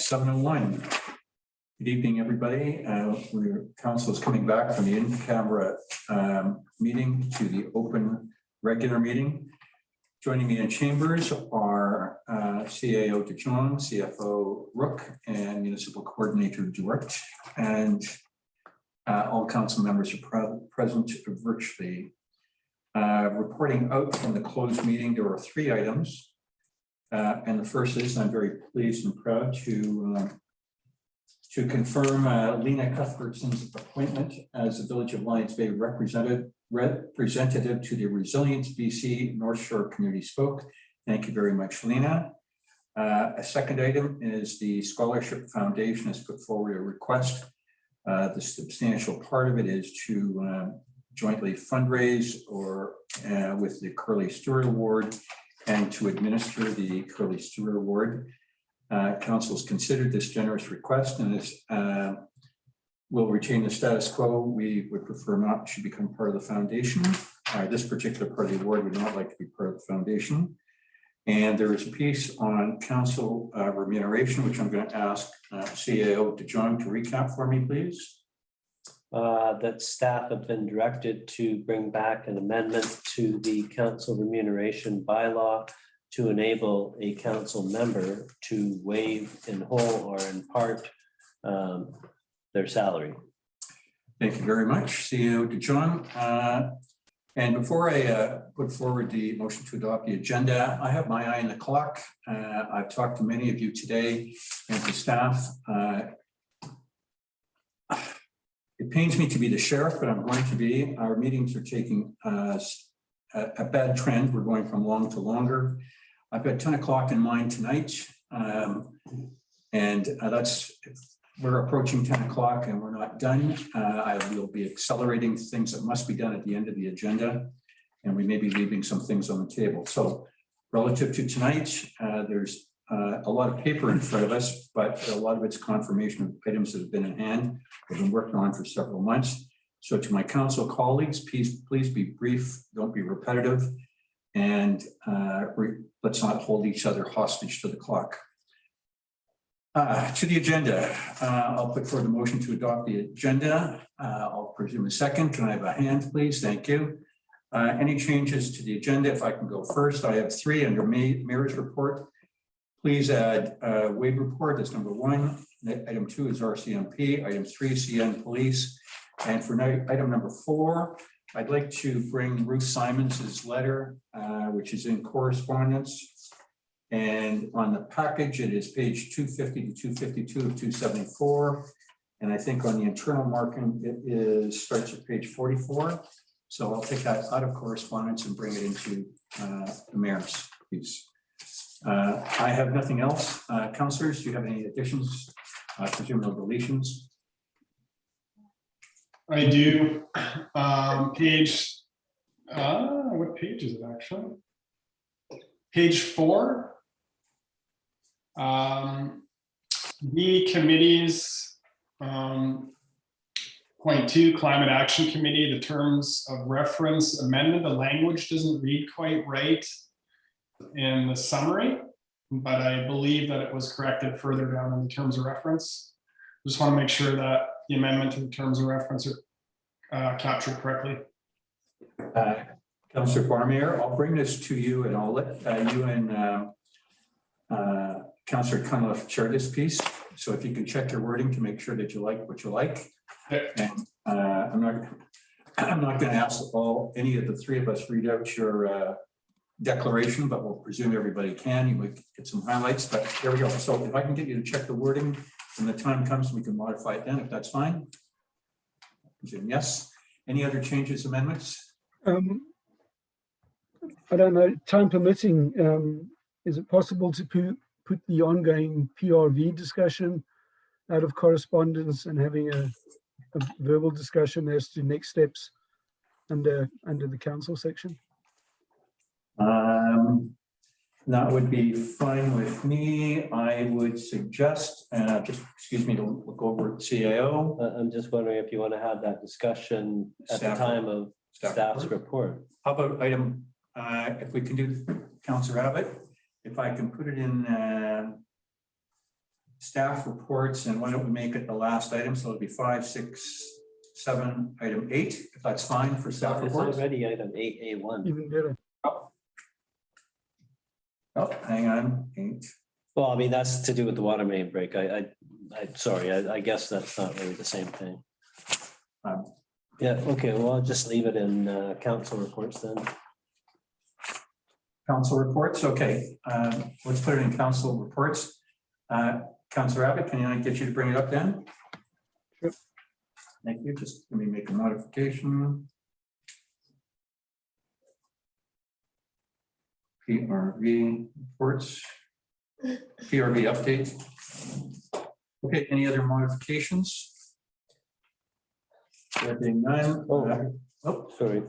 7:01. Good evening, everybody. Council is coming back from the in-camera meeting to the open regular meeting. Joining me in chambers are CAO DeJong, CFO Rook, and Municipal Coordinator Duarte. And all council members are present virtually. Reporting out from the closed meeting, there are 3 items. And the first is, I'm very pleased and proud to confirm Lena Cuthbertson's appointment as the Village of Lions Bay representative to the Resilience BC North Shore Community Spoke. Thank you very much, Lena. A second item is the Scholarship Foundation has put forward a request. The substantial part of it is to jointly fundraise or with the Curly Stewart Award and to administer the Curly Stewart Award. Council's considered this generous request and is will retain the status quo. We would prefer not to become part of the foundation. This particular part of the award would not like to be part of the foundation. And there is a piece on council remuneration, which I'm going to ask CAO DeJong to recap for me, please. That staff have been directed to bring back an amendment to the council remuneration bylaw to enable a council member to waive in whole or in part their salary. Thank you very much, CEO DeJong. And before I put forward the motion to adopt the agenda, I have my eye on the clock. I've talked to many of you today and to staff. It pains me to be the sheriff, but I'm going to be. Our meetings are taking a bad trend. We're going from long to longer. I've got 10 o'clock in mind tonight. We're approaching 10 o'clock and we're not done. I will be accelerating things that must be done at the end of the agenda. And we may be leaving some things on the table. So relative to tonight, there's a lot of paper in front of us, but a lot of it's confirmation of items that have been in hand, we've been working on for several months. So to my council colleagues, please be brief, don't be repetitive, and let's not hold each other hostage to the clock. To the agenda, I'll put forward the motion to adopt the agenda. I'll presume a second. Can I have a hand, please? Thank you. Any changes to the agenda? If I can go first, I have 3 under mayor's report. Please add wage report as number 1. Item 2 is RCMP. Item 3, CN Police. And for item number 4, I'd like to bring Ruth Simons's letter, which is in correspondence. And on the package, it is page 250 to 252 of 274. And I think on the internal marking, it starts at page 44. So I'll take that out of correspondence and bring it into the mayor's piece. I have nothing else. Councillors, do you have any additions? I presume no deletions. I do. What page is it actually? Page 4. The committees, point 2, Climate Action Committee, the terms of reference amendment, the language doesn't read quite right in the summary, but I believe that it was corrected further down in the terms of reference. Just want to make sure that the amendment to the terms of reference are captured correctly. Councillor Barmier, I'll bring this to you and I'll let you and Councillor Cunliffe chair this piece. So if you can check your wording to make sure that you like what you like. And I'm not going to ask any of the 3 of us read out your declaration, but we'll presume everybody can. You might get some highlights, but there we go. So if I can get you to check the wording when the time comes, we can modify it then, if that's fine. Yes. Any other changes, amendments? I don't know, time permitting, is it possible to put the ongoing PRV discussion out of correspondence and having a verbal discussion as to next steps under the council section? That would be fine with me. I would suggest, just excuse me to look over at CAO. I'm just wondering if you want to have that discussion at the time of staff's report. How about item, if we can do Councillor Abbott, if I can put it in staff reports, and why don't we make it the last item? So it'll be 5, 6, 7, item 8, if that's fine for staff It's reports. already item 8A1. Even better. Oh, hang on, 8. Well, I mean, that's to do with the water main break. Sorry, I guess that's not really the same thing. Um, Yeah, okay, well, I'll just leave it in council reports then. Council reports, okay. Let's put it in council reports. Councillor Abbott, can I get you to bring it up then? Sure. Thank you. Just let me make a modification. PRV reports. PRV update. Okay, any other modifications? There being none. Oh, Sorry.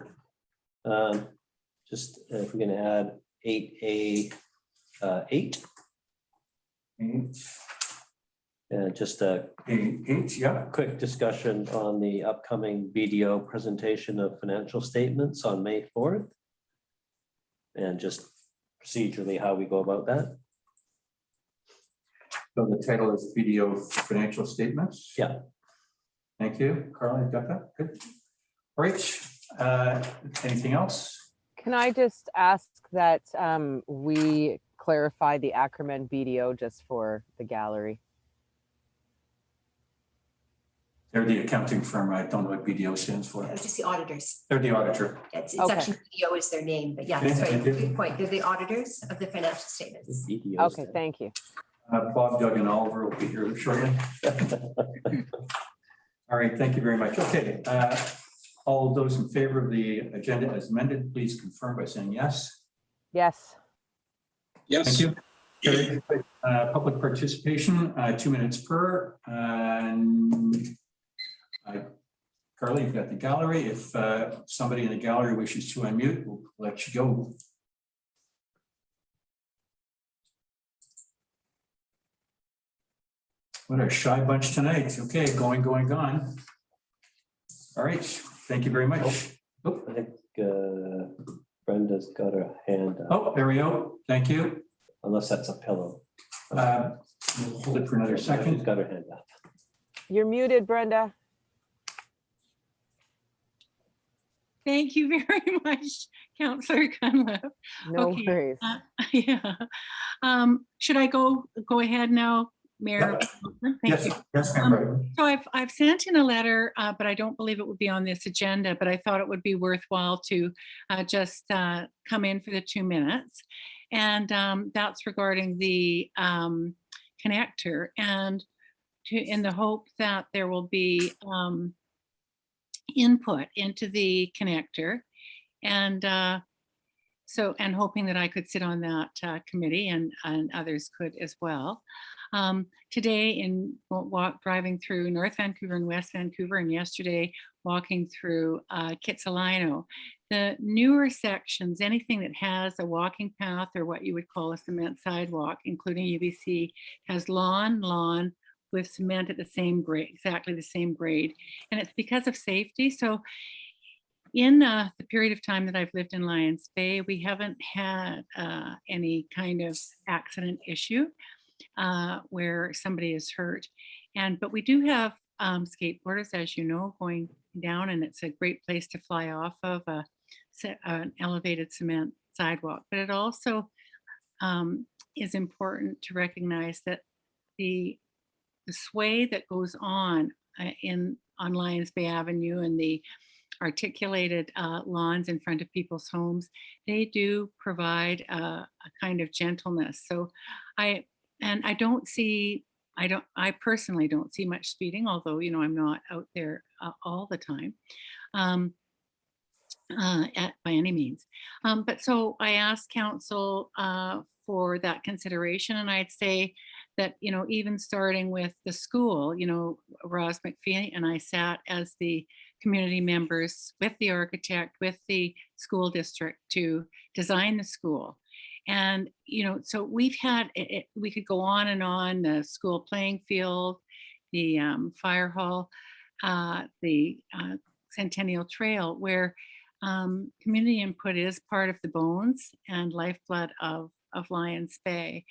Just if we're gonna add 8A 8, 8, just a 8, yeah. quick discussion on the upcoming BDO presentation of financial statements on May 4th. And just procedurally how we go about that. So the title is video financial statements. Yeah. Thank you. Carla, you got that? Good. All right. Anything else? Can I just ask that we clarify the acronym BDO just for the gallery? They're the accounting firm. I don't know what BDO stands for. It's just the auditors. They're the auditor. It's Okay. actually BDO is their name, but yeah, that's right. Good point. They're the auditors of the financial statements. BDOs Okay, then. thank you. Bob, Doug, and Oliver will be here shortly. All right, thank you very much. Okay. All those in favor of the agenda as amended, please confirm by saying yes. Yes. Thank you. Carried. Public participation, 2 minutes per. And Carly, you've got the gallery. If somebody in the gallery wishes to unmute, we'll let you go. What a shy bunch tonight. Okay, going. All right, thank you very much. Oh, I think Brenda's got her hand up, oh, there we go. Thank you. unless that's a pillow. We'll hold it for another She's second. got her hand up. You're muted, Brenda. Thank you very much, Councillor Cunliffe. No Okay, worries. Yeah. Should I go ahead now, Mayor? Thank Yes, you. yes, ma'am. Right. So I've sent in a letter, but I don't believe it would be on this agenda, but I thought it would be worthwhile to just come in for the 2 minutes. And that's regarding the connector, and in the hope that there will be input into the connector. And and hoping that I could sit on that committee, and others could as well. Today in driving through North Vancouver and West Vancouver, and yesterday walking through Kitsilano, the newer sections, anything that has a walking path or what you would call a cement sidewalk, including UBC, has lawn with cement at the same grade, exactly the same grade. And it's because of safety. So in the period of time that I've lived in Lions Bay, we haven't had any kind of accident issue where somebody is hurt. But we do have skateboarders, as you know, going down, and it's a great place to fly off of an elevated cement sidewalk. But it also is important to recognize that the sway that goes on on Lions Bay Avenue and the articulated lawns in front of people's homes, they do provide a kind of gentleness. So I personally don't see much speeding, although, you know, I'm not out there all the time by any means. But so I asked council for that consideration, and I'd say that, you know, even starting with the school, you know, Roz McPhee and I sat as the community members with the architect, with the school district to design the school. And, you know, so we've had, we could go on and on, the school playing field, the fire hall, the Centennial Trail, where community input is part of the bones and lifeblood of Lions Bay.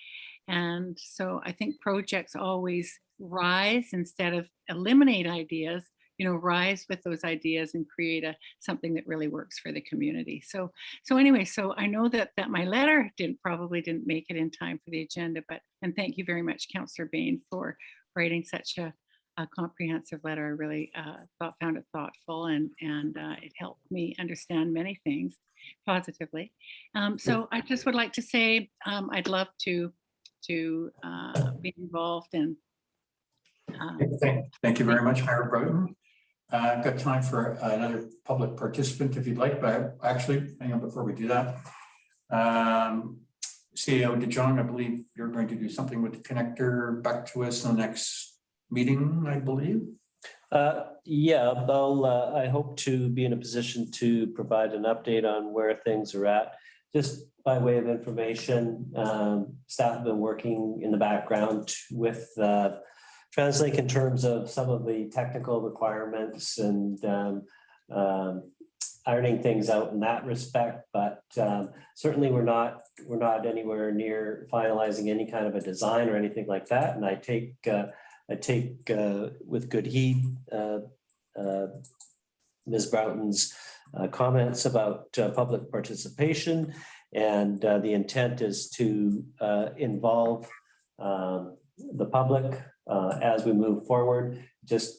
And so I think projects always rise instead of eliminate ideas, rise with those ideas and create something that really works for the community. So anyway, so I know that my letter probably didn't make it in time for the agenda, and thank you very much, Councillor Bain, for writing such a comprehensive letter. I really found it thoughtful, and it helped me understand many things positively. So I just would like to say I'd love to be involved and Thank you very much, Mayor Broughton. I've got time for another public participant if you'd like, but actually, hang on before we do that. CEO DeJong, I believe you're going to do something with the connector back to us in the next meeting, I believe. Yeah, I hope to be in a position to provide an update on where things are at. Just by way of information, staff have been working in the background with TransLink in terms of some of the technical requirements and ironing things out in that respect. But certainly we're not anywhere near finalizing any kind of a design or anything like that. And I take with good heed Ms. Broughton's comments about public participation, and the intent is to involve the public as we move forward. Just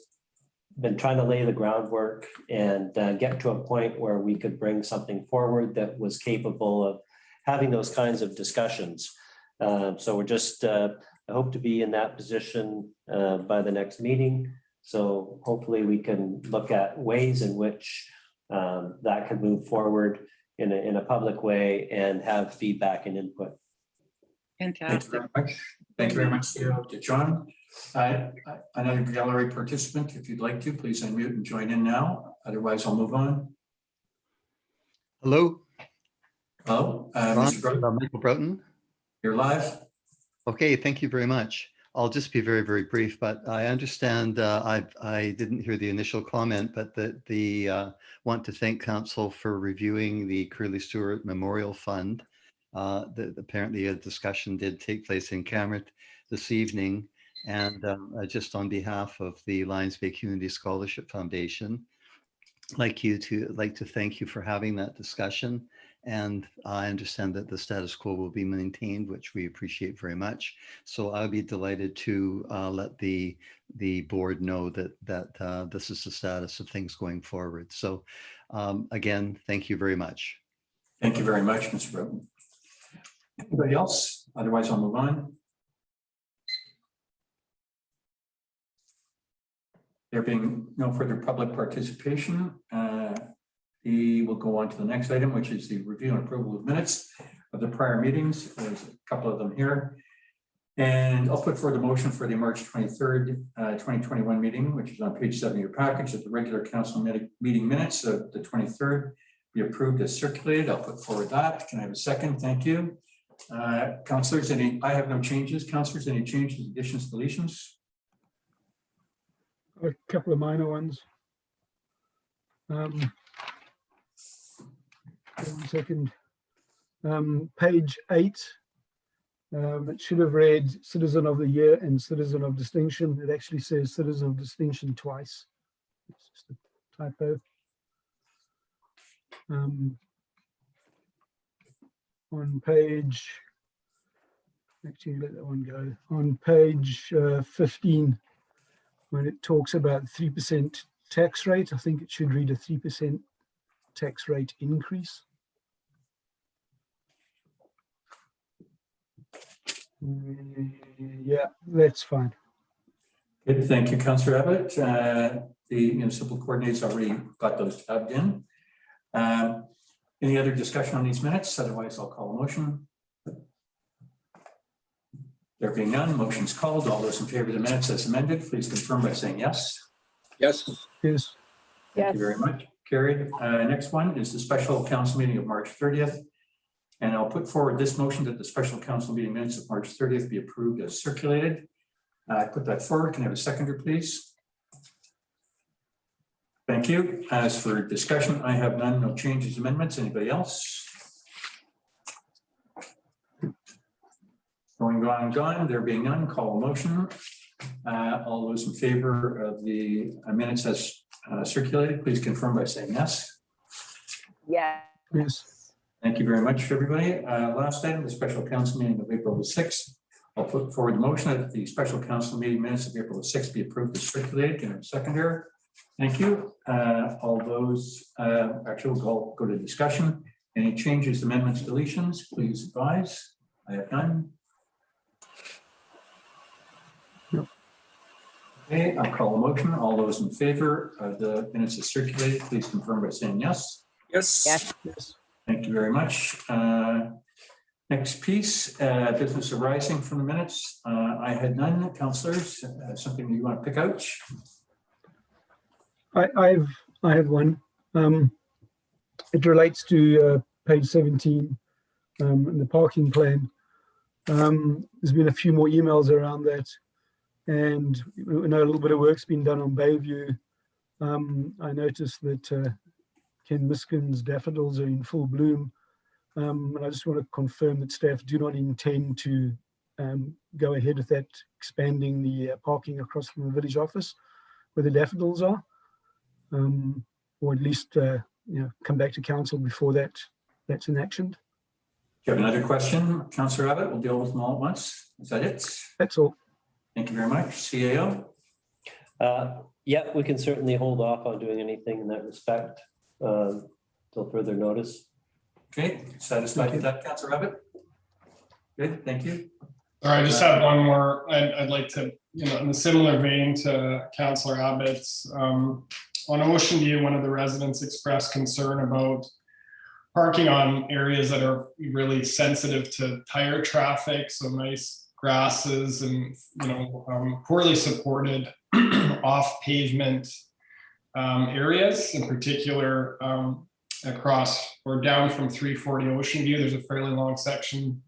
been trying to lay the groundwork and get to a point where we could bring something forward that was capable of having those kinds of discussions. So we're just, I hope to be in that position by the next meeting. So hopefully we can look at ways in which that could move forward in a public way and have feedback and input. fantastic. Thank you very much, CEO DeJong. Another gallery participant, if you'd like to, please unmute and join in now. Otherwise, I'll move on. Hello. Hello, Mr. Broughton. Michael Broughton. You're live. Okay, thank you very much. I'll just be very, very brief, but I understand I didn't hear the initial comment, but that want to thank Council for reviewing the Curly Stewart Memorial Fund. That apparently a discussion did take place in camera this evening, and just on behalf of the Lions Bay Community Scholarship Foundation, like to thank you for having that discussion. And I understand that the status quo will be maintained, which we appreciate very much. So I'll be delighted to let the board know that this is the status of things going forward. So again, thank you very much. Thank you very much, Mr. Broughton. Anybody else? Otherwise, I'll move on. There being no further public participation, we will go on to the next item, which is the review and approval of minutes of the prior meetings. There's a couple of them here. And I'll put forward the motion for the March 23rd, 2021 meeting, which is on page 7 of your package, that the regular council meeting minutes of the 23rd be approved as circulated. I'll put forward that. Can I have a second? Thank you. Councillors, I have no changes. Councillors, any changes, additions, deletions? A couple of minor ones. 1 second. Page 8. It should have read Citizen of the Year and Citizen of Distinction. It actually says Citizen of Distinction twice. It's just a typo. On page, actually let that one go. On page 15, when it talks about 3% tax rate, I think it should read a 3% tax rate increase. Yeah, that's fine. Good, thank you, Councillor Abbott. The municipal coordinates already got those tabbed in. Any other discussion on these minutes? Otherwise, I'll call a motion. There being none, motion's called. All those in favor of the minutes as amended, please confirm by saying yes. Yes. Yes. Thank you very much. Carried. Next one is the special council meeting of March 30th. And I'll put forward this motion that the special council meeting minutes of March 30th be approved as circulated. I put that forward. Can I have a seconder, please? Thank you. As for discussion, I have none, no changes, amendments. Anybody else? Gone. There being none, call a motion. All those in favor of the minutes as circulated, please confirm by saying yes. Yes. Yes. Thank you very much, everybody. Last item, the special council meeting of April the 6th. I'll put forward the motion that the special council meeting minutes of April the 6th be approved as circulated. Can I have a seconder? Thank you. All those, actually, we'll go to discussion. Any changes, amendments, deletions, please advise. I have none. No. Okay, I'll call a motion. All those in favor of the minutes as circulated, please confirm by saying yes. Yes. Yes. Thank you very much. Next piece, business arising from the minutes. I had none. Councillors, something you want to pick out? I have one. It relates to page 17 in the parking plan. There's been a few more emails around that, and we know a little bit of work's been done on Bayview. I noticed that Ken Miskin's daffodils are in full bloom, and I just want to confirm that staff do not intend to go ahead with that, expanding the parking across from the village office where the daffodils are, or at least come back to council before that's enactioned. Do you have another question, Councillor Abbott? We'll deal with them all at once. Is that it? That's all. Thank you very much. CAO? Yeah, we can certainly hold off on doing anything in that respect till further notice. Okay, satisfied with that, Councillor Abbott? Good, thank you. All right, I just have one more. I'd like to, in a similar vein to Councillor Abbott's, on Ocean View, one of the residents expressed concern about parking on areas that are really sensitive to tire traffic, so nice grasses and poorly supported off pavement areas, in particular across or down from 340 Ocean View. There's a fairly long section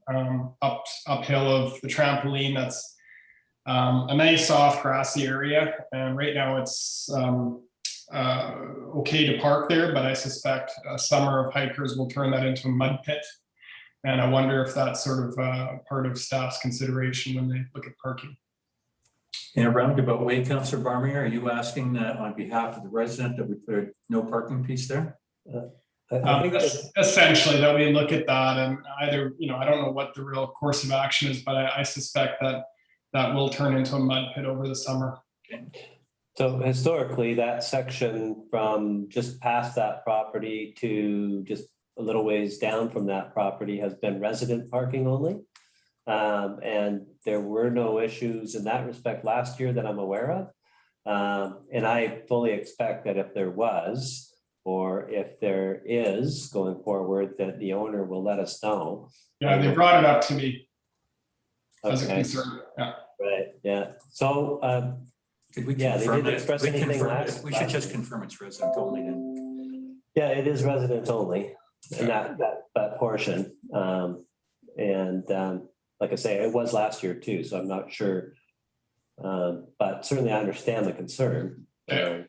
uphill of the trampoline that's a nice soft grassy area, and right now it's okay to park there, but I suspect a summer of hikers will turn that into a mud pit, and I wonder if that's sort of part of staff's consideration when they look at parking. In a roundabout way, Councillor Barmier, are you asking on behalf of the resident that we put a no parking piece there? I think Essentially, that we look at that, and either, I don't know what the real course of action is, but I suspect that will turn into a mud pit over the summer. Okay. so. Historically, that section from just past that property to just a little ways down from that property has been resident parking only. And there were no issues in that respect last year that I'm aware of. And I fully expect that if there was, or if there is going forward, that the owner will let us know. Yeah, they brought it up to me as a Okay. concern. Yeah. Right, yeah. So, Could we yeah, they confirm didn't it? express We anything confirm last. it. We should just confirm it's resident only then. Yeah, it is residents only, and that portion. Like I say, it was last year too, so I'm not sure. But certainly I understand the concern. So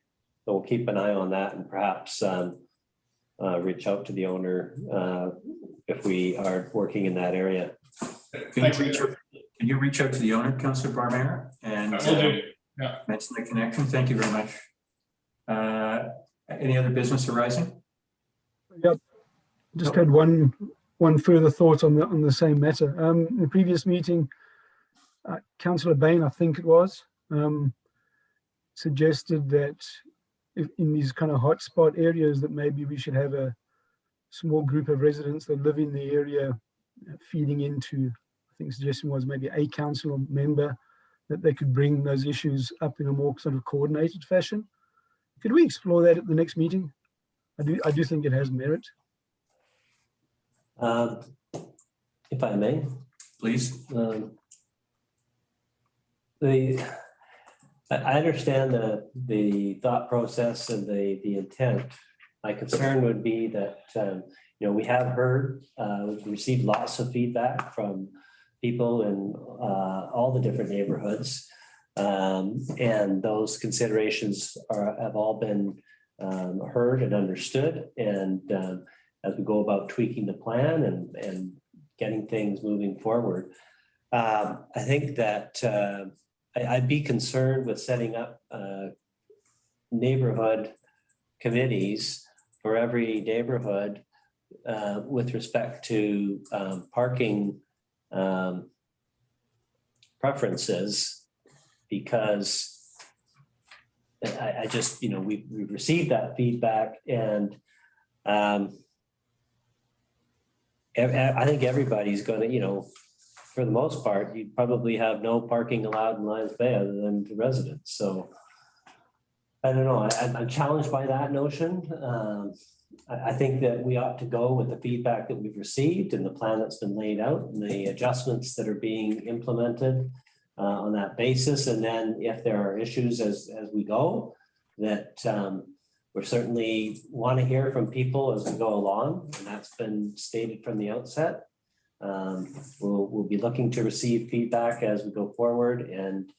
we'll keep an eye on that and perhaps reach out to the owner if we are working in that area. Can you reach out to the owner, Councillor Barmier, and mention the connection? Thank you very much. Any other business arising? Yep. Just had one further thought on the same matter. In the previous meeting, Councillor Bain, I think it was, suggested that in these kind of hotspot areas that maybe we should have a small group of residents that live in the area feeding into, I think the suggestion was maybe a council member, that they could bring those issues up in a more sort of coordinated fashion. Could we explore that at the next meeting? I do think it has merit. If I may, Please. I understand the thought process and the intent. My concern would be that we have heard, received lots of feedback from people in all the different neighborhoods, and those considerations have all been heard and understood. And as we go about tweaking the plan and getting things moving forward, I think that I'd be concerned with setting up neighborhood committees for every neighborhood with respect to parking preferences, because I just, we received that feedback, and I think everybody's going to, for the most part, you'd probably have no parking allowed in Lions Bay other than the residents. So I don't know. I'm challenged by that notion. I think that we ought to go with the feedback that we've received and the plan that's been laid out and the adjustments that are being implemented on that basis. And then if there are issues as we go, that we certainly want to hear from people as we go along. And that's been stated from the outset. We'll be looking to receive feedback as we go forward, and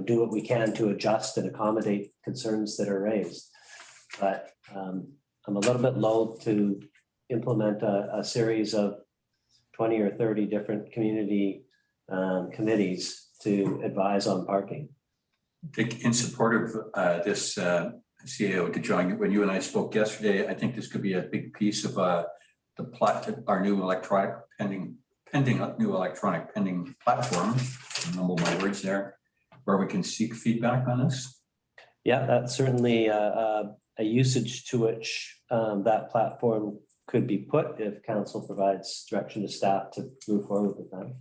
do what we can to adjust and accommodate concerns that are raised. But I'm a little bit loath to implement a series of 20 or 30 different community committees to advise on parking. In support of this, CAO DeJong, when you and I spoke yesterday, I think this could be a big piece of our new electronic pending platform. Number my words there, where we can seek feedback on this. Yeah, that's certainly a usage to which that platform could be put if council provides direction to staff to move forward with that.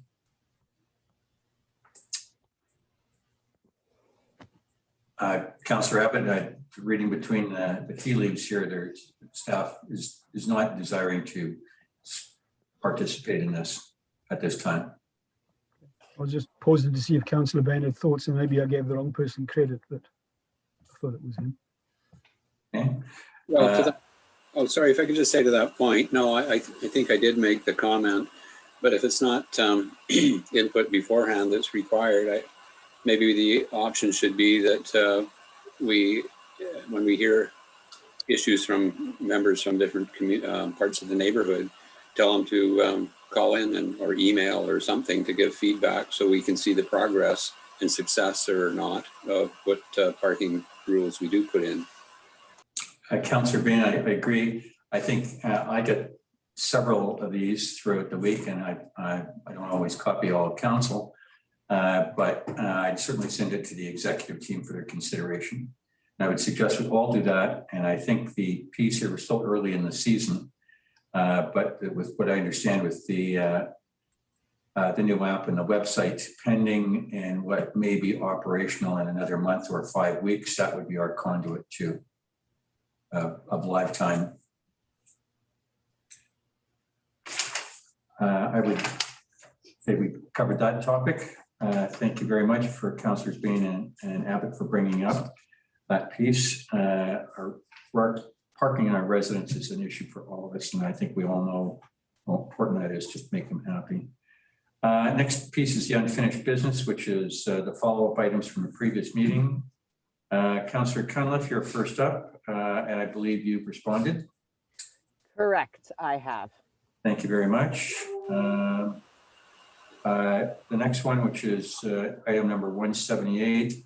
Councillor Abbott, reading between the tea leaves here, their staff is not desiring to participate in this at this time. I was just pausing to see if Councillor Bain had thoughts, and maybe I gave the wrong person credit, but I thought it was him. Okay. Well, sorry, if I could just say to that point, no, I think I did make the comment, but if it's not input beforehand that's required, maybe the option should be that when we hear issues from members from different parts of the neighborhood, tell them to call in or email or something to give feedback so we can see the progress and success or not of what parking rules we do put in. Councillor Bain, I agree. I think I get several of these throughout the week, and I don't always copy all of council, but I'd certainly send it to the executive team for their consideration. And I would suggest we all do that. And I think the piece here, we're still early in the season, but with what I understand with the new app and the website pending and what may be operational in another month or 5 weeks, that would be our conduit to of live time. I would say we covered that topic. Thank you very much for Councillors Bain and Abbott for bringing up that piece. Our parking in our residence is an issue for all of us, and I think we all know how important that is to make them happy. Next piece is the unfinished business, which is the follow-up items from the previous meeting. Councillor Cunliffe, you're first up, and I believe you've responded. Correct, I have. Thank you very much. The next one, which is item number 178,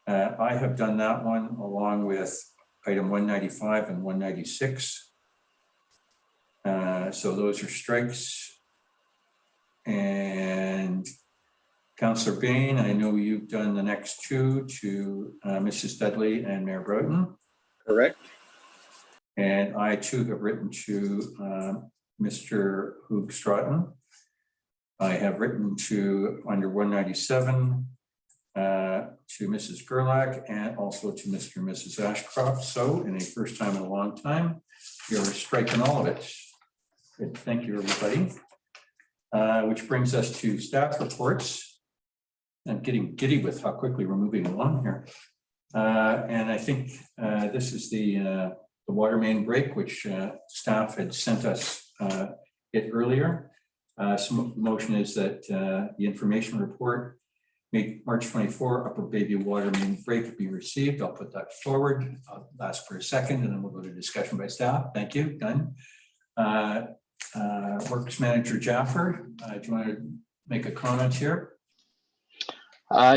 I have done that one along with item 195 and 196. So those are strikes. And Councillor Bain, I know you've done the next two to Mrs. Dudley and Mayor Broughton. Correct. And I too have written to Mr. Hoog Stratton. I have written to under 197 to Mrs. Gerlach and also to Mr. and Mrs. Ashcroft. So in a first time in a long time, you're striking all of it. Good. Thank you, everybody. Which brings us to staff reports. I'm getting giddy with how quickly we're moving along here. And I think this is the water main break, which staff had sent us it earlier. So motion is that the information report made March 24 Upper Bayview water main break be received. I'll put that forward. I'll ask for a second and then we'll go to discussion by staff. Thank you. Done. Works Manager Jaffer, do you want to make a comment here?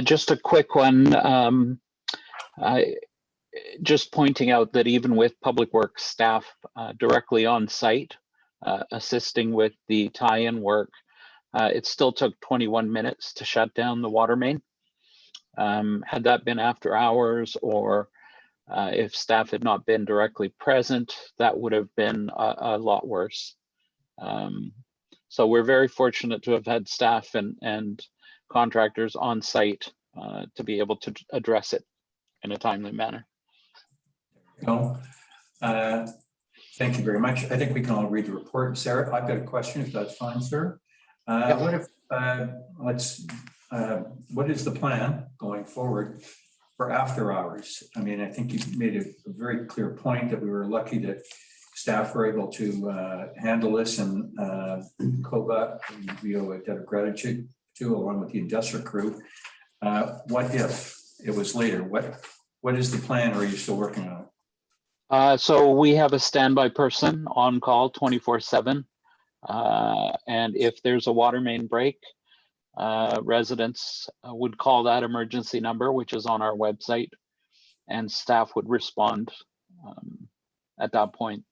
Just a quick one. Just pointing out that even with Public Works staff directly on site, assisting with the tie-in work, it still took 21 minutes to shut down the water main. Had that been after hours, or if staff had not been directly present, that would have been a lot worse. So we're very fortunate to have had staff and contractors on site to be able to address it in a timely manner. No. Thank you very much. I think we can all read the report. Sarah, I've got a question, if that's fine, sir. What if, what is the plan going forward for after hours? I mean, I think you made a very clear point that we were lucky that staff were able to handle this, and COBA, we owe a debt of gratitude to, along with the industrial crew. What if it was later? What is the plan, or are you still working on it? So we have a standby person on call 24/7. And if there's a water main break, residents would call that emergency number, which is on our website, and staff would respond at that point.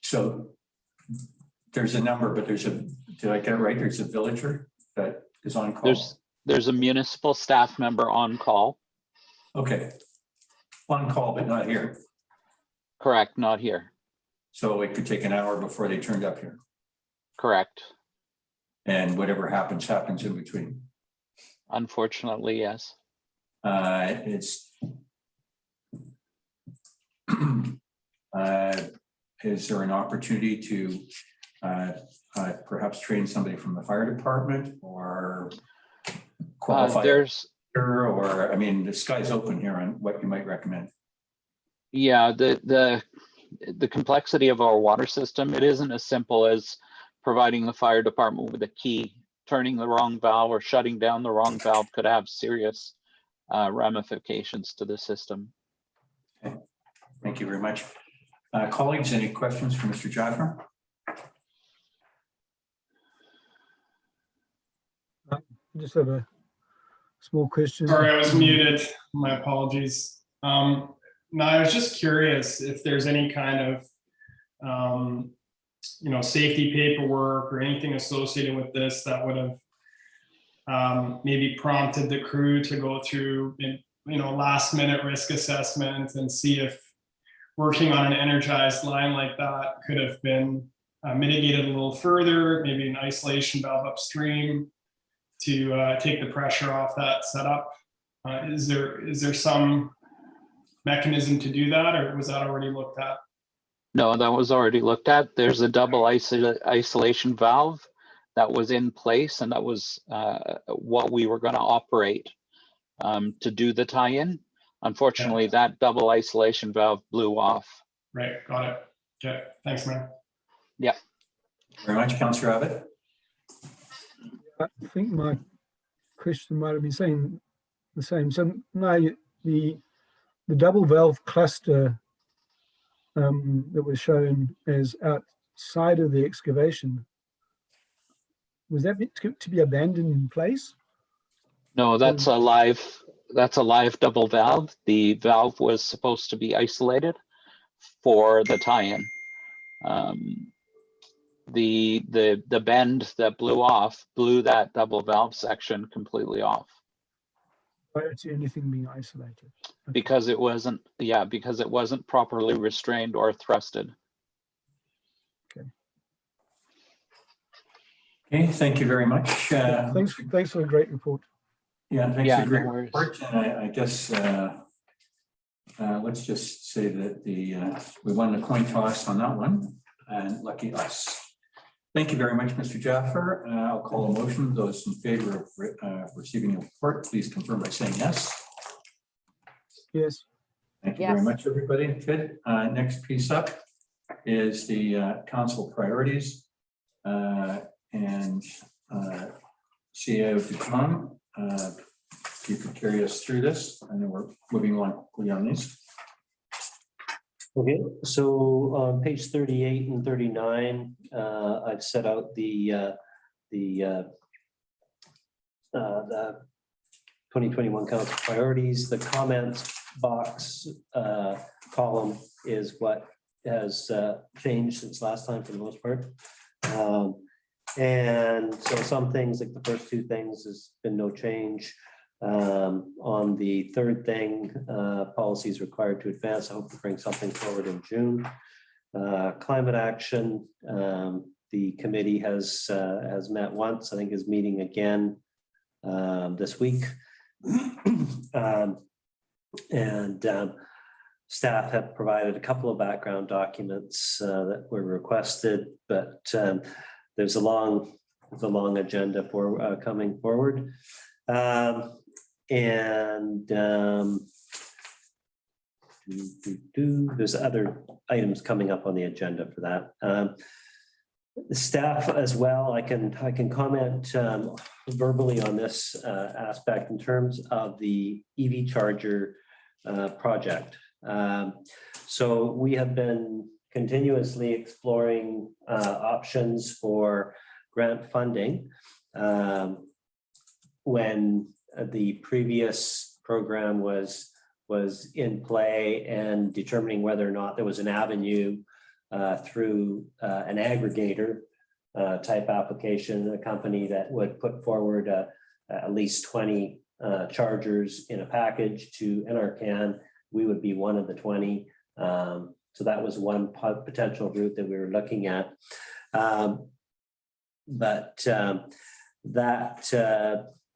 So there's a number, but there's a, did I get it right? There's a villager that is on call? There's a municipal staff member on call. Okay. On call, but not here. Correct, not here. So it could take an hour before they turned up here. Correct. And whatever happens, happens in between. Unfortunately, yes. Is there an opportunity to perhaps train somebody from the fire department or qualify? Or, I mean, the sky's open here on what you might recommend. Yeah, the complexity of our water system, it isn't as simple as providing the fire department with a key. Turning the wrong valve or shutting down the wrong valve could have serious ramifications to the system. Okay. Thank you very much. Colleagues, any questions for Mr. Jaffer? I just have a small question. Sorry, I was muted. My apologies. No, I was just curious if there's any kind of, safety paperwork or anything associated with this that would have maybe prompted the crew to go through, last minute risk assessment and see if working on an energized line like that could have been mitigated a little further, maybe an isolation valve upstream to take the pressure off that setup. Is there some mechanism to do that, or was that already looked at? No, that was already looked at. There's a double isolation valve that was in place, and that was what we were going to operate to do the tie-in. Unfortunately, that double isolation valve blew off. Right, got it. Okay, thanks, man. Yeah. Very much, Councillor Abbott. I think my question might have been saying the same. So now the double valve cluster that was shown as outside of the excavation, was that meant to be abandoned in place? No, that's a live double valve. The valve was supposed to be isolated for the tie-in. The bend that blew that double valve section completely off. Prior to anything being isolated. Okay. Because it wasn't properly restrained or thrusted. Okay. Okay, thank you very much. Thanks for a great report. Yeah, thanks for a great no worries. report. And I guess let's just say that we won the coin toss on that one, and lucky us. Thank you very much, Mr. Jaffer. I'll call a motion. Those in favor of receiving the report, please confirm by saying yes. Yes. Thank you very much, everybody. Good. Next piece up is the council priorities and CEO Ducon. If you could carry us through this, I know we're moving along quickly on these. Okay, so on page 38 and 39, I've set out the 2021 council priorities. The comments box column is what has changed since last time for the most part. And so some things, like the first two things, has been no change. On the third thing, policies required to advance. I hope to bring something forward in June. Climate action, the committee has met once, I think is meeting again this week. Staff have provided a couple of background documents that were requested, but there's a long agenda for coming forward. There's other items coming up on the agenda for that. The staff as well, I can comment verbally on this aspect in terms of the EV charger project. So we have been continuously exploring options for grant funding. When the previous program was in play and determining whether or not there was an avenue through an aggregator type application, a company that would put forward at least 20 chargers in a package to NRCan, we would be one of the 20. So that was one potential route that we were looking at.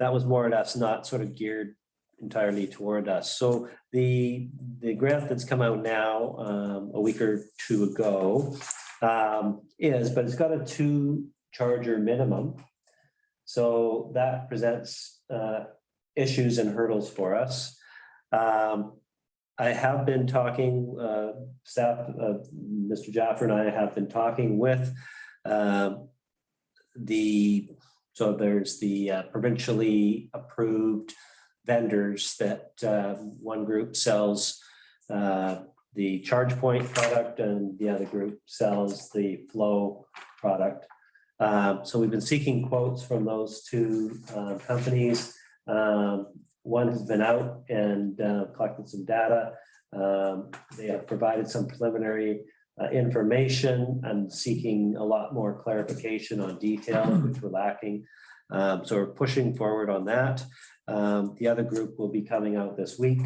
That was more or less not sort of geared entirely toward us. So the grant that's come out now a week or two ago but it's got a 2 charger minimum. So that presents issues and hurdles for us. I have been talking, staff, Mr. Jaffer and I have been talking with so there's the provincially approved vendors that one group sells the ChargePoint product and the other group sells the Flow product. So we've been seeking quotes from those two companies. One has been out and collected some data. They have provided some preliminary information and seeking a lot more clarification on details, which we're lacking. So we're pushing forward on that. The other group will be coming out this week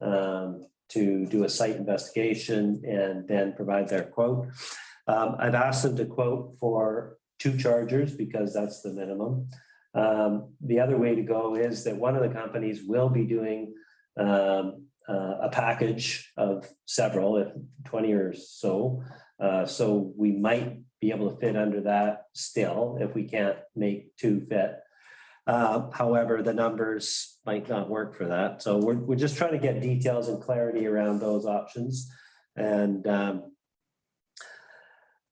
to do a site investigation and then provide their quote. I've asked them to quote for 2 chargers because that's the minimum. The other way to go is that one of the companies will be doing a package of several, if 20 or so. So we might be able to fit under that still if we can't make 2 fit. However, the numbers might not work for that. So we're just trying to get details and clarity around those options. And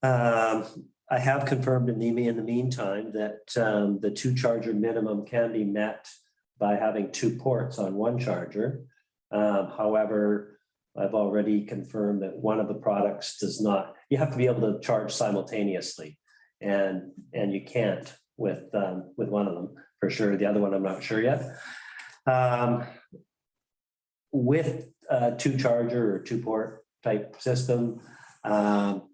I have confirmed in the meantime that the 2 charger minimum can be met by having 2 ports on 1 charger. However, I've already confirmed that one of the products does not, you have to be able to charge simultaneously, and you can't with one of them for sure. The other one, I'm not sure yet. With a 2 charger or 2 port type system,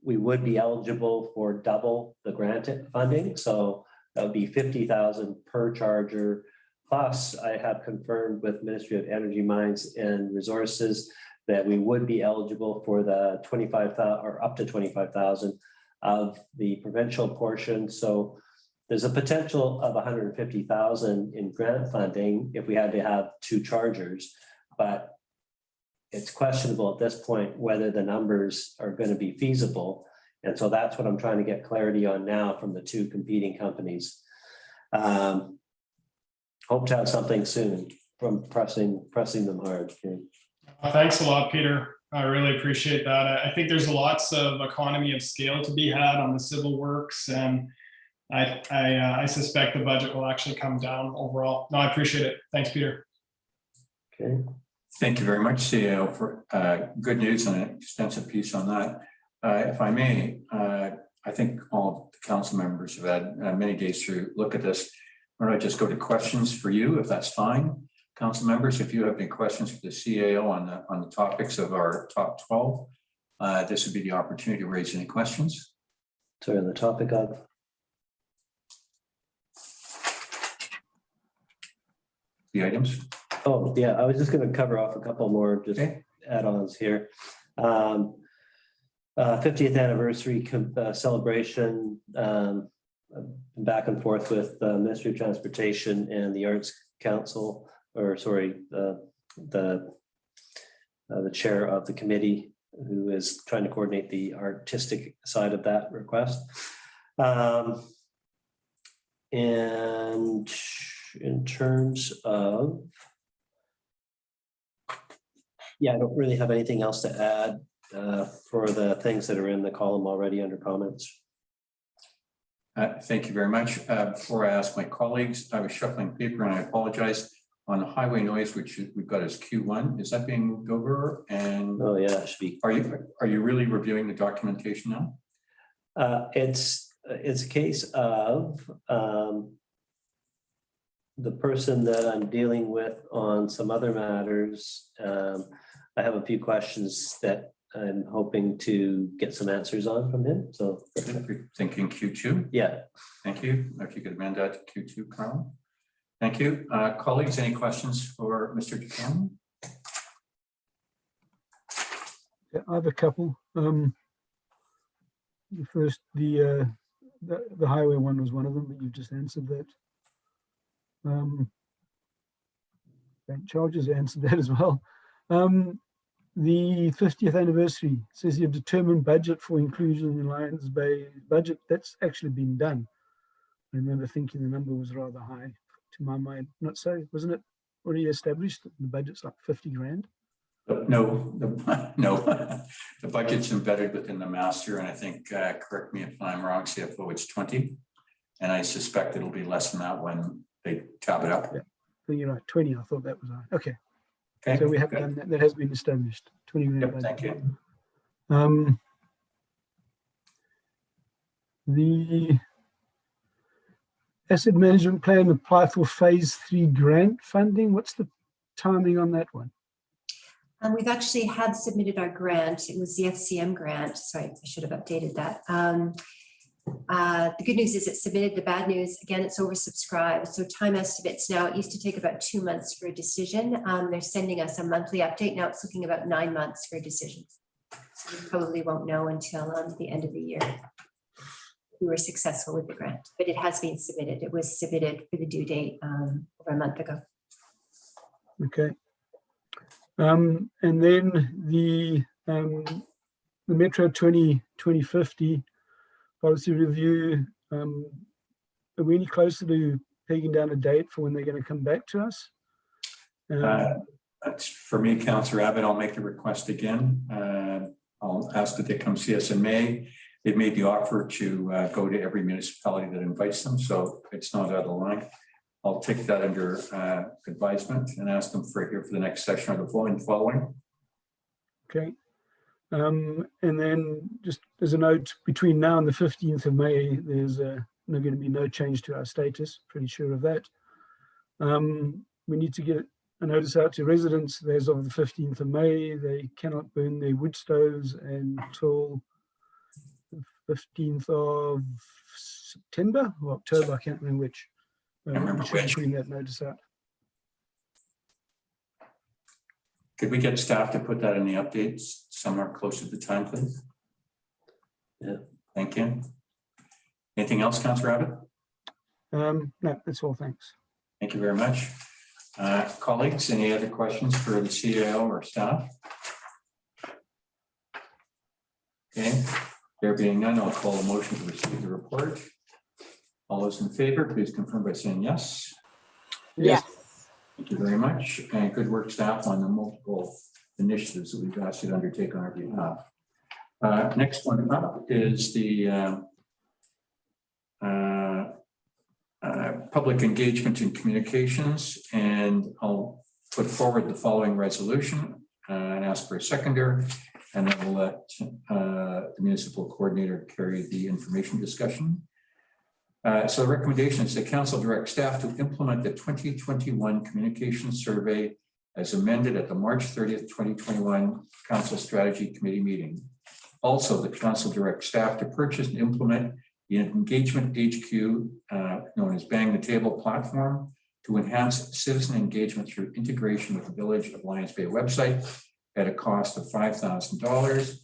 we would be eligible for double the grant funding. So that would be 50,000 per charger. Plus, I have confirmed with Ministry of Energy, Mines and Resources that we would be eligible for the 25,000 or up to 25,000 of the provincial portion. So there's a potential of 150,000 in grant funding if we had to have 2 chargers, but it's questionable at this point whether the numbers are going to be feasible. And so that's what I'm trying to get clarity on now from the 2 competing companies. Hope to have something soon from pressing them hard. Thanks a lot, Peter. I really appreciate that. I think there's lots of economy of scale to be had on the civil works, and I suspect the budget will actually come down overall. No, I appreciate it. Thanks, Peter. Okay. Thank you very much, CAO, for good news and an extensive piece on that. If I may, I think all the council members have had many days to look at this. Why don't I just go to questions for you, if that's fine? Council members, if you have any questions for the CAO on the topics of our top 12, this would be the opportunity to raise any questions. Sorry, on the topic of. The items. Oh, yeah, I was just going to cover off a couple more just Okay. add-ons here. 50th anniversary celebration, back and forth with the Ministry of Transportation and the Arts Council, or sorry, the chair of the committee, who is trying to coordinate the artistic side of that request. And in terms of, yeah, I don't really have anything else to add for the things that are in the column already under comments. Thank you very much. Before I ask my colleagues, I was shuffling paper and I apologize. On the highway noise, which we've got as Q1, is that being moved over? And Oh yeah, it should be. Are you really reviewing the documentation now? It's a case of the person that I'm dealing with on some other matters. I have a few questions that I'm hoping to get some answers on from him. So You're thinking Q2? yeah. Thank you. If you could amend that to Q2, Carl. Thank you. Colleagues, any questions for Mr. Duquesne? Yeah, I have a couple. The first, the highway one was one of them, but you just answered that. Bank charges answered that as well. The 50th anniversary says you've determined budget for inclusion in Lions Bay budget. That's actually been done. I remember thinking the number was rather high to my mind. Not so, wasn't it already established that the budget's like 50 grand? No, no. The budget's embedded within the master, and I think, correct me if I'm wrong, CFO, it's 20. And I suspect it'll be less than that when they tab it up. Yeah. So you're right, 20, I thought that was high. Okay. Okay. So we have done that. That has been established. 20 grand. Yep, budget. thank you. The asset management plan apply for phase 3 grant funding. What's the timing on that one? We've actually had submitted our grant. It was the FCM grant. Sorry, I should have updated that. The good news is it's submitted. The bad news, again, it's oversubscribed. So time estimates now, it used to take about 2 months for a decision. They're sending us a monthly update. Now it's looking about 9 months for a decision. So we probably won't know until the end of the year. We were successful with the grant, but it has been submitted. It was submitted for the due date over a month ago. Okay. And then the Metro 2050 policy review, are we any closer to pegging down a date for when they're going to come back to us? That's for me, Councillor Abbott. I'll make the request again. I'll ask that they come see us in May. They've made the offer to go to every municipality that invites them, so it's not out of line. I'll take that under advisement and ask them for here for the next session or the following. Okay. And then just as a note, between now and the 15th of May, there's going to be no change to our status. Pretty sure of that. We need to get a notice out to residents as of the 15th of May. They cannot burn their wood stoves until the 15th of September or October. I can't remember which. We should be putting that notice out. Could we get staff to put that in the updates somewhere close to the time, please? Yeah. Thank you. Anything else, Councillor Abbott? No, that's all. Thanks. Thank you very much. Colleagues, any other questions for the CAO or staff? Okay, there being none, I'll call a motion to receive the report. All those in favor, please confirm by saying yes. Yes. Thank you very much, and good work, staff, on the multiple initiatives that we've asked you to undertake on our behalf. Next one up is the public engagement and communications, and I'll put forward the following resolution and ask for a seconder, and then we'll let the municipal coordinator carry the information discussion. So the recommendation is the council direct staff to implement the 2021 communication survey as amended at the March 30th, 2021 Council Strategy Committee meeting. Also, the council direct staff to purchase and implement the engagement HQ, known as Bang the Table platform, to enhance citizen engagement through integration with the Village of Lions Bay website at a cost of $5,000,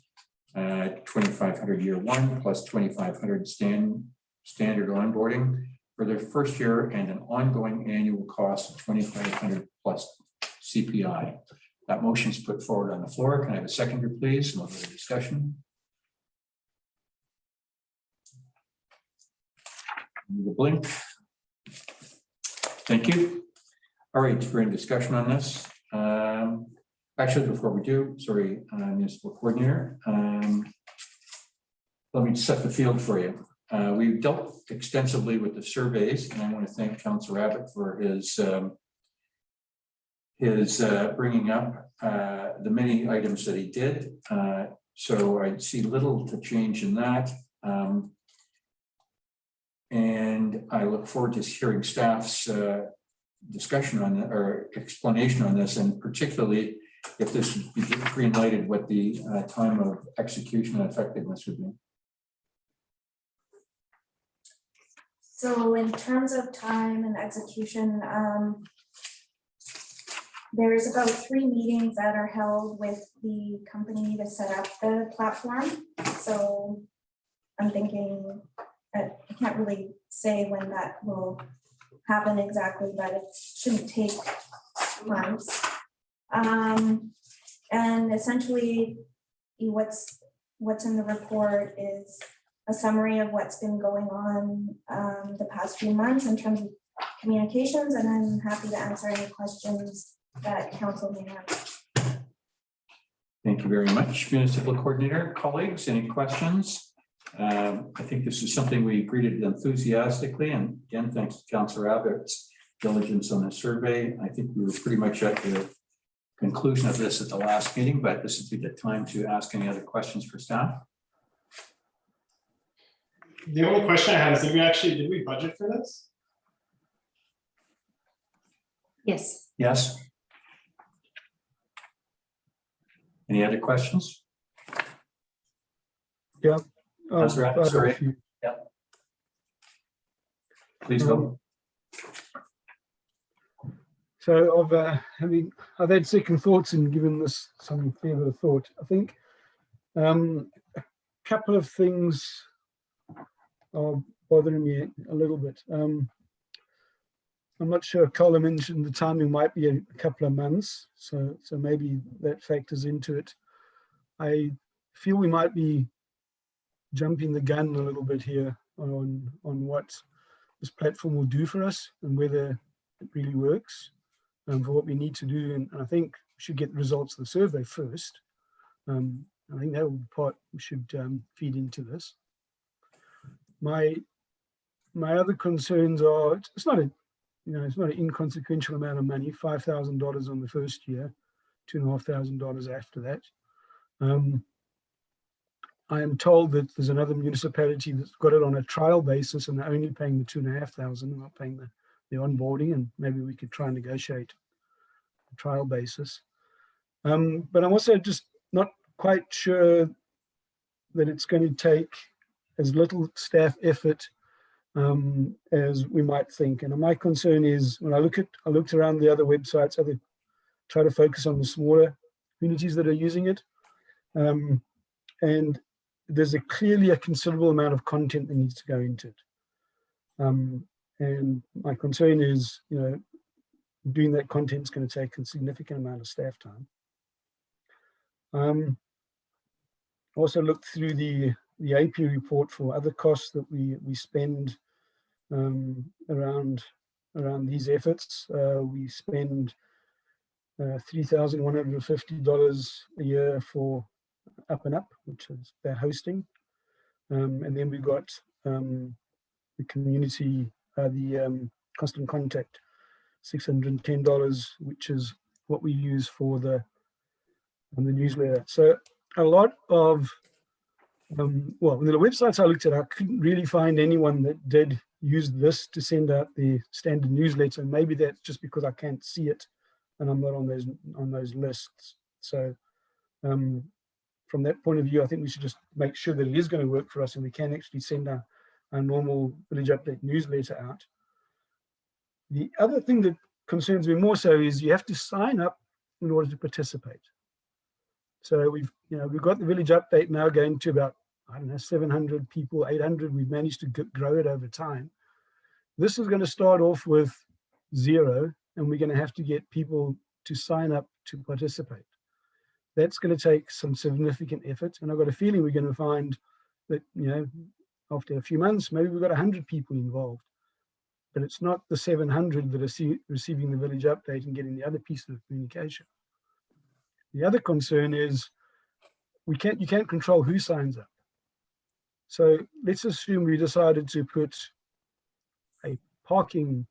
$2,500 year one plus $2,500 standard onboarding for their first year, and an ongoing annual cost of $2,500 plus CPI. That motion is put forward on the floor. Can I have a seconder, please? And we'll go to discussion. The blink. Thank you. All right, we're in discussion on this. Actually, before we do, sorry, municipal coordinator, let me set the field for you. We've dealt extensively with the surveys, and I want to thank Councillor Abbott for his bringing up the many items that he did. So I see little to change in that. And I look forward to hearing staff's discussion on or explanation on this, and particularly if this would be green lighted, what the time of execution and effectiveness would be. So in terms of time and execution, there's about 3 meetings that are held with the company to set up the platform. So I'm thinking, I can't really say when that will happen exactly, but it shouldn't take months. And essentially what's in the report is a summary of what's been going on the past few months in terms of communications, and I'm happy to answer any questions that council may have. Thank you very much, municipal coordinator. Colleagues, any questions? I think this is something we greeted enthusiastically, and again, thanks to Councillor Abbott's diligence on the survey. I think we were pretty much at the conclusion of this at the last meeting, but this would be the time to ask any other questions for staff. The only question I had is, did we budget for this? Yes. Yes. Any other questions? Yeah. Councillor Abbott, sorry. Yeah. Please go. So I've had second thoughts and given this some fair bit of thought. I think a couple of things are bothering me a little bit. I'm not sure. Colin mentioned the timing might be a couple of months, so maybe that factors into it. I feel we might be jumping the gun a little bit here on what this platform will do for us and whether it really works for what we need to do. And I think we should get the results of the survey first. I think that will be part we should feed into this. My other concerns are, it's not an inconsequential amount of money, $5,000 on the first year, $2,500 after that. I am told that there's another municipality that's got it on a trial basis and they're only paying the $2,500 and not paying the onboarding, and maybe we could try and negotiate a trial basis. But I'm also just not quite sure that it's going to take as little staff effort as we might think. And my concern is, when I looked around the other websites, try to focus on the smaller communities that are using it. And there's clearly a considerable amount of content that needs to go into it. And my concern is, doing that content is going to take a significant amount of staff time. Also looked through the AP report for other costs that we spend around these efforts. We spend $3,150 a year for Up and Up, which is their hosting, and then we got the community, the constant contact, $610, which is what we use for the newsletter. So a lot of well, the websites I looked at, I couldn't really find anyone that did use this to send out the standard newsletter. Maybe that's just because I can't see it and I'm not on those lists. So from that point of view, I think we should just make sure that it is going to work for us and we can actually send our normal village update newsletter out. The other thing that concerns me more so is you have to sign up in order to participate. So we've got the village update now going to about, I don't know, 700 people, 800. We've managed to grow it over time. This is going to start off with 0, and we're going to have to get people to sign up to participate. That's going to take some significant effort, and I've got a feeling we're going to find that, after a few months, maybe we've got 100 people involved, but it's not the 700 that are receiving the village update and getting the other piece of communication. The other concern is you can't control who signs up. So let's assume we decided to put a parking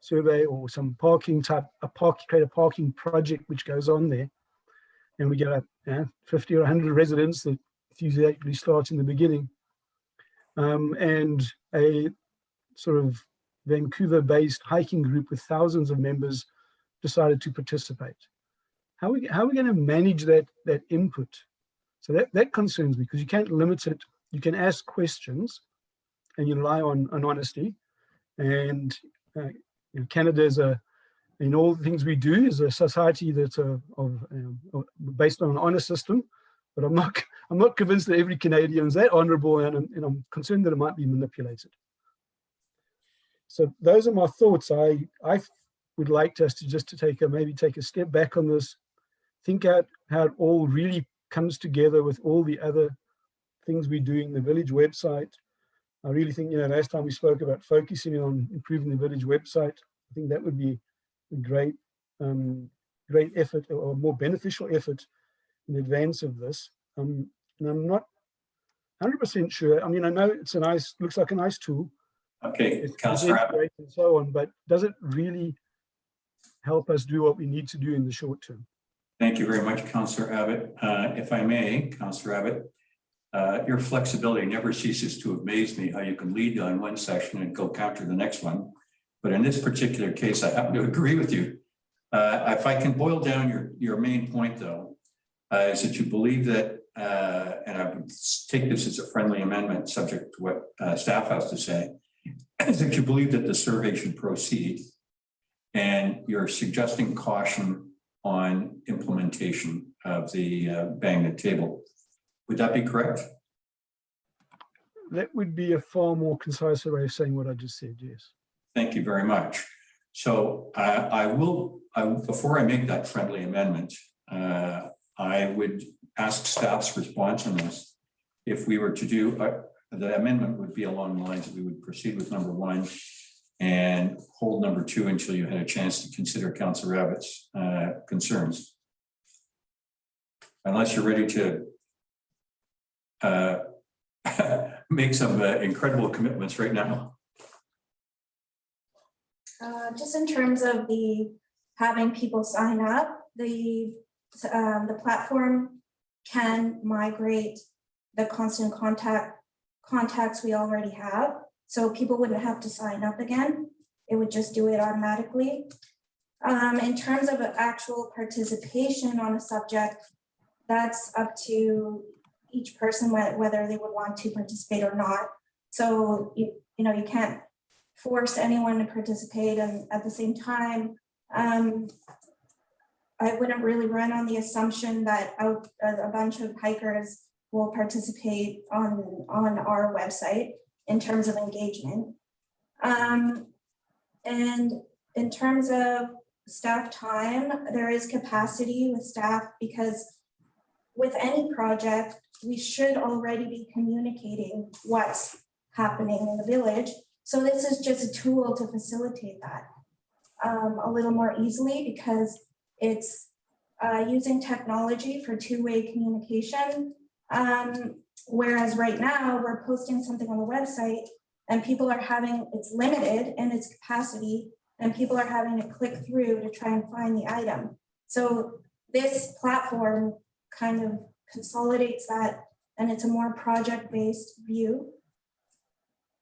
survey or some parking type, create a parking project which goes on there, and we get 50 or 100 residents that enthusiastically start in the beginning, and a sort of Vancouver-based hiking group with thousands of members decided to participate. How are we going to manage that input? So that concerns me, because you can't limit it. You can ask questions and you rely on honesty. And Canada is in all the things we do is a society that's based on an honor system. But I'm not convinced that every Canadian is that honorable, and I'm concerned that it might be manipulated. So those are my thoughts. I would like us to maybe take a step back on this, think out how it all really comes together with all the other things we do in the village website. I really think, last time we spoke about focusing on improving the village website. I think that would be a great effort, or a more beneficial effort in advance of this. And I'm not 100% sure. I mean, I know it's looks like a nice tool. Okay, Councillor Abbott. And so on, but does it really help us do what we need to do in the short term? Thank you very much, Councillor Abbott. If I may, Councillor Abbott, your flexibility never ceases to amaze me, how you can lead on one session and go counter the next one. But in this particular case, I happen to agree with you. If I can boil down your main point, though, is that you believe that, and I would take this as a friendly amendment subject to what staff has to say, is that you believe that the survey should proceed, and you're suggesting caution on implementation of the bang the table. Would that be correct? That would be a far more concise way of saying what I just said, yes. Thank you very much. So before I make that friendly amendment, I would ask staff's response on this. If we were to do, the amendment would be along the lines that we would proceed with number 1 and hold number 2 until you had a chance to consider Councillor Abbott's concerns. Unless you're ready to make some incredible commitments right now. Just in terms of having people sign up, the platform can migrate the constant contacts we already have. So people wouldn't have to sign up again. It would just do it automatically. In terms of actual participation on a subject, that's up to each person whether they would want to participate or not. So you can't force anyone to participate, and at the same time, I wouldn't really run on the assumption that a bunch of hikers will participate on our website in terms of engagement. And in terms of staff time, there is capacity with staff, because with any project, we should already be communicating what's happening in the village. So this is just a tool to facilitate that a little more easily, because it's using technology for two-way communication. Whereas right now we're posting something on the website and people are it's limited in its capacity, and people are having to click through to try and find the item. So this platform kind of consolidates that, and it's a more project-based view.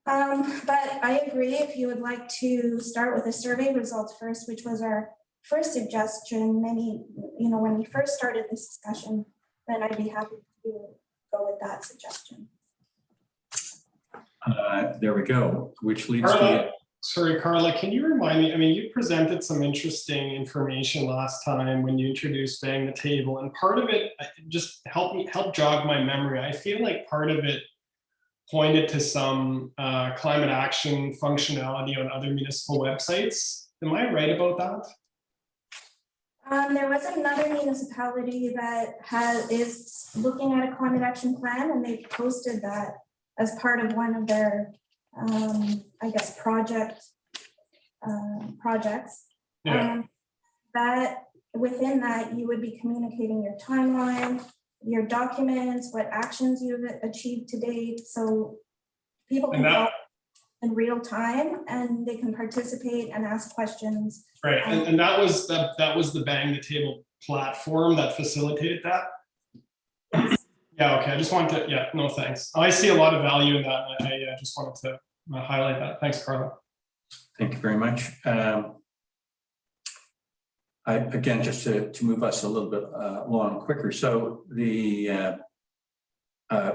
But I agree, if you would like to start with the survey results first, which was our first suggestion when we first started this discussion, then I'd be happy to go with that suggestion. There we go, which leads to Carla, sorry, Carla, can you remind me, I mean, you presented some interesting information last time when you introduced Bang the Table, and part of it, just help jog my memory. I feel like part of it pointed to some climate action functionality on other municipal websites. Am I right about that? There was another municipality that is looking at a climate action plan, and they posted that as part of one of their, I guess, projects. Yeah. That within that, you would be communicating your timeline, your documents, what actions you've achieved to date. So people can follow in real time, and they can participate and ask questions. Right, and that was the Bang the Table platform that facilitated that? Yeah, okay, I just wanted to, yeah, no, thanks. I see a lot of value in that. I just wanted to highlight that. Thanks, Carla. Thank you very much. Again, just to move us a little bit along quicker. So the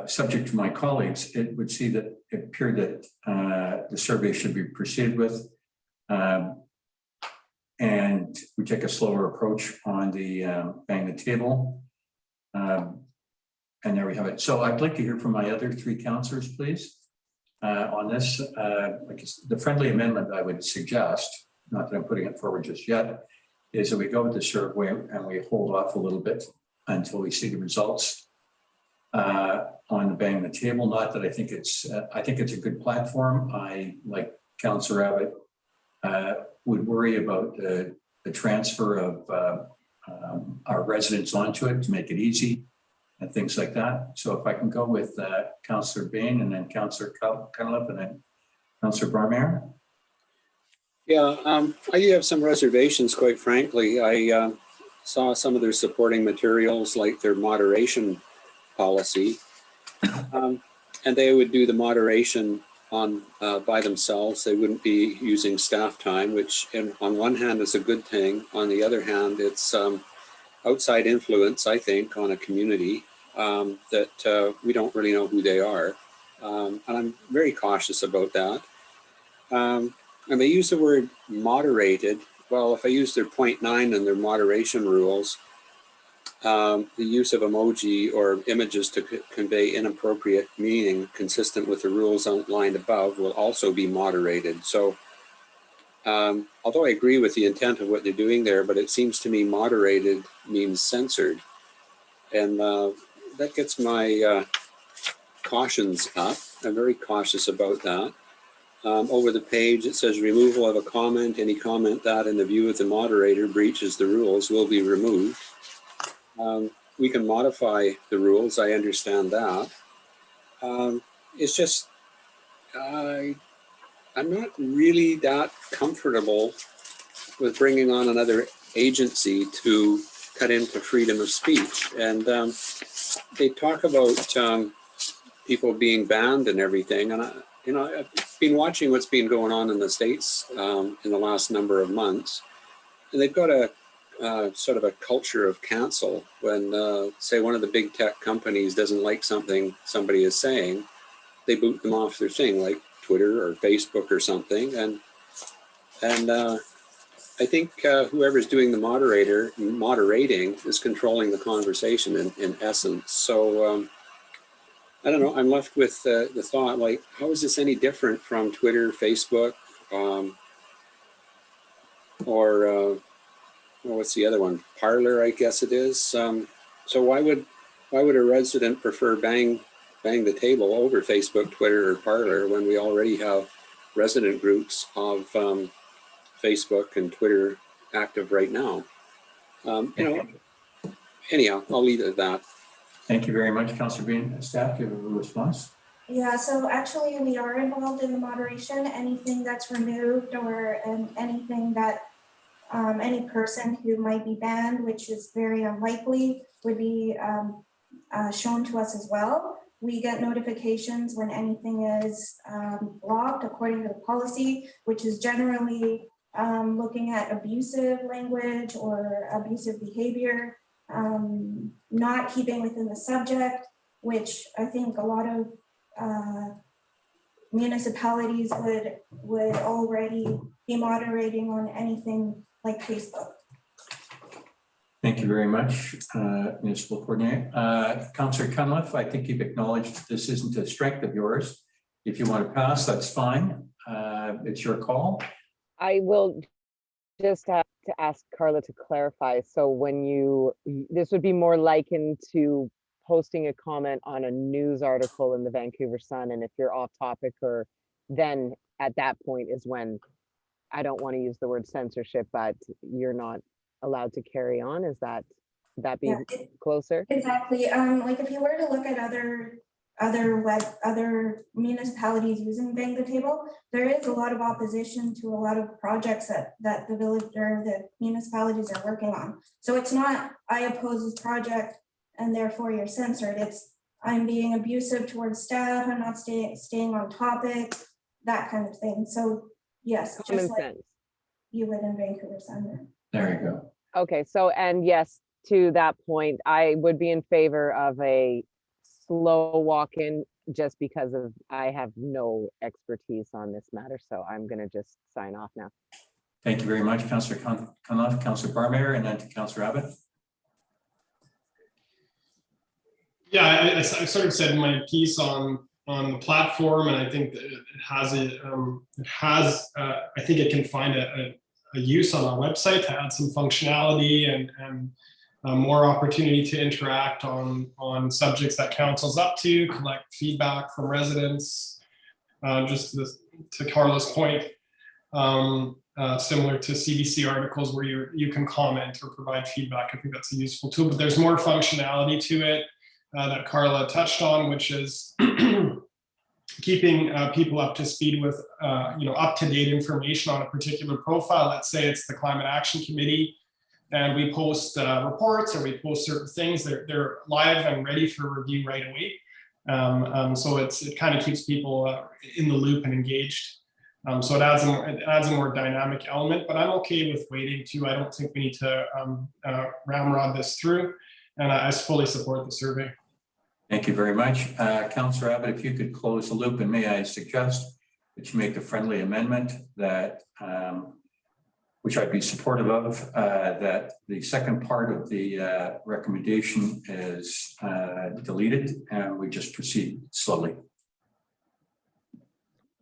subject to my colleagues, it would see that it appeared that the survey should be proceeded with. And we take a slower approach on the Bang the Table. And there we have it. So I'd like to hear from my other three councillors, please, on this. I guess the friendly amendment I would suggest, not that I'm putting it forward just yet, is that we go with the survey and we hold off a little bit until we see the results on the Bang the Table. Not that I think it's a good platform. I, like Councillor Abbott, would worry about the transfer of our residents onto it to make it easy and things like that. So if I can go with Councillor Bain and then Councillor Cunliffe and then Councillor Barmere. Yeah, I do have some reservations, quite frankly. I saw some of their supporting materials, like their moderation policy, and they would do the moderation on by themselves. They wouldn't be using staff time, which on one hand is a good thing. On the other hand, it's outside influence, I think, on a community that we don't really know who they are. And I'm very cautious about that. And they use the word moderated. Well, if I use their 0.9 and their moderation rules, the use of emoji or images to convey inappropriate meaning consistent with the rules outlined above will also be moderated. So although I agree with the intent of what they're doing there, but it seems to me moderated means censored. And that gets my cautions up. I'm very cautious about that. Over the page, it says removal of a comment. Any comment that, in the view of the moderator, breaches the rules will be removed. We can modify the rules. I understand that. It's just, I'm not really that comfortable with bringing on another agency to cut into freedom of speech. And they talk about people being banned and everything. And I've been watching what's been going on in the States in the last number of months, and they've got a sort of a culture of cancel. When say one of the big tech companies doesn't like something somebody is saying, they boot them off their thing, like Twitter or Facebook or something. And I think whoever's doing the moderating is controlling the conversation in essence. So I don't know, I'm left with the thought, like, how is this any different from Twitter, Facebook, or what's the other one? Parler, I guess it is. So why would a resident prefer Bang the Table over Facebook, Twitter, or Parler when we already have resident groups of Facebook and Twitter active right now? Anyhow, I'll leave it at that. Thank you very much, Councillor Bean. Staff, do you have a response? Yeah, so actually we are involved in the moderation. Anything that's removed or anything that any person who might be banned, which is very unlikely, would be shown to us as well. We get notifications when anything is blocked according to the policy, which is generally looking at abusive language or abusive behavior, not keeping within the subject, which I think a lot of municipalities would already be moderating on anything like Facebook. Thank you very much, Municipal Coordinator. Councillor Cunliffe, I think you've acknowledged this isn't a strength of yours. If you want to pass, that's fine. It's your call. I will just have to ask Carla to clarify. So when this would be more likened to posting a comment on a news article in the Vancouver Sun, and if you're off topic, or then at that point is when, I don't want to use the word censorship, but you're not allowed to carry on. Would that be closer? Exactly. Like if you were to look at other municipalities using Bang the Table, there is a lot of opposition to a lot of projects that the village or the municipalities are working on. So it's not I oppose this project and therefore you're censored. It's I'm being abusive towards staff, I'm not staying on topic, that kind of thing. So yes, Common just like sense. you would in Vancouver Sun. There you go. Okay, so, and yes, to that point, I would be in favor of a slow walk-in, just because I have no expertise on this matter, so I'm gonna just sign off now. Thank you very much, Councillor Cunliffe, Councillor Barmayer, and then to Councillor Abbott. Yeah, I sort of said in my piece on the platform, and I think that I think it can find a use on our website to add some functionality and more opportunity to interact on subjects that council's up to, collect feedback from residents. Just to Carla's point, similar to CBC articles where you can comment or provide feedback. I think that's a useful tool, but there's more functionality to it that Carla touched on, which is keeping people up to speed with up-to-date information on a particular profile. Let's say it's the Climate Action Committee, and we post reports or we post certain things. They're live and ready for review right away. So it kind of keeps people in the loop and engaged. So it adds a more dynamic element. But I'm okay with waiting too. I don't think we need to ramrod this through, and I fully support the survey. Thank you very much. Councillor Abbott, if you could close the loop, and may I suggest that you make a friendly amendment that, which I'd be supportive of, that the second part of the recommendation is deleted, and we just proceed slowly.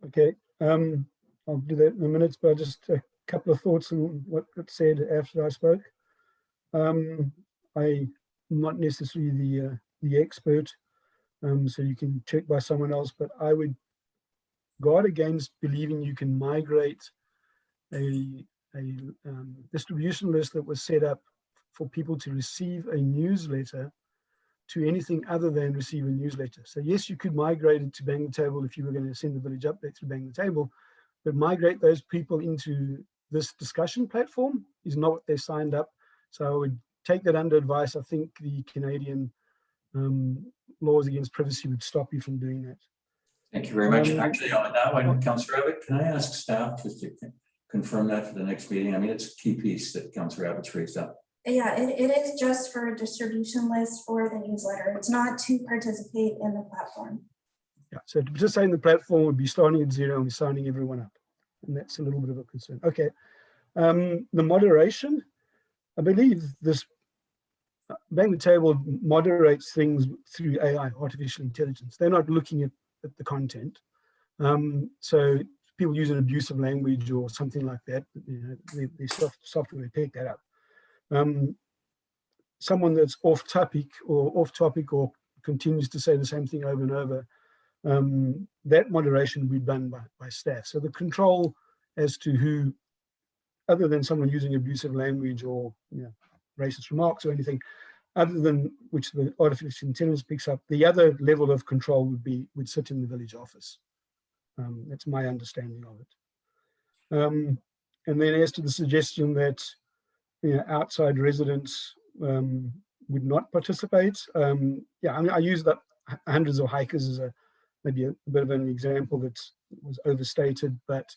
Okay, I'll do that in a minute, but just a couple of thoughts on what it said after I spoke. I'm not necessarily the expert, so you can check by someone else, but I would guard against believing you can migrate a distribution list that was set up for people to receive a newsletter to anything other than receive a newsletter. So yes, you could migrate it to Bang the Table if you were going to send the village update through Bang the Table, but migrate those people into this discussion platform is not what they signed up. So I would take that under advice. I think the Canadian laws against privacy would stop you from doing that. Thank you very much. Actually, on that one, Councillor Abbott, can I ask staff just to confirm that for the next meeting? I mean, it's a key piece that Councillor Abbott's raised up. Yeah, it is just for a distribution list for the newsletter. It's not to participate in the platform. Yeah, so to participate in the platform would be starting at 0 and be signing everyone up. And that's a little bit of a concern. Okay, the moderation, I believe this Bang the Table moderates things through AI, artificial intelligence. They're not looking at the content. So people using abusive language or something like that, the software will pick that up. Someone that's off topic or continues to say the same thing over and over, that moderation will be done by staff. So the control as to who, other than someone using abusive language or racist remarks or anything, other than which the artificial intelligence picks up, the other level of control would sit in the village office. That's my understanding of it. And then as to the suggestion that outside residents would not participate, yeah, I mean, I use that hundreds of hikers as maybe a bit of an example that was overstated, but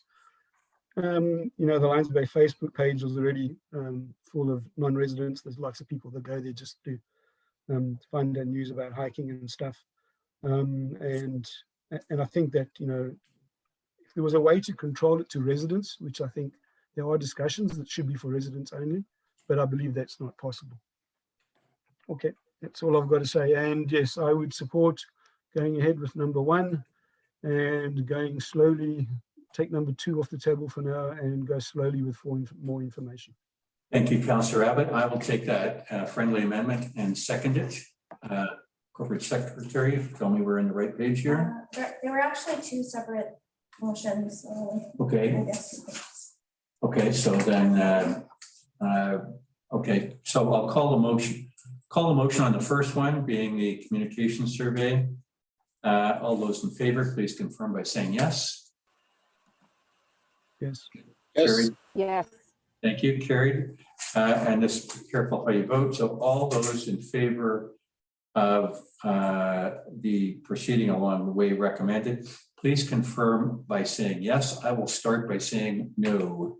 the Lions Bay Facebook page was already full of non-residents. There's lots of people that go there just to find out news about hiking and stuff. And I think that, if there was a way to control it to residents, which I think there are discussions that should be for residents only, but I believe that's not possible. Okay, that's all I've got to say. And yes, I would support going ahead with number 1 and going slowly, take number 2 off the table for now and go slowly with more information. Thank you, Councillor Abbott. I will take that friendly amendment and second it. Corporate Secretary, tell me we're in the right page here. There were actually 2 separate motions. So Okay. I guess. Okay, so then, okay, so I'll call the motion. Call the motion on the first one being the communication survey. All those in favor, please confirm by saying yes. Yes. Yes. Carried. Yes. Thank you, carried. And just be careful how you vote. So all those in favor of the proceeding along the way recommended, please confirm by saying yes. I will start by saying no.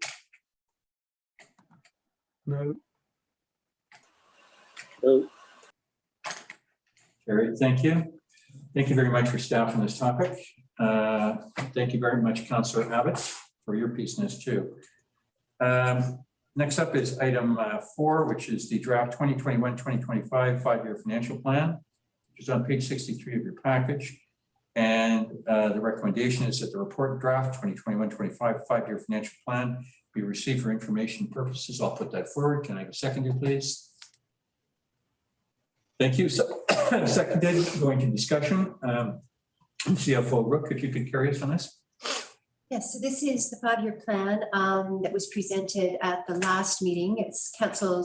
No. No. Carried, thank you. Thank you very much for staff on this topic. Thank you very much, Councillor Abbott, for your piece in this too. Next up is item 4, which is the draft 2021-2025 5-year financial plan, which is on page 63 of your package. And the recommendation is that the report draft 2021-25 5-year financial plan be received for information purposes. I'll put that forward. Can I have a seconder, please? Thank you. So, seconded, going to discussion. CFO Rook, if you could carry us on this. Yes, so this is the 5-year plan that was presented at the last meeting. Gives council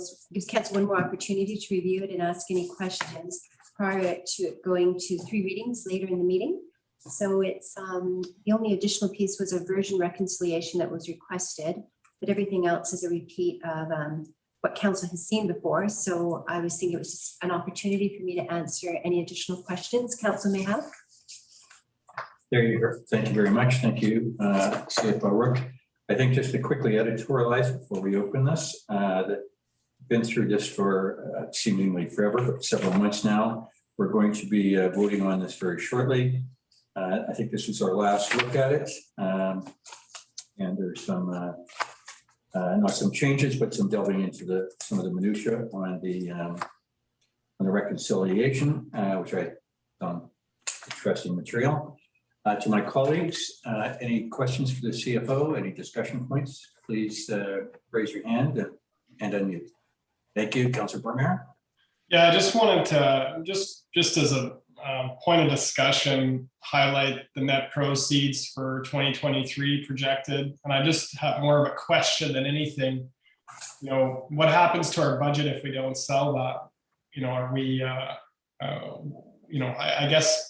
one more opportunity to review it and ask any questions prior to it going to 3 readings later in the meeting. So it's the only additional piece was a version reconciliation that was requested, but everything else is a repeat of what council has seen before. So I was thinking it was just an opportunity for me to answer any additional questions council may have. There you go. Thank you very much. Thank you, CFO Rook. I think just to quickly editorialize before we open this, that been through this for seemingly forever, but several months now. We're going to be voting on this very shortly. I think this is our last look at it. And there's some, not some changes, but some delving into some of the minutia on the reconciliation, which I found interesting material. To my colleagues, any questions for the CFO, any discussion points, please raise your hand and unmute. Thank you, Councillor Burmeier. Yeah, I just wanted to, just as a point of discussion, highlight the net proceeds for 2023 projected. And I just have more of a question than anything. What happens to our budget if we don't sell that? Are we, I guess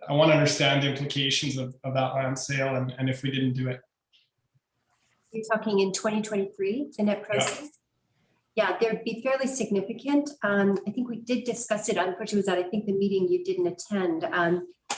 I want to understand the implications of that land sale and if we didn't do it. You're talking in 2023, the net proceeds? Yeah, they'd be fairly significant. I think we did discuss it. Unfortunately, was at I think the meeting you didn't attend.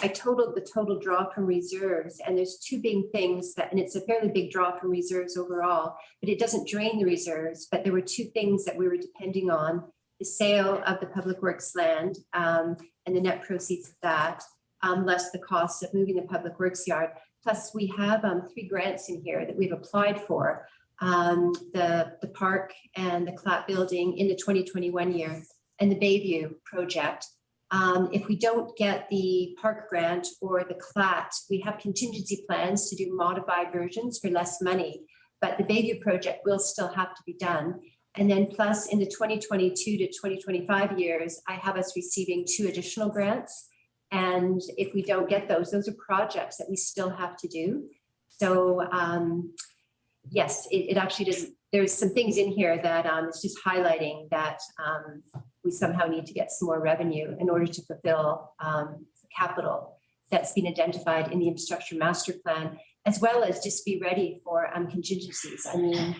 I totaled the total draw from reserves, and there's 2 big things and it's a fairly big draw from reserves overall, but it doesn't drain the reserves. But there were 2 things that we were depending on: the sale of the public works land and the net proceeds of that, less the cost of moving the public works yard. Plus, we have 3 grants in here that we've applied for. The park and the CLAT building in the 2021 year and the Bayview project. If we don't get the park grant or the CLAT, we have contingency plans to do modified versions for less money, but the Bayview project will still have to be done. And then plus in the 2022 to 2025 years, I have us receiving 2 additional grants. And if we don't get those are projects that we still have to do. So yes, it actually doesn't, there's some things in here that it's just highlighting that we somehow need to get some more revenue in order to fulfill capital that's been identified in the infrastructure master plan, as well as just be ready for contingencies. I mean,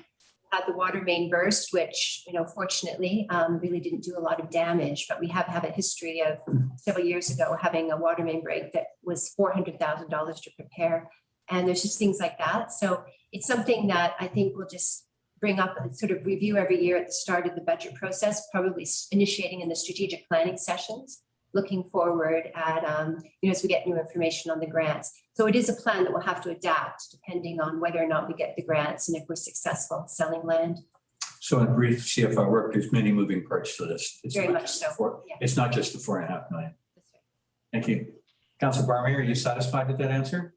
had the water main burst, which, you know, fortunately really didn't do a lot of damage, but we have a history of several years ago having a water main break that was $400,000 to repair. And there's just things like that. So it's something that I think we'll just bring up and sort of review every year at the start of the budget process, probably initiating in the strategic planning sessions, looking forward at, you know, as we get new information on the grants. So it is a plan that we'll have to adapt depending on whether or not we get the grants and if we're successful selling land. So in brief, CFO work, there's many moving parts to this. It's Very not much just so. the four- Yeah. It's not just the $4.5 million. That's right. Thank you. Councilor Barmeyer, are you satisfied with that answer?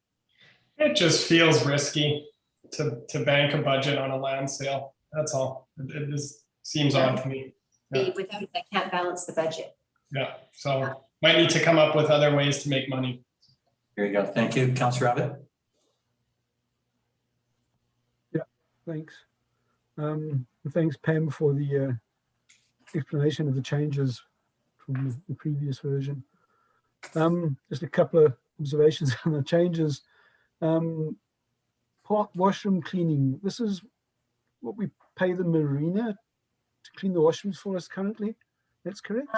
It just feels risky to bank a budget on a land sale. That's all. It just seems odd to me. Yeah. Without it, I can't balance the budget. Yeah, so might need to come up with other ways to make money. Here you go. Thank you. Councilor Abbott? Thanks. Thanks, Pam, for the explanation of the changes from the previous version. Just a couple of observations on the changes. Park washroom cleaning. This is what we pay the marina to clean the washrooms for us currently. That's correct?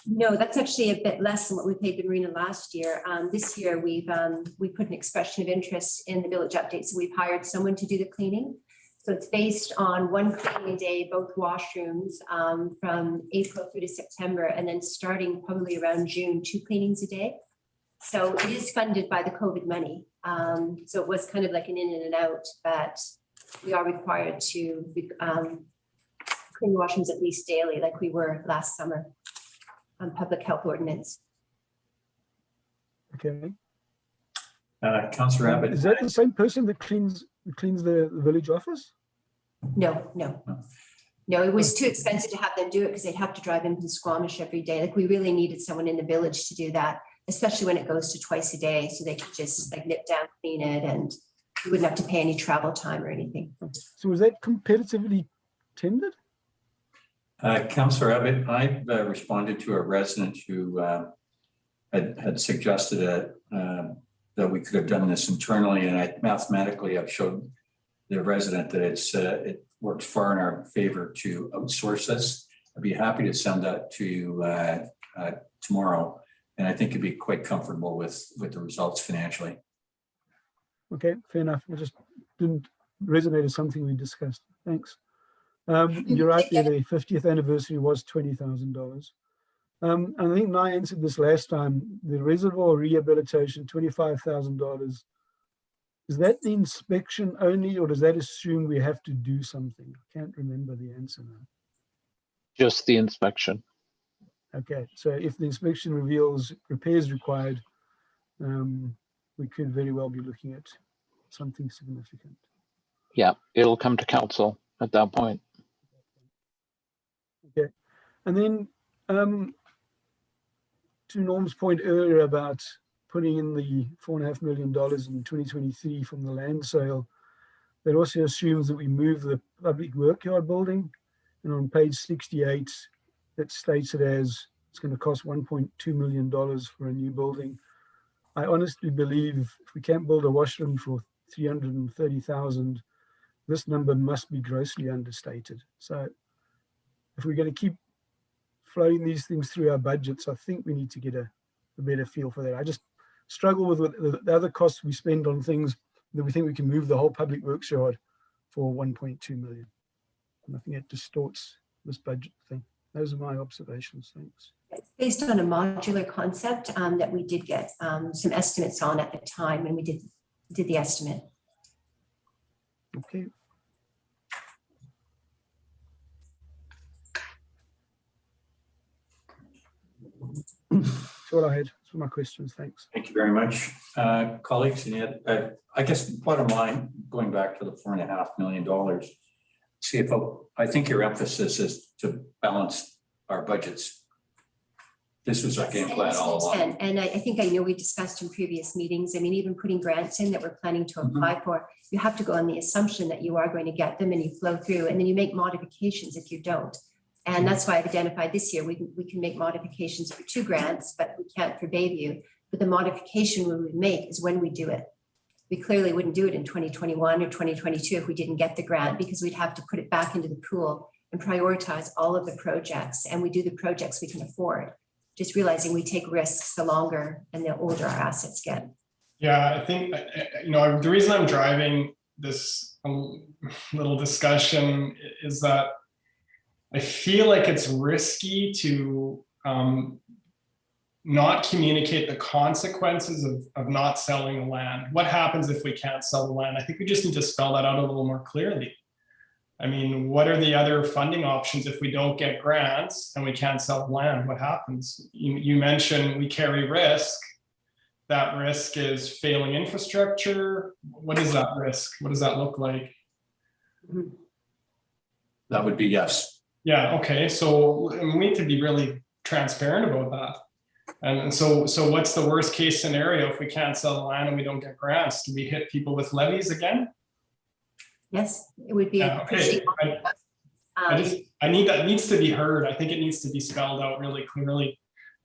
No, that's actually a bit less than what we paid the marina last year. This year, we put an expression of interest in the village update. So we've hired someone to do the cleaning. So it's based on one cleaning a day, both washrooms from April through to September, and then starting probably around June, 2 cleanings a day. So it is funded by the COVID money. So it was kind of like an in and an out, but we are required to clean washrooms at least daily, like we were last summer on public health ordinance. Okay. Councilor Abbott? Is that the same person that cleans the village office? No, it was too expensive to have them do it because they'd have to drive into Squamish every day. Like we really needed someone in the village to do that, especially when it goes to twice a day. So they could just like nip down, clean it, and you wouldn't have to pay any travel time or anything. So was that competitively tendered? Councilor Abbott, I responded to a resident who had suggested that we could have done this internally, and mathematically I've showed the resident that it works far in our favor to outsource this. I'd be happy to send that to you tomorrow, and I think you'd be quite comfortable with the results financially. Okay, fair enough. I just didn't resonate as something we discussed. Thanks. You're right there, the 50th anniversary was $20,000. And I think I answered this last time, the reservoir rehabilitation, $25,000. Is that the inspection only, or does that assume we have to do something? I can't remember the answer now. Just the inspection. Okay, so if the inspection reveals repairs required, we could very well be looking at something significant. Yeah, it'll come to council at that point. Okay, and then to Norm's point earlier about putting in the $4.5 million in 2023 from the land sale, that also assumes that we move the public workyard building. And on page 68, that states it as it's going to cost $1.2 million for a new building. I honestly believe if we can't build a washroom for $330,000, this number must be grossly understated. So if we're going to keep flowing these things through our budgets, I think we need to get a better feel for that. I just struggle with the other costs we spend on things that we think we can move the whole public works yard for 1.2 million. And I think it distorts this budget thing. Those are my observations. Thanks. It's based on a modular concept that we did get some estimates on at the time when we did the estimate. Okay. That's all I had. That's all my questions. Thanks. Thank you very much, colleagues. And yet, I guess bottom line, going back to the $4.5 million, CFO, I think your emphasis is to balance our budgets This was our game plan all along. And I think I know we discussed in previous meetings, I mean, even putting grants in that we're planning to apply for, you have to go on the assumption that you are going to get them and you flow through, and then you make modifications if you don't. And that's why I've identified this year, we can make modifications for 2 grants, but we can't for Bayview. But the modification we would make is when we do it. We clearly wouldn't do it in 2021 or 2022 if we didn't get the grant, because we'd have to put it back into the pool and prioritize all of the projects, and we do the projects we can afford. Just realizing we take risks the longer and the older our assets get. Yeah, I think, the reason I'm driving this little discussion is that I feel like it's risky to not communicate the consequences of not selling the land. What happens if we can't sell the land? I think we just need to spell that out a little more clearly. I mean, what are the other funding options if we don't get grants and we can't sell the land? What happens? You mentioned we carry risk. That risk is failing infrastructure. What is that risk? What does that look like? That would be yes. Yeah, okay. So we need to be really transparent about that. And so what's the worst case scenario if we can't sell the land and we don't get grants? Do we hit people with levies again? Yes, it would be. Yeah, okay. I need that needs to be heard. I think it needs to be spelled out really clearly.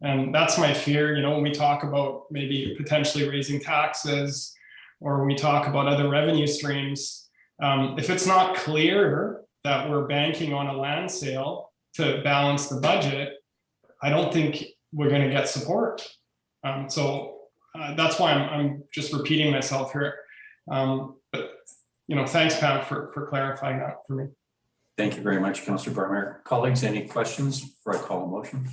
And that's my fear, when we talk about maybe potentially raising taxes, or we talk about other revenue streams, if it's not clear that we're banking on a land sale to balance the budget, I don't think we're going to get support. So that's why I'm just repeating myself here. But thanks, Pam, for clarifying that for me. Thank you very much, Councillor Barmer. Colleagues, any questions before I call a motion?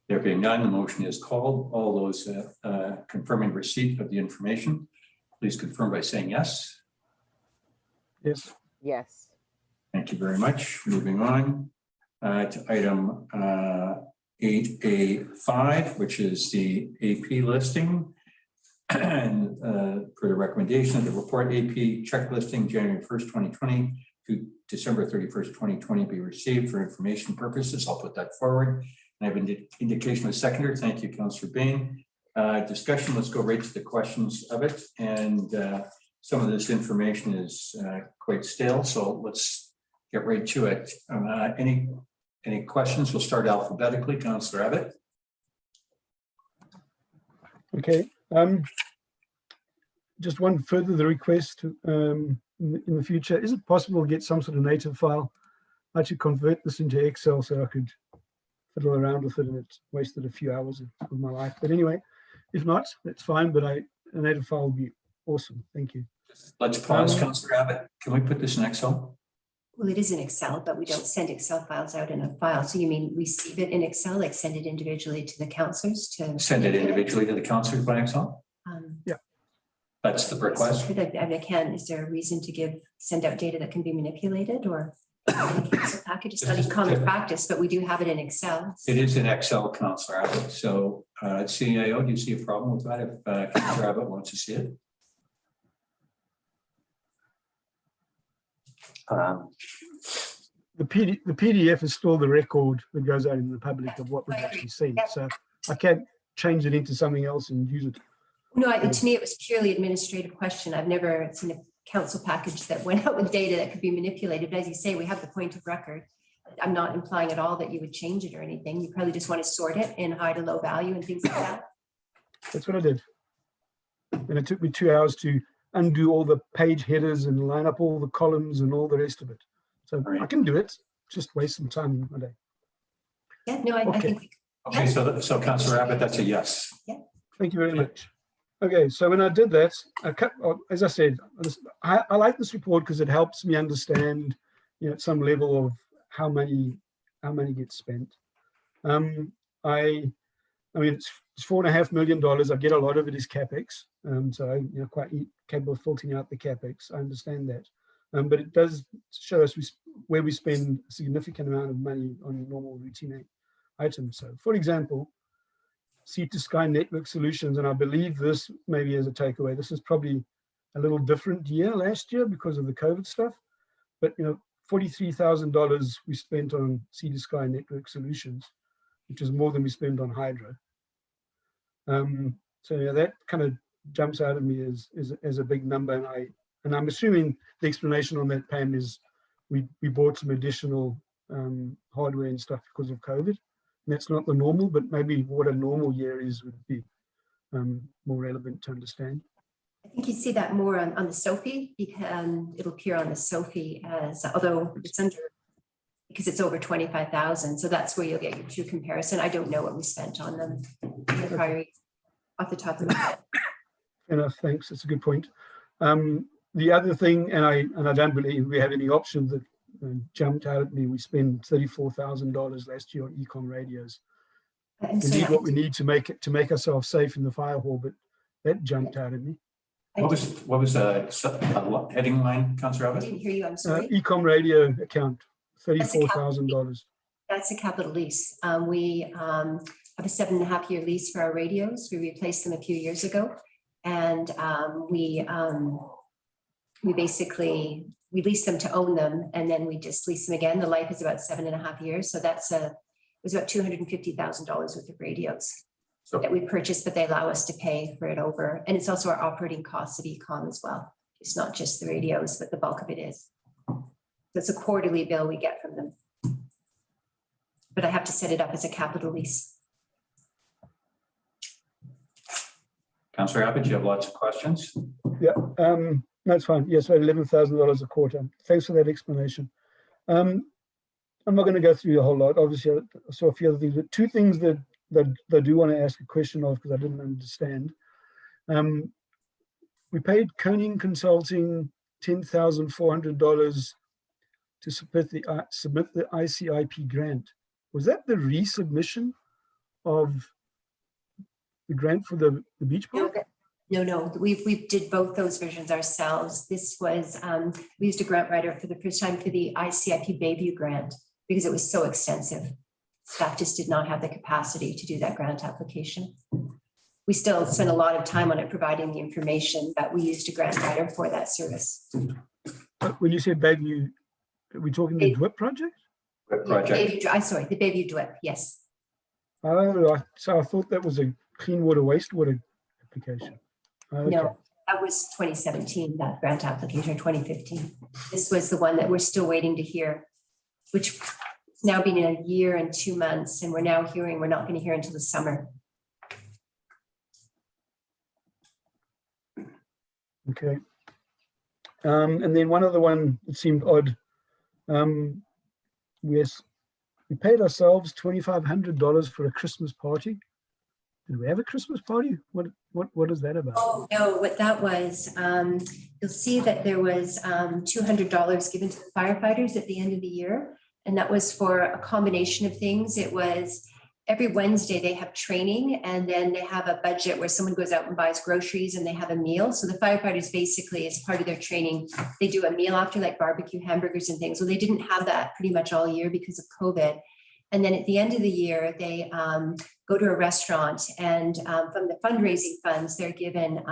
There being none, the motion is called. All those confirming receipt of the information, please confirm by saying yes. Yes. Yes. Thank you very much. Moving on to item 8A5, which is the AP listing. And for the recommendation of the report, AP check listing January 1st, 2020 to December 31st, 2020 be received for information purposes. I'll put that forward. I have an indication of seconder. Thank you, Councillor Bain. Discussion, let's go right to the questions of it. And some of this information is quite stale, so let's get right to it. Any questions? We'll start alphabetically. Councillor Abbott. Okay. Just one further the request in the future. Is it possible to get some sort of native file? I should convert this into Excel so I could fiddle around with it, and it's wasted a few hours of my life. But anyway, if not, that's fine. But a native file would be awesome. Thank you. Let's pause, Councillor Abbott. Can we put this in Excel? Well, it is in Excel, but we don't send Excel files out in a file. So you mean receive it in Excel, like send it individually to the councillors to send it individually to the councillors by Excel? Yeah. That's the request. I can. Is there a reason to send out data that can be manipulated, or council package? It's not common practice, but we do have it in Excel. It is in Excel, Councillor Abbott. So CIO, do you see a problem with that if Councillor Abbott wants to see it? The PDF is still the record that goes out in the public of what we've actually seen. So I can't change it into something else and use it. No, to me, it was purely administrative question. I've never seen a council package that went out with data that could be manipulated. But as you say, we have the point of record. I'm not implying at all that you would change it or anything. You probably just want to sort it in high to low value and things like that. That's what I did. And it took me 2 hours to undo all the page headers and line up all the columns and all the rest of it. So I can do it, just waste some time in my day. Yeah, no, I think we okay, so Councillor Abbott, that's a yes. Yeah. Thank you very much. Okay, so when I did that, as I said, I like this report because it helps me understand, at some level of how money gets spent. I mean, it's $4.5 million. I get a lot of it is capex, so I'm quite capable of filtering out the capex. I understand that, but it does show us where we spend a significant amount of money on normal routine items. So, for example, Sea to Sky Network Solutions, and I believe this maybe as a takeaway, this is probably a little different year last year because of the COVID stuff. But $43,000 we spent on Sea to Sky Network Solutions, which is more than we spent on Hydra. So yeah, that kind of jumps out at me as a big number, and I'm assuming the explanation on that, Pam, is we bought some additional hardware and stuff because of COVID. And that's not the normal, but maybe what a normal year is would be more relevant to understand. I think you see that more on the SOFI, because it'll appear on the SOFI as, although it's under, because it's over 25,000. So that's where you'll get your true comparison. I don't know what we spent on them in the prior year off the top of my head. Fair enough, thanks. That's a good point. The other thing, and I don't believe we have any options that jumped out at me. We spent $34,000 last year on ecom radios. And We so need what we need to make ourselves safe in the fire hall, but that jumped out at me. What was the heading line, Councillor I Abbott? didn't hear you, I'm sorry. Ecom radio account, $34,000. That's a capital lease. We have a 7.5-year lease for our radios. We replaced them a few years ago. And we basically, we lease them to own them, and then we just lease them again. The life is about 7.5 years. So that's it was about $250,000 worth of radios that we purchased, but they allow us to pay for it over. And it's also our operating costs of ecom as well. It's not just the radios, but the bulk of it is. So it's a quarterly bill we get from them. But I have to set it up as a capital lease. Councillor Abbott, you have lots of questions. Yeah, that's fine. Yes, $11,000 a quarter. Thanks for that explanation. I'm not going to go through a whole lot. Obviously, I saw a few other things, but two things that I do want to ask a question of because I didn't understand. We paid Koenig Consulting $10,400 to submit the ICIP grant. Was that the resubmission of the grant for the beach park? No, we did both those versions ourselves. This was, we used a grant writer for the first time for the ICIP Bayview grant because it was so extensive. Staff just did not have the capacity to do that grant application. We still spent a lot of time on it, providing the information, but we used a grant writer for that service. When you say Bayview, are we talking the DWIP project? Sorry, the Bayview DWIP, yes. Oh, so I thought that was a clean water, wastewater application. Okay. No, that was 2017, that grant application, or 2015. This was the one that we're still waiting to hear, which has now been a year and 2 months, and we're now hearing we're not going to hear until the summer. Okay. And then one other one that seemed odd. Yes, we paid ourselves $2,500 for a Christmas party. Did we have a Christmas party? What is that about? Oh, no, what that was, you'll see that there was $200 given to the firefighters at the end of the year. And that was for a combination of things. It was every Wednesday they have training, and then they have a budget where someone goes out and buys groceries and they have a meal. So the firefighters basically, as part of their training, they do a meal after, like barbecue hamburgers and things. Well, they didn't have that pretty much all year because of COVID. And then at the end of the year, they go to a restaurant, and from the fundraising funds, they're given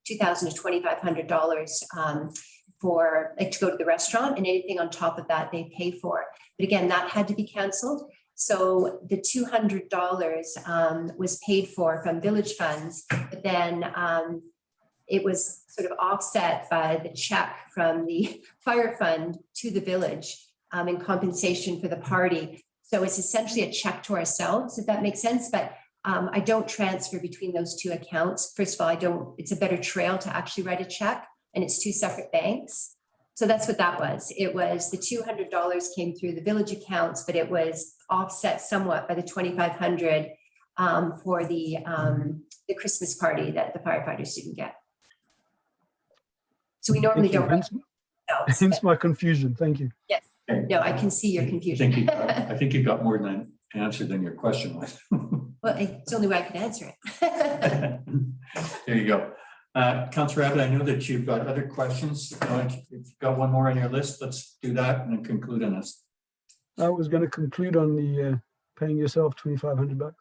$2,000 to $2,500 for like to go to the restaurant, and anything on top of that they pay for. But again, that had to be canceled. So the $200 was paid for from village funds, but then it was sort of offset by the check from the fire fund to the village in compensation for the party. So it's essentially a check to ourselves, if that makes sense. But I don't transfer between those two accounts. First of all, it's a better trail to actually write a check, and it's two separate banks. So that's what that was. It was the $200 came through the village accounts, but it was offset somewhat by the $2,500 for the Christmas party that the firefighters didn't get. So we normally don't. Hence my confusion. Thank you. Yes. No, I can see your confusion. I think you got more than an answer than your question was. Well, it's the only way I can answer it. There you go. Councillor Abbott, I know that you've got other questions. If you've got one more on your list, let's do that and then conclude on this. I was going to conclude on the paying yourself $2,500.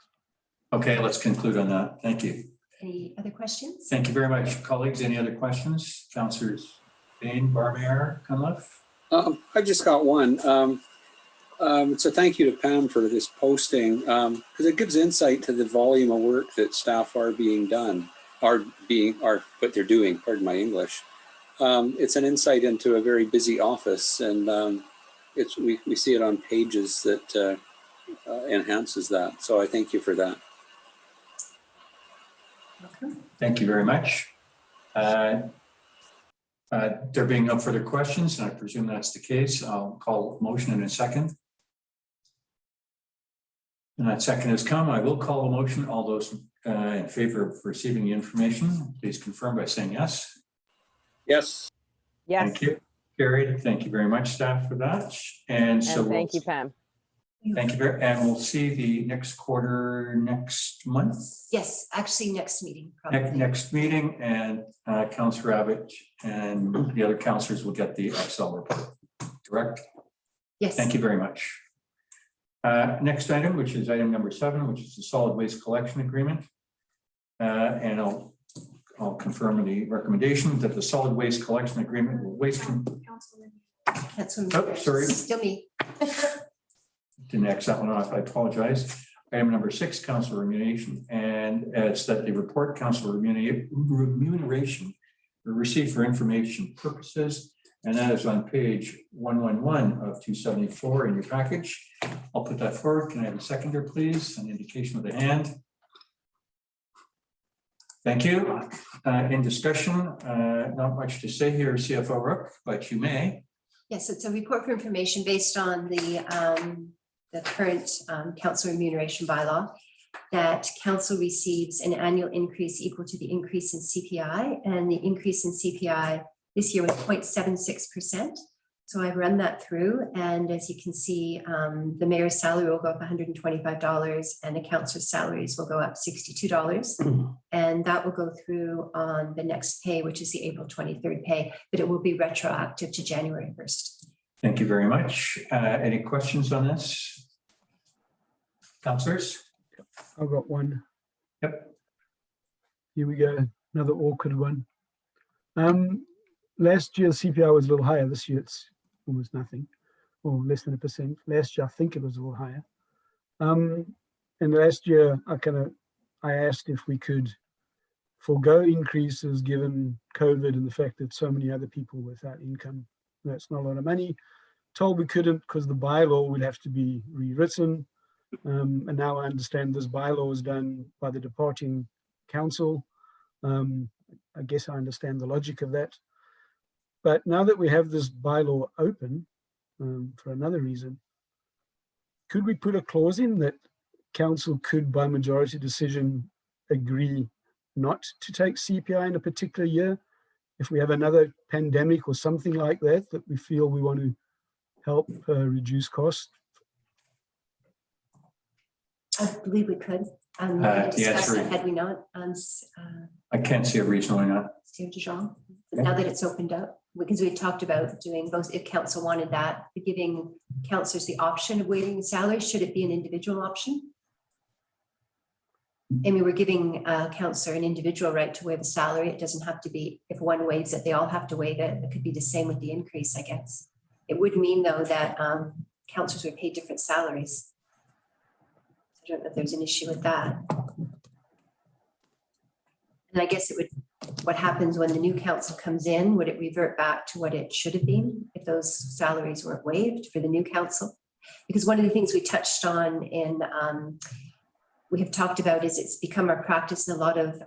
Okay, let's conclude on that. Thank you. Any other questions? Thank you very much, colleagues. Any other questions? Councillors Bain, Barmere, Cunliffe? I've just got one. So thank you to Pam for this posting, because it gives insight to the volume of work that staff are what they're doing, pardon my English. It's an insight into a very busy office, and we see it on pages that enhances that. So I thank you for that. Thank you very much. There being no further questions, and I presume that's the case, I'll call a motion in a second. And that second has come. I will call a motion. All those in favor of receiving the information, please confirm by saying yes. Yes. Yes, Thank you. Carried. Thank you very much, staff, for that. And so and thank you, Pam. Thank you very, and we'll see the next quarter next month. Yes, actually next meeting. probably. Next meeting, and Councillor Abbott and the other councillors will get the Excel report. Correct? Yes. Thank you very much. Next item, which is item number 7, which is the solid waste collection agreement. And I'll confirm the recommendation that the solid waste collection agreement will That's one. Oh, sorry. Still me. Didn't X that one off, I apologize. Item number 6, council remuneration, and it's that the report council remuneration received for information purposes, and that is on page 111 of 274 in your package. I'll put that forward. Can I have a seconder, please? An indication of the hand. Thank you. In discussion, not much to say here, CFO Rook, but you may. Yes, it's a report for information based on the current council remuneration bylaw, that council receives an annual increase equal to the increase in CPI, and the increase in CPI this year was 0.76%. So I've run that through, and as you can see, the mayor's salary will go up $125, and the council's salaries will go up $62. And that will go through on the next pay, which is the April 23rd pay, but it will be retroactive to January 1st. Thank you very much. Any questions on this? Councillors? I've got one. Yep. Here we go, another awkward one. Last year CPI was a little higher. This year it's almost nothing, or less than 1%. Last year I think it was a little higher. And last year I asked if we could forego increases given COVID and the fact that so many other people without income, that's not a lot of money. Told we couldn't because the bylaw would have to be rewritten. And now I understand this bylaw was done by the departing council. I guess I understand the logic of that. But now that we have this bylaw open for another reason, could we put a clause in that council could, by majority decision, agree not to take CPI in a particular year? If we have another pandemic or something like that, that we feel we want to help reduce costs? I believe we could. The Discuss answer it, is- had we not. I can't see a reason why not. Now that it's opened up, because we talked about doing both, if council wanted that, giving councillors the option of waiving the salary, should it be an individual option? And we were giving councillor an individual right to waive a salary. It doesn't have to be, if one waives it, they all have to waive it. It could be the same with the increase, I guess. It would mean though that councillors would pay different salaries. I don't know if there's an issue with that. And I guess it would, what happens when the new council comes in, would it revert back to what it should have been if those salaries weren't waived for the new council? Because one of the things we touched on in, we have talked about is it's become our practice, and a lot of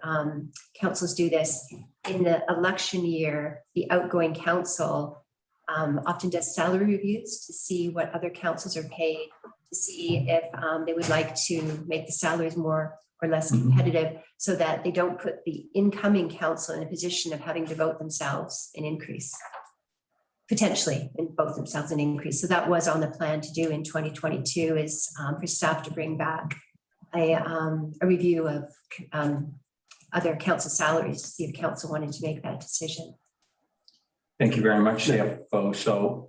councils do this. In the election year, the outgoing council often does salary reviews to see what other councils are paid, to see if they would like to make the salaries more or less competitive, so that they don't put the incoming council in a position of having to vote themselves an increase, potentially, and vote themselves an increase. So that was on the plan to do in 2022, is for staff to bring back a review of other council salaries to see if council wanted to make that decision. Thank you very much, CFO. So,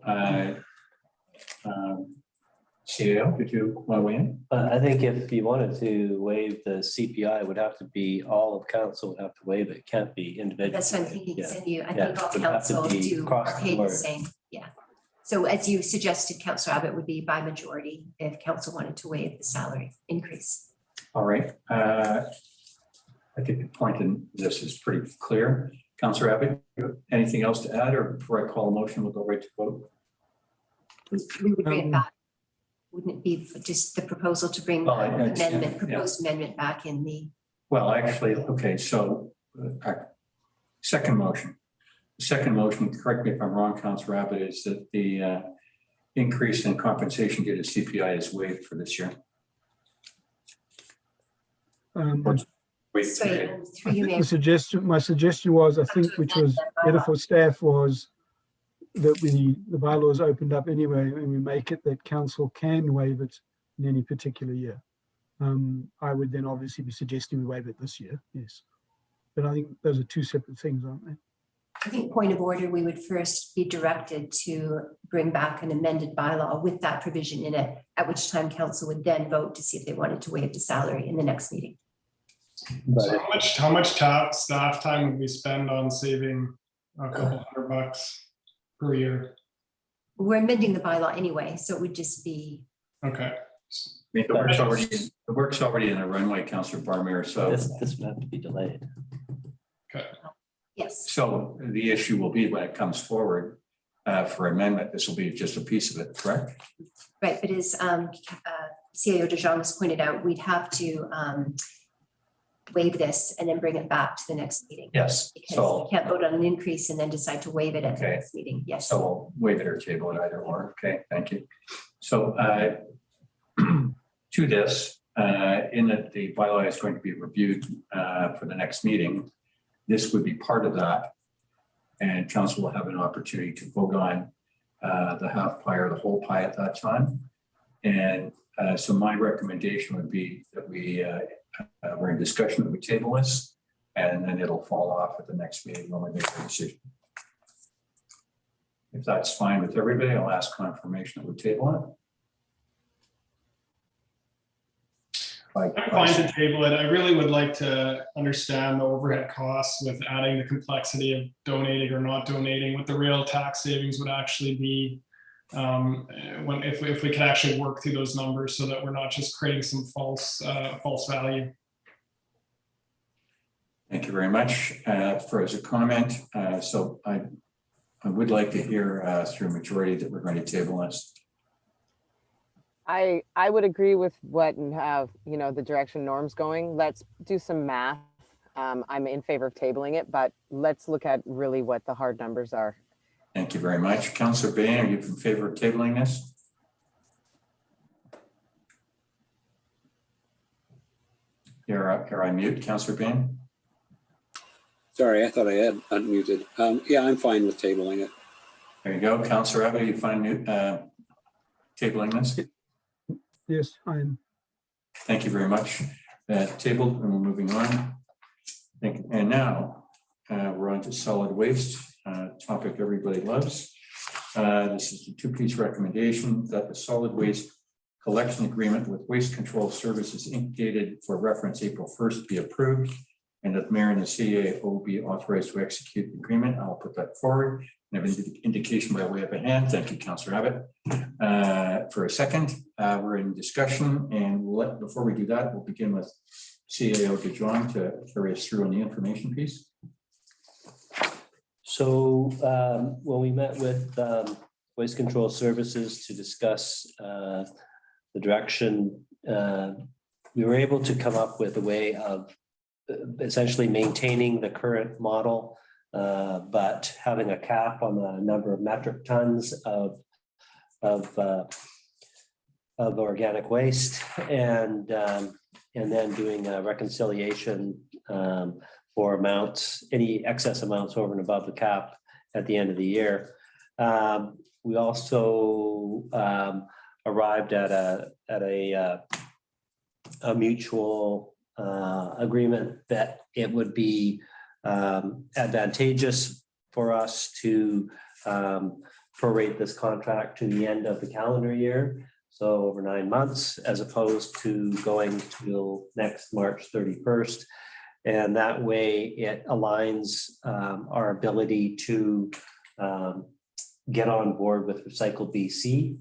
CEO, did you want to weigh in? I think if you wanted to waive the CPI, it would have to be all of council would have to waive it. It can't be individual. That's what I'm thinking. Yeah. Cindy, I Yeah, think all it would have to council be do across are the paid the board. same. Yeah. So as you suggested, Councillor Abbott, would be by majority if council wanted to waive the salary increase. All right. I think the point in this is pretty clear. Councillor Abbott, anything else to add, or before I call a motion, we'll go right to vote? We would bring it back. Wouldn't it be just the proposal to bring Well, proposed amendment back in the, Well, actually, okay, so second motion. Second motion, correct me if I'm wrong, Councillor Abbott, is that the increase in compensation due to CPI is waived for this year. sorry, through you, Mayor. My suggestion was, I think, which was better for staff, was that the bylaws opened up anyway, and we make it that council can waive it in any particular year. I would then obviously be suggesting we waive it this year, yes. But I think those are two separate things, aren't they? I think point of order, we would first be directed to bring back an amended bylaw with that provision in it, at which time council would then vote to see if they wanted to waive the salary in the next meeting. So how much staff time would we spend on saving a couple $100 per year? We're amending the bylaw anyway, so it would just be, Okay. I mean, the work's already in the runway, Councillor Barmere, so. This would have to be delayed. Okay. yes. So the issue will be when it comes forward for amendment, this will be just a piece of it, correct? Right, but as CAO De Jong has pointed out, we'd have to waive this and then bring it back to the next meeting. Yes. Because So, we can't vote on an increase and then decide to waive it at the Okay. next meeting. Yes. so we'll waive it or table it either or. Okay, thank you. So to this, in that the bylaw is going to be reviewed for the next meeting, this would be part of that. And council will have an opportunity to vote on the half pie or the whole pie at that time. And so my recommendation would be that we're in discussion that we table this, and then it'll fall off at the next meeting when we make a decision. If that's fine with everybody, I'll ask confirmation that we table it. I'm fine to table it. I really would like to understand the overhead costs with adding the complexity of donating or not donating, what the real tax savings would actually be. If we could actually work through those numbers so that we're not just creating some false value. Thank you very much for as a comment. So I would like to hear through majority that we're going to table this. I would agree with what and have, the direction Norm's going. Let's do some math. I'm in favor of tabling it, but let's look at really what the hard numbers are. Thank you very much. Councillor Bain, are you in favor of tabling this? Here I mute, Councillor Bain. Sorry, I thought I had unmuted. Yeah, I'm fine with tabling it. There you go. Councillor Abbott, you find tabling this? Yes, I am. Thank you very much. Tabled, and we're moving on. And now we're on to solid waste, topic everybody loves. This is the two-piece recommendation that the solid waste collection agreement with Waste Control Services Inc. dated for reference April 1st be approved, and that the mayor and the CAO be authorized to execute the agreement. I'll put that forward. I have an indication by way of a hand. Thank you, Councillor Abbott. For a second, we're in discussion, and before we do that, we'll begin with CAO De Jong to carry us through on the information piece. So when we met with Waste Control Services to discuss the direction, we were able to come up with a way of essentially maintaining the current model, but having a cap on the number of metric tons of organic waste, and then doing a reconciliation for amounts, any excess amounts over and above the cap at the end of the year. We also arrived at a mutual agreement that it would be advantageous for us to prorate this contract to the end of the calendar year, so over 9 months, as opposed to going till next March 31st. And that way it aligns our ability to get on board with Recycle BC.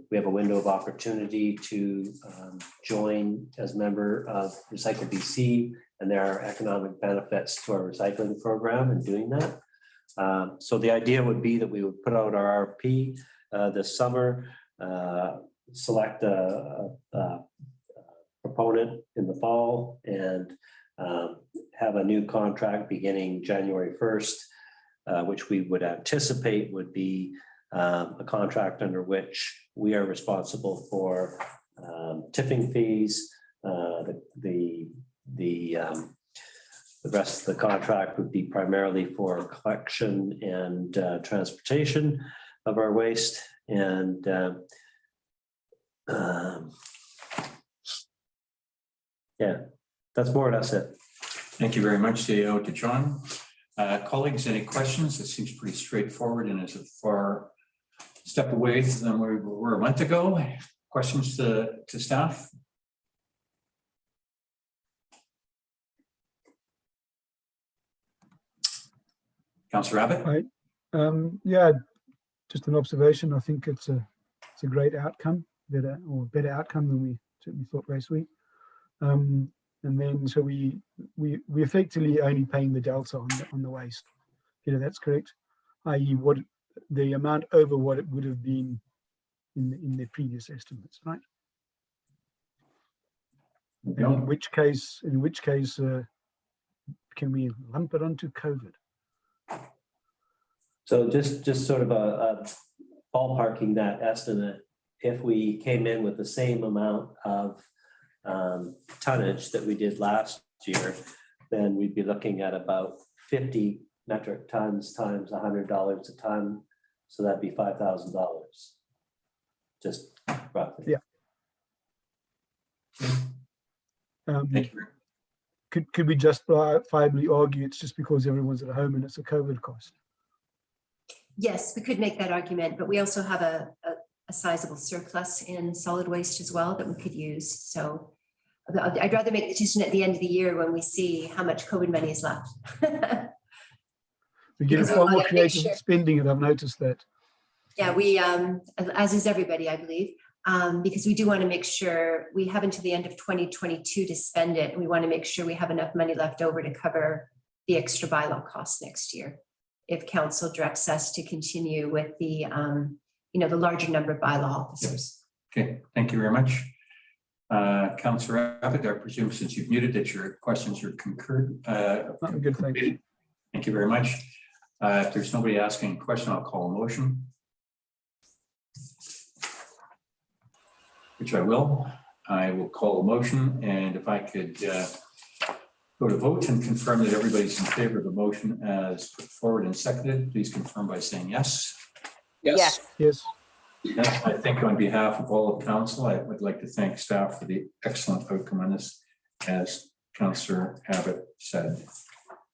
We have a window of opportunity to join as member of Recycle BC, and there are economic benefits to our recycling program in doing that. So the idea would be that we would put out our RFP this summer, select a proponent in the fall, and have a new contract beginning January 1st, which we would anticipate would be a contract under which we are responsible for tipping fees. The rest of the contract would be primarily for collection and transportation of our waste. And yeah, that's more or less it. Thank you very much, CEO, to John. Colleagues, any questions? It seems pretty straightforward and is a far step away than we were a month ago. Questions to staff? Councillor Abbott? Yeah, just an observation. I think it's a great outcome, better outcome than we certainly thought last week. And then so we effectively only paying the delta on the waste. That's correct. I.e., what the amount over what it would have been in the previous estimates, right? And in which case, can we lump it onto COVID? So just sort of a ballparking that estimate, if we came in with the same amount of tonnage that we did last year, then we'd be looking at about 50 metric tons times $100 a ton. So that'd be $5,000, just roughly. Yeah. Thank you. Could we justifiably argue it's just because everyone's at home and it's a COVID cost? Yes, we could make that argument, but we also have a sizable surplus in solid waste as well that we could use. So I'd rather make the decision at the end of the year when we see how much COVID money is left. We get far more creative spending, and I've noticed that. Yeah, we, as is everybody, I believe, because we do want to make sure we have until the end of 2022 to spend it. And we want to make sure we have enough money left over to cover the extra bylaw costs next year, if council directs us to continue with the, the larger number of bylaw officers. Okay, thank you very much. Councillor Abbott, I presume since you've muted that your questions are concurred. Good, thank you. Thank you very much. If there's nobody asking a question, I'll call a motion. Which I will. I will call a motion, and if I could go to vote and confirm that everybody's in favor of the motion as put forward and seconded, please confirm by saying yes. Yes. Yes. Yes, I think on behalf of all of council, I would like to thank staff for the excellent outcome on this, as Councillor Abbott said.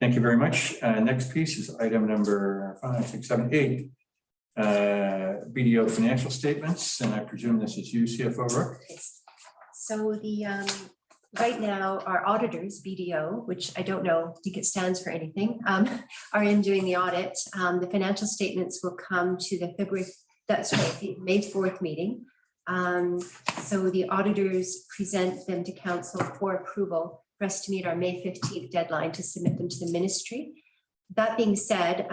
Thank you very much. Next piece is item number 5, 6, 7, 8. BDO financial statements, and I presume this is you, CFO Rook. So the right now our auditors, BDO, which I don't know, think it stands for anything, are in doing the audit. The financial statements will come to the the May 4th meeting. So the auditors present them to council for approval for us to meet our May 15th deadline to submit them to the ministry. That being said,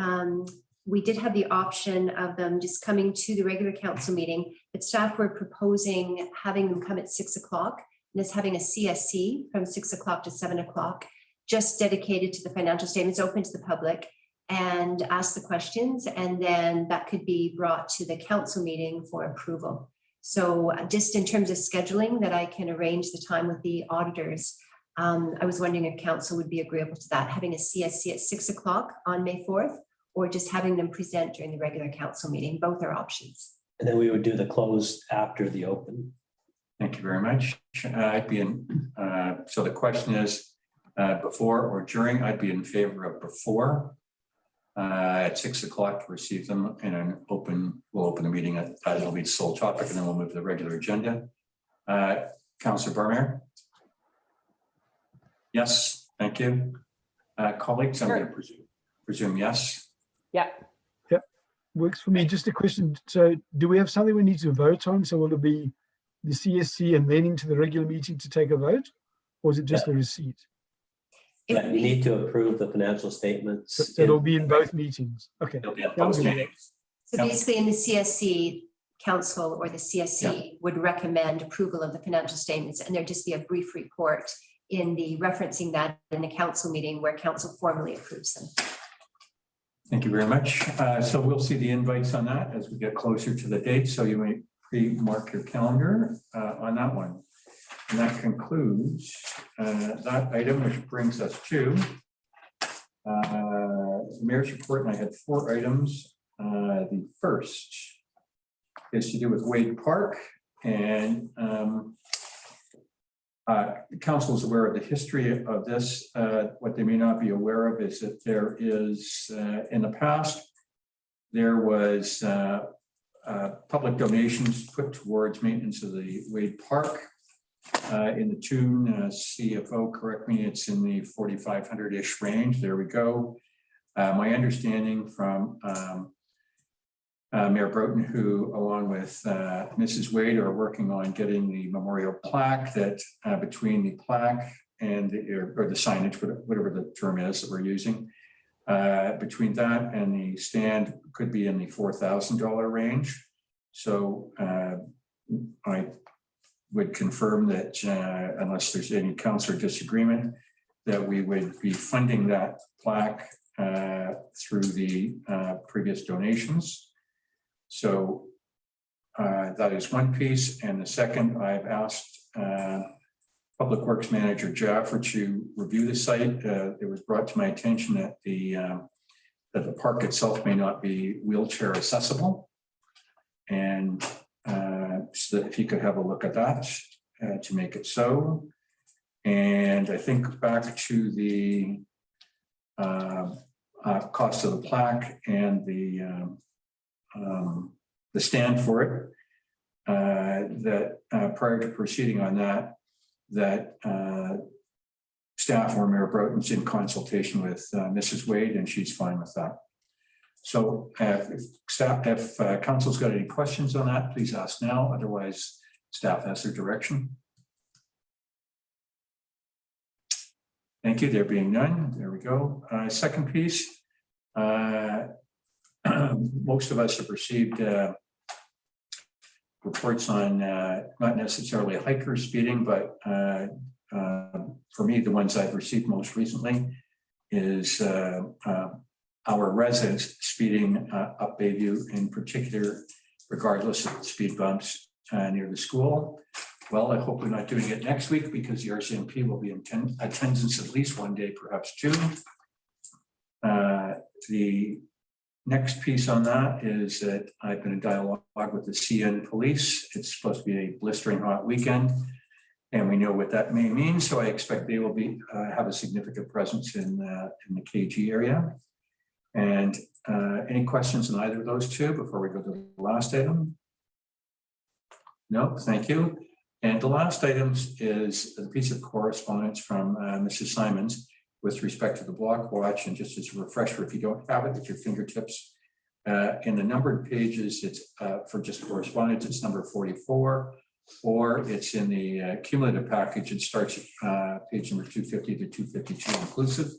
we did have the option of them just coming to the regular council meeting, but staff were proposing having them come at 6 o'clock and is having a CSC from 6 o'clock to 7 o'clock, just dedicated to the financial statements, open to the public, and ask the questions. And then that could be brought to the council meeting for approval. So just in terms of scheduling that I can arrange the time with the auditors, I was wondering if council would be agreeable to that, having a CSC at 6 o'clock on May 4th, or just having them present during the regular council meeting. Both are options. And then we would do the close after the open. Thank you very much. I'd be in, so the question is before or during. I'd be in favor of before at 6 o'clock to receive them, and an we'll open the meeting at that'll be the sole topic, and then we'll move to the regular agenda. Councillor Barmer. Yes, thank you. Colleagues, I'm going to presume yes. Yeah. Works for me. Just a question. So do we have something we need to vote on? So will it be the CSC and then into the regular meeting to take a vote? Or is it just the receipt? It Yeah, would you be- need to approve the financial statements. So it'll be in both meetings. Okay. It'll be a Yeah, I'm good with posting. that. So basically in the CSC, council or the CSC would recommend approval of the financial statements, and there'd just be a brief report in the referencing that in the council meeting where council formally approves them. Thank you very much. So we'll see the invites on that as we get closer to the date. So you may pre-mark your calendar on that one. And that concludes that item, which brings us to the mayor's report. And I had 4 items. The first is to do with Wade Park, and the council is aware of the history of this. What they may not be aware of is that there is, in the past, there was public donations put towards maintenance of the Wade Park in the tune, CFO, correct me, it's in the 4,500-ish range. There we go. My understanding from Mayor Broughton, who along with Mrs. Wade are working on getting the memorial plaque, that between the plaque and or the signage, whatever the term is that we're using, between that and the stand could be in the $4,000 range. So I would confirm that unless there's any council disagreement, that we would be funding that plaque through the previous donations. So that is one piece. And the second, I've asked Public Works Manager Jaffer to review the site. It was brought to my attention that the park itself may not be wheelchair accessible. And so that if he could have a look at that to make it so. And I think back to the cost of the plaque and the stand for it, that prior to proceeding on that staff or Mayor Broughton's in consultation with Mrs. Wade, and she's fine with that. So if council's got any questions on that, please ask now. Otherwise, staff has their direction. Thank you. There being none. There we go. Second piece. Most of us have received reports on not necessarily hikers speeding, but for me, the ones I've received most recently is our residents speeding up Bayview in particular, regardless of the speed bumps near the school. Well, I hope we're not doing it next week because the RCMP will be in attendance at least one day, perhaps 2. The next piece on that is that I've been in dialogue with the CN police. It's supposed to be a blistering hot weekend, and we know what that may mean. So I expect they will be have a significant presence in the KG area. And any questions on either of those two before we go to the last item? No, thank you. And the last item is a piece of correspondence from Mrs. Simons with respect to the block watch. And just as a refresher, if you don't have it at your fingertips, in the numbered pages, it's for just correspondence, it's number 44, or it's in the cumulative package. It starts at page number 250 to 252 inclusive.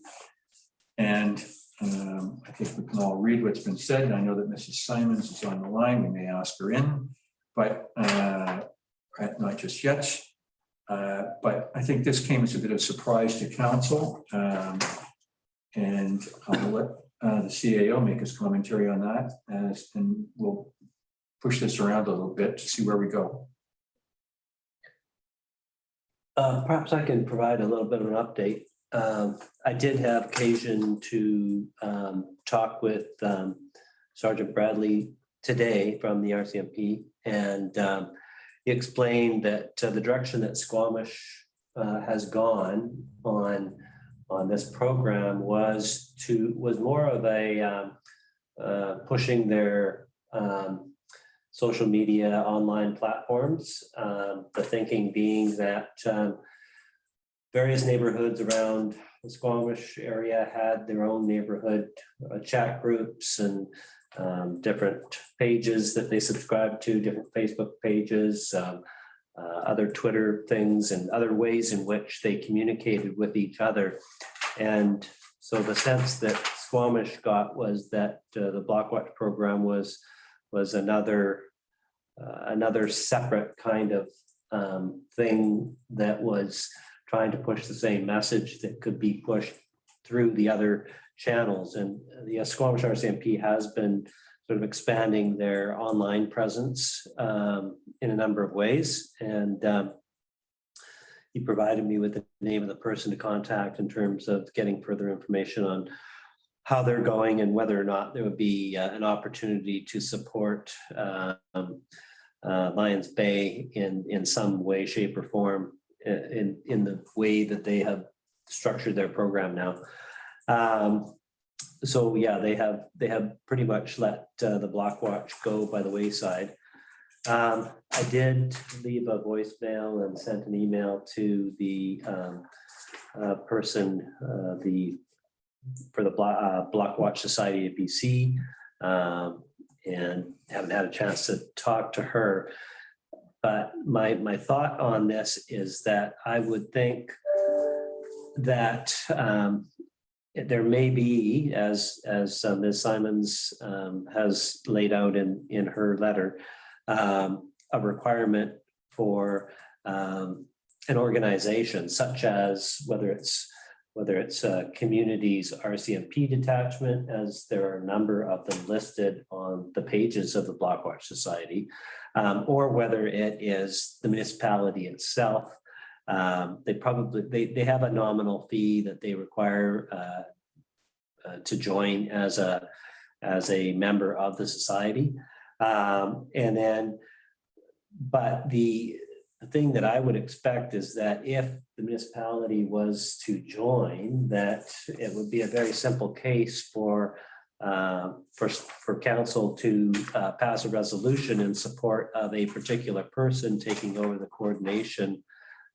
And I think we can all read what's been said. And I know that Mrs. Simons is on the line. We may ask her in, but not just yet. But I think this came as a bit of surprise to council. And I'll let the CAO make his commentary on that, and we'll push this around a little bit to see where we go. Perhaps I can provide a little bit of an update. I did have occasion to talk with Sergeant Bradley today from the RCMP, and he explained that the direction that Squamish has gone on this program was more of a pushing their social media online platforms. The thinking being that various neighborhoods around the Squamish area had their own neighborhood chat groups, and different pages that they subscribe to, different Facebook pages, other Twitter things, and other ways in which they communicated with each other. And so the sense that Squamish got was that the Blockwatch program was another separate kind of thing that was trying to push the same message that could be pushed through the other channels. And the Squamish RCMP has been sort of expanding their online presence in a number of ways. And he provided me with the name of the person to contact in terms of getting further information on how they're going and whether or not there would be an opportunity to support Lions Bay in some way, shape, or form in the way that they have structured their program now. So yeah, they have pretty much let the Blockwatch go by the wayside. I did leave a voicemail and sent an email to the person for the Blockwatch Society of BC, and haven't had a chance to talk to her. But my thought on this is that I would think that there may be, as Ms. Simons has laid out in her letter, a requirement for an organization such as whether it's communities RCMP detachment, as there are a number of them listed on the pages of the Blockwatch Society, or whether it is the municipality itself. They have a nominal fee that they require to join as a member of the society, but the thing that I would expect is that if the municipality was to join, that it would be a very simple case for council to pass a resolution in support of a particular person taking over the coordination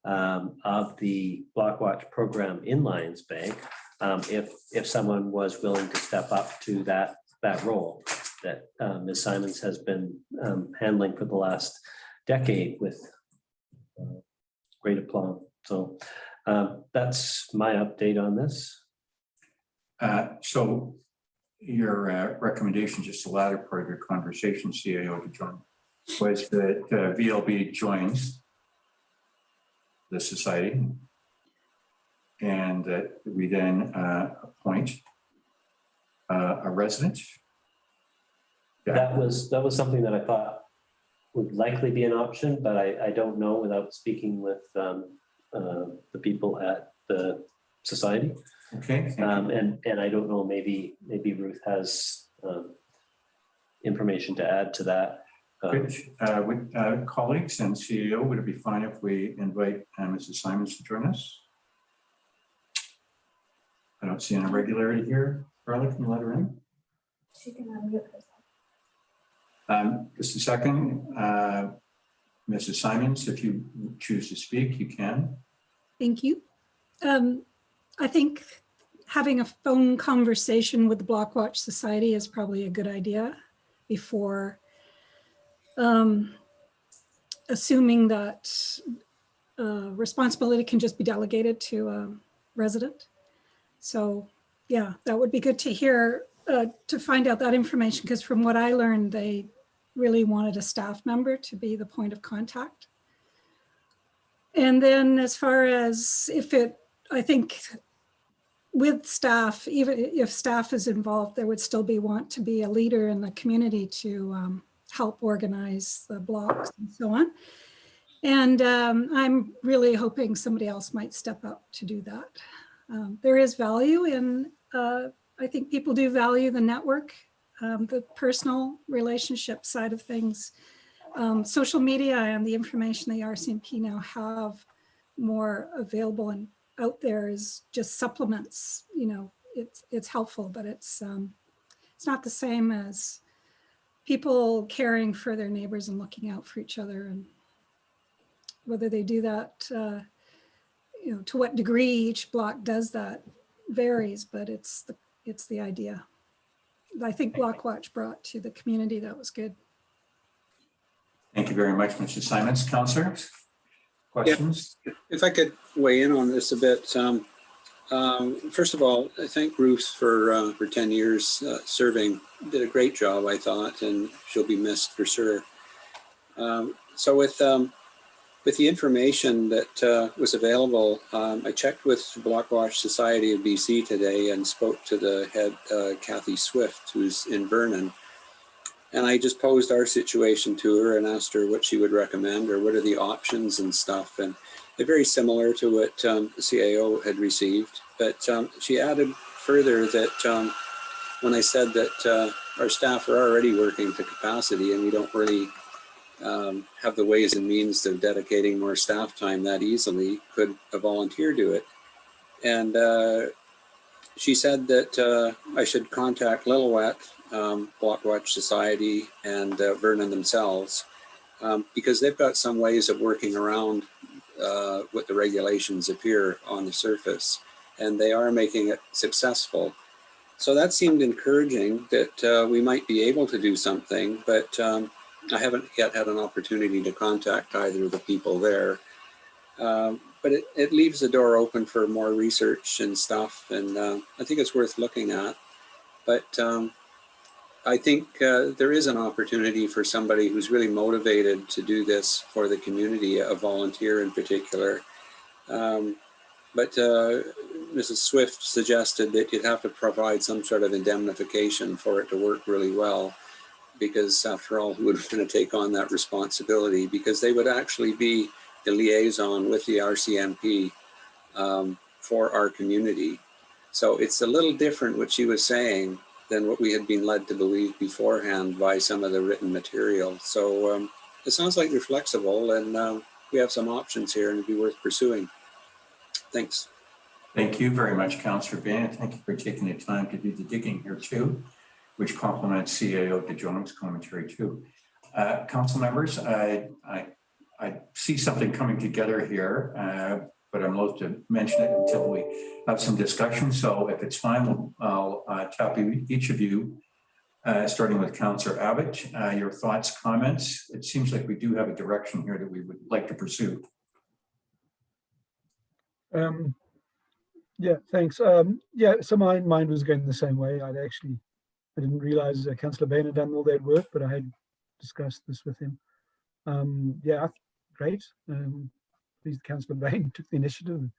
of the Blockwatch program in Lions Bay, if someone was willing to step up to that role that Ms. Simons has been handling for the last decade with great aplomb. So that's my update on this. So your recommendation, just the latter part of your conversation, CAO, to join, was that VLB joins the society and that we then appoint a resident. Yeah. That was something that I thought would likely be an option, but I don't know without speaking with the people at the society. Okay. And I don't know, maybe Ruth has information to add to that. With colleagues and CEO, would it be fine if we invite Mrs. Simons to join us? I don't see an irregularity here. Carla, can you let her in? She can unmute herself. Just a second. Mrs. Simons, if you choose to speak, you can. Thank you. I think having a phone conversation with the Blockwatch Society is probably a good idea before assuming that responsibility can just be delegated to a resident. So yeah, that would be good to hear, to find out that information, because from what I learned, they really wanted a staff member to be the point of contact. And then as far as I think with staff, even if staff is involved, there would still want to be a leader in the community to help organize the blocks and so on. And I'm really hoping somebody else might step up to do that. There is value in, I think people do value the network, the personal relationship side of things. Social media and the information the RCMP now have more available and out there is just supplements. You know, it's helpful, but it's not the same as people caring for their neighbors and looking out for each other. And whether they do that, you know, to what degree each block does that varies, but it's the idea. I think Blockwatch brought to the community. That was good. Thank you very much, Mr. Simons. Councillors, questions? If I could weigh in on this a bit. First of all, I thank Ruth for 10 years serving. Did a great job, I thought, and she'll be missed for sure. So with the information that was available, I checked with the Blockwatch Society of BC today and spoke to the head, Kathy Swift, who's in Vernon. And I just posed our situation to her and asked her what she would recommend or what are the options and stuff. And they're very similar to what the CAO had received. But she added further that when I said that our staff are already working to capacity and we don't really have the ways and means of dedicating more staff time that easily, could a volunteer do it? And she said that I should contact Lillooet, Blockwatch Society, and Vernon themselves, because they've got some ways of working around what the regulations appear on the surface, and they are making it successful. So that seemed encouraging that we might be able to do something, but I haven't yet had an opportunity to contact either of the people there. But it leaves the door open for more research and stuff, and I think it's worth looking at. But I think there is an opportunity for somebody who's really motivated to do this for the community, a volunteer in particular. But Mrs. Swift suggested that you'd have to provide some sort of indemnification for it to work really well, because after all, who would want to take on that responsibility? Because they would actually be the liaison with the RCMP for our community. So it's a little different what she was saying than what we had been led to believe beforehand by some of the written material. So it sounds like they're flexible, and we have some options here and it'd be worth pursuing. Thanks. Thank you very much, Councillor Bain. Thank you for taking the time to do the digging here too, which complements CAO de Joning's commentary too. Council members, I see something coming together here, but I'm loath to mention it until we have some discussion. So if it's fine, I'll tap each of you, starting with Councillor Abbott, your thoughts, comments. It seems like we do have a direction here that we would like to pursue. Yeah, thanks. Yeah, so my mind was going the same way. I didn't realize Councillor Bain had done all that work, but I had discussed this with him. Yeah, great. Pleased Councillor Bain took the initiative and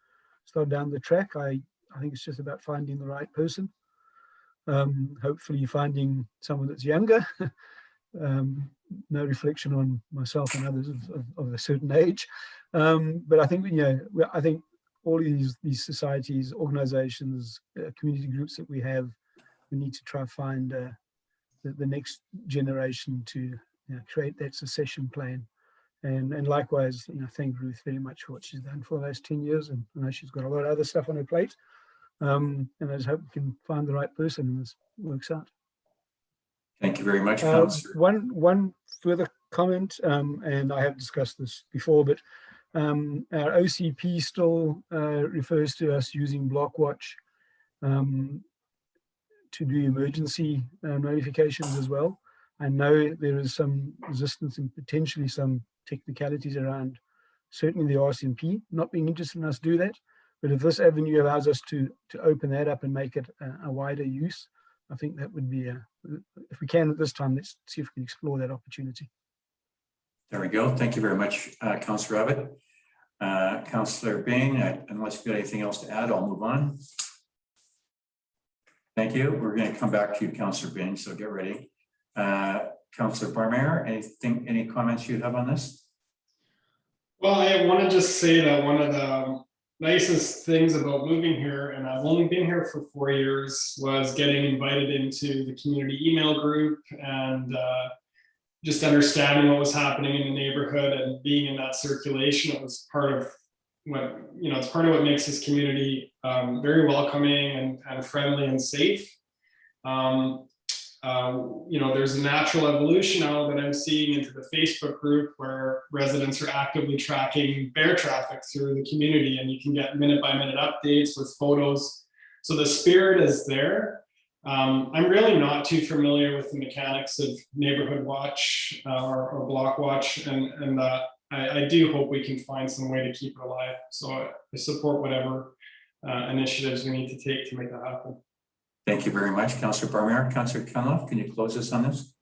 started down the track. I think it's just about finding the right person. Hopefully finding someone that's younger. No reflection on myself and others of a certain age. But I think, I think all of these societies, organizations, community groups that we have, we need to try to find the next generation to create that succession plan. And likewise, thank Ruth very much for what she's done for the last 10 years. And I know she's got a lot of other stuff on her plate. And I just hope we can find the right person and this works out. Thank you very much, Councillor. One further comment, and I have discussed this before, but our OCP still refers to us using Blockwatch to do emergency notifications as well. I know there is some resistance and potentially some technicalities around certainly the RCMP not being interested in us do that. But if this avenue allows us to open that up and make it a wider use, I think that would be, if we can at this time, let's see if we can explore that opportunity. There we go. Thank you very much, Councillor Abbott. Councillor Bain, unless you've got anything else to add, I'll move on. Thank you. We're going to come back to you, Councillor Bain, so get ready. Councillor Barmeyer, any comments you have on this? Well, I want to just say that one of the nicest things about moving here, and I've only been here for 4 years, was getting invited into the community email group and just understanding what was happening in the neighborhood and being in that circulation. It was part of what, it's part of what makes this community very welcoming and friendly and safe. There's a natural evolution now that I'm seeing into the Facebook group where residents are actively tracking bear traffic through the community, and you can get minute by minute updates with photos. So the spirit is there. I'm really not too familiar with the mechanics of neighborhood watch or block watch, and I do hope we can find some way to keep it alive. So I support whatever initiatives we need to take to make that happen. Thank you very much, Councillor Barmeyer. Councillor Cunliffe, can you close us on this?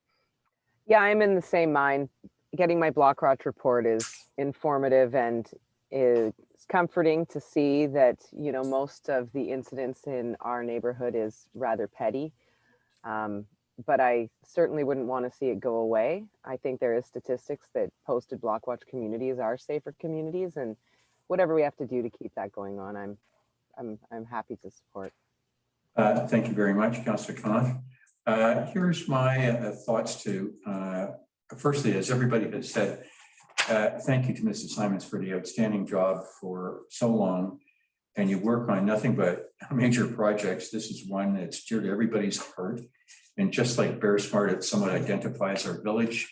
Yeah, I'm in the same mind. Getting my block watch report is informative, and it's comforting to see that, you know, most of the incidents in our neighborhood is rather petty. But I certainly wouldn't want to see it go away. I think there is statistics that posted block watch communities are safer communities, and whatever we have to do to keep that going on, I'm happy to support. Thank you very much, Councillor Cunliffe. Here's my thoughts to, firstly, as everybody has said, thank you to Mrs. Simons for the outstanding job for so long. And you work on nothing but major projects. This is one that's dear to everybody's heart. And just like Bear Smart, it somewhat identifies our village.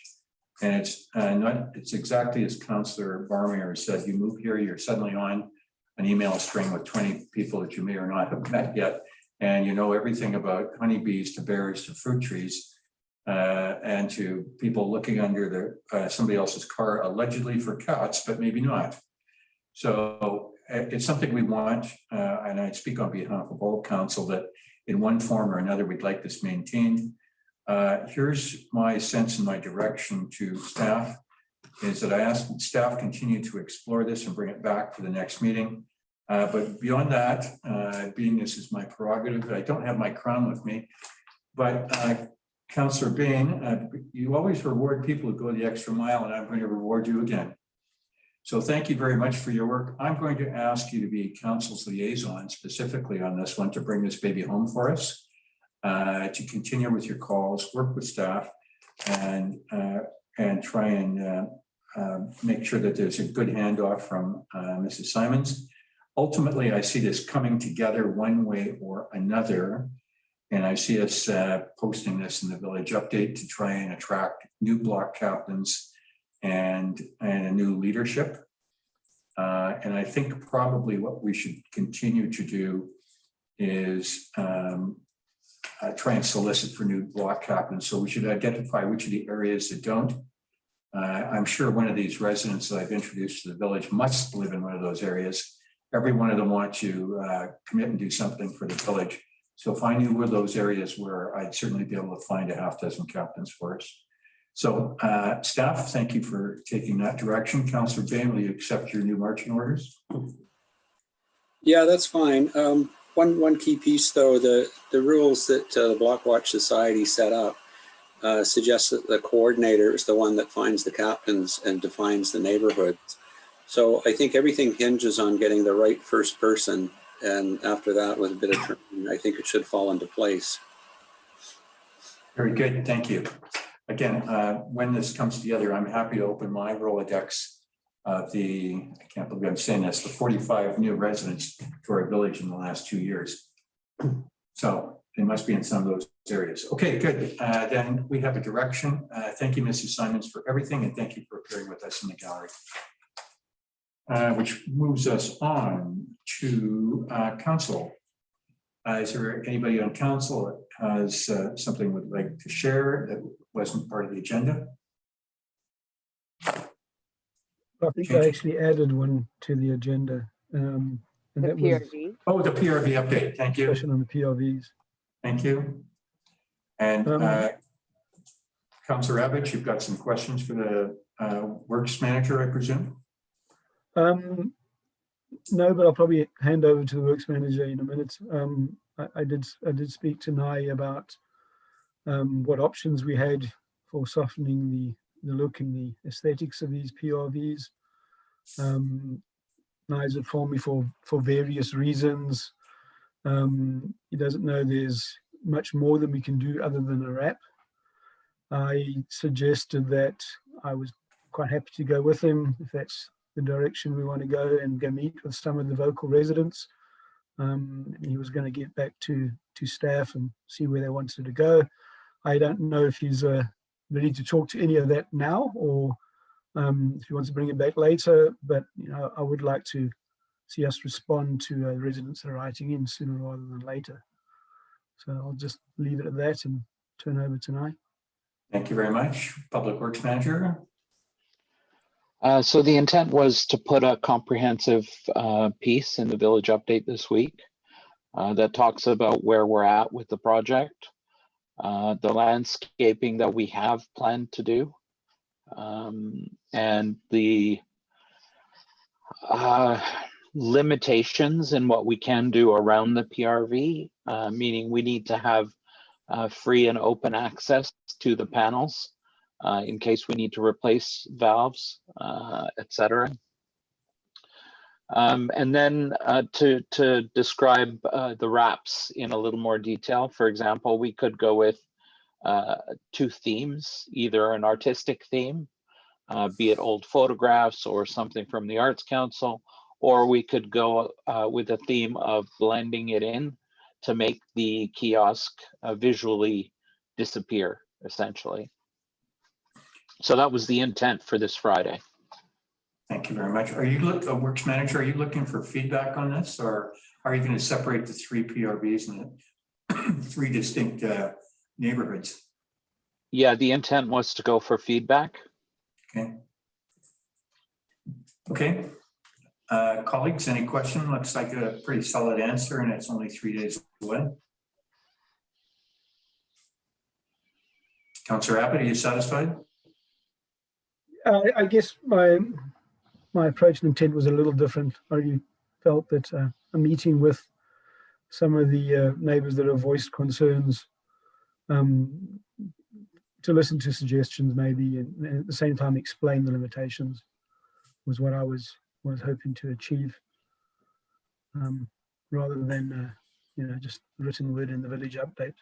And it's exactly as Councillor Barmeyer said, you move here, you're suddenly on an email string with 20 people that you may or not have met yet. And you know everything about honeybees to bears to fruit trees and to people looking under somebody else's car allegedly for cats, but maybe not. So it's something we want, and I speak on behalf of all council, that in one form or another, we'd like this maintained. Here's my sense and my direction to staff, is that I ask that staff continue to explore this and bring it back for the next meeting. But beyond that, being this is my prerogative, I don't have my crown with me, but Councillor Bain, you always reward people who go the extra mile, and I'm going to reward you again. So thank you very much for your work. I'm going to ask you to be council's liaison specifically on this one, to bring this baby home for us, to continue with your calls, work with staff, and try and make sure that there's a good handoff from Mrs. Simons. Ultimately, I see this coming together one way or another, and I see us posting this in the village update to try and attract new block captains and a new leadership. And I think probably what we should continue to do is try and solicit for new block captains. So we should identify which of the areas that don't. I'm sure one of these residents that I've introduced to the village must live in one of those areas. Every one of them want to commit and do something for the village. So if I knew where those areas were, I'd certainly be able to find a half dozen captains for us. So staff, thank you for taking that direction. Councillor Bain, will you accept your new marching orders? Yeah, that's fine. One key piece though, the rules that the Block Watch Society set up suggests that the coordinator is the one that finds the captains and defines the neighborhoods. So I think everything hinges on getting the right first person, and after that, with a bit of training, I think it should fall into place. Very good, thank you. Again, when this comes together, I'm happy to open my Rolodex of I can't believe I'm saying this, the 45 new residents to our village in the last 2 years. So they must be in some of those areas. Okay, good. Then we have a direction. Thank you, Mrs. Simons, for everything, and thank you for appearing with us in the gallery. Which moves us on to council. Is there anybody on council that has something would like to share that wasn't part of the agenda? I think I actually added one to the agenda. And The that was PRV. Oh, the PRV update. Thank you. discussion on the PRVs. Thank you. And Councillor Abbott, you've got some questions for the works manager, I presume? No, but I'll probably hand over to the works manager in a minute. I did speak to Nai about what options we had for softening the look and the aesthetics of these PRVs. Nai's informed me for various reasons. He doesn't know there's much more than we can do other than a wrap. I suggested that I was quite happy to go with him if that's the direction we want to go, and go meet with some of the vocal residents. He was going to get back to staff and see where they wanted to go. I don't know if he's ready to talk to any of that now, or if he wants to bring it back later, but you know, I would like to see us respond to residents that are writing in sooner rather than later. So I'll just leave it at that and turn over to Nye. Thank you very much. Public Works Manager. So the intent was to put a comprehensive piece in the village update this week that talks about where we're at with the project, the landscaping that we have planned to do, and the limitations in what we can do around the PRV, meaning we need to have free and open access to the panels in case we need to replace valves, etc. And then to describe the wraps in a little more detail. For example, we could go with 2 themes, either an artistic theme, be it old photographs or something from the Arts Council, or we could go with a theme of blending it in to make the kiosk visually disappear, essentially. So that was the intent for this Friday. Thank you very much. Are you Works Manager, are you looking for feedback on this, or are you going to separate the 3 PRVs and 3 distinct neighborhoods? Yeah, the intent was to go for feedback. Okay. Okay. Colleagues, any question? Looks like a pretty solid answer, and it's only 3 days away. Councillor Abbott, are you satisfied? I guess my approach and intent was a little different. I really felt that a meeting with some of the neighbours that have voiced concerns, to listen to suggestions maybe, and at the same time explain the limitations, was what I was hoping to achieve, rather than just written word in the village update.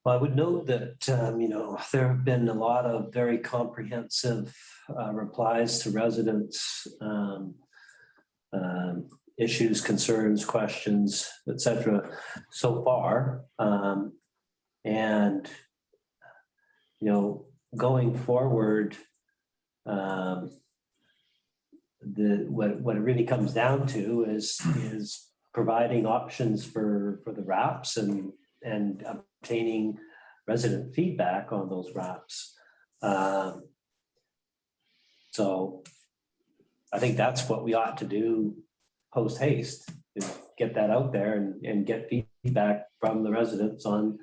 Well, I would note that, there have been a lot of very comprehensive replies to residents, issues, concerns, questions, etc. so far. And, going forward, what it really comes down to is providing options for the wraps and obtaining resident feedback on those wraps. So I think that's what we ought to do post haste, is get that out there and get feedback from the residents on,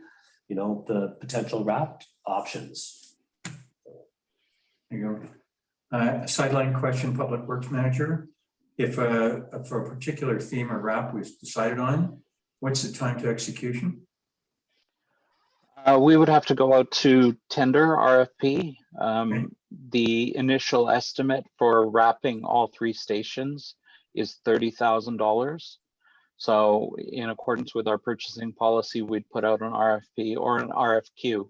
the potential wrap options. There you go. Sideline question, Public Works Manager. If for a particular theme or wrap was decided on, what's the time to execution? We would have to go out to tender RFP. Okay. The initial estimate for wrapping all 3 stations is $30,000. So in accordance with our purchasing policy, we'd put out an RFP or an RFQ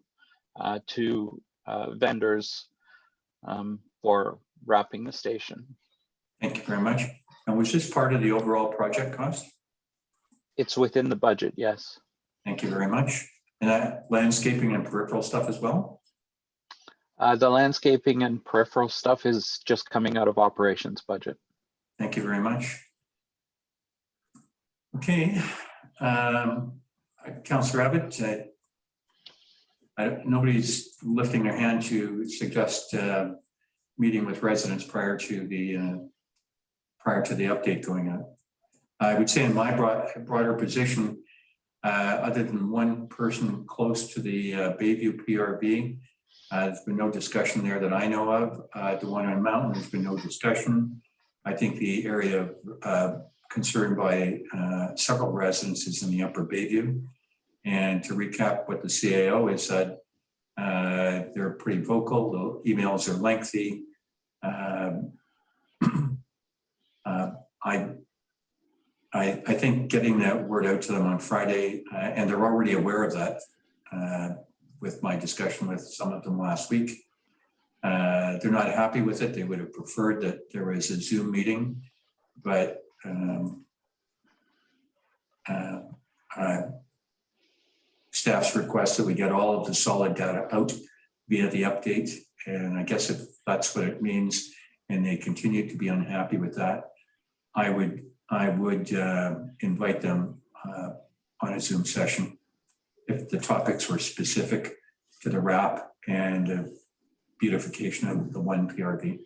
to vendors for wrapping the station. Thank you very much. And was this part of the overall project cost? It's within the budget, yes. Thank you very much. And that landscaping and peripheral stuff as well? The landscaping and peripheral stuff is just coming out of operations budget. Thank you very much. Okay, Councillor Abbott, nobody's lifting their hand to suggest meeting with residents prior to the update going out. I would say in my broader position, other than one person close to the Bayview PRV, there's been no discussion there that I know of. The one on Mountain, there's been no discussion. I think the area of concern by several residents is in the Upper Bayview. And to recap what the CAO has said, they're pretty vocal. The emails are lengthy. I think getting that word out to them on Friday, and they're already aware of that with my discussion with some of them last week. They're not happy with it. They would have preferred that there was a Zoom meeting, but staff's request that we get all of the solid data out via the update. And I guess if that's what it means, and they continue to be unhappy with that, I would invite them on a Zoom session if the topics were specific to the RAP and beautification of the one PRV.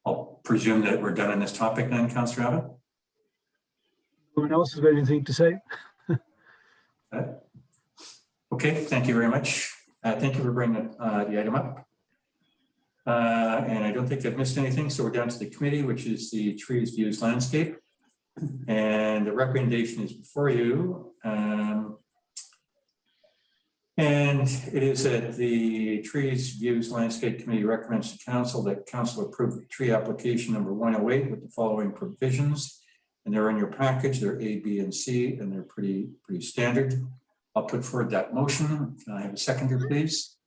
I'll presume that we're done on this topic then, Councillor Abbott? No one else has got anything to say? Okay, thank you very much. Thank you for bringing the item up. And I don't think I've missed anything, so we're down to the committee, which is the Trees, Views, Landscape. And the recommendation is before you. And it is that the Trees, Views, Landscape Committee recommends to council that council approve the tree application number 108 with the following provisions. And they're in your package, they're A, B, and C, and they're pretty standard. I'll put forward that motion. Can I have a seconder, please?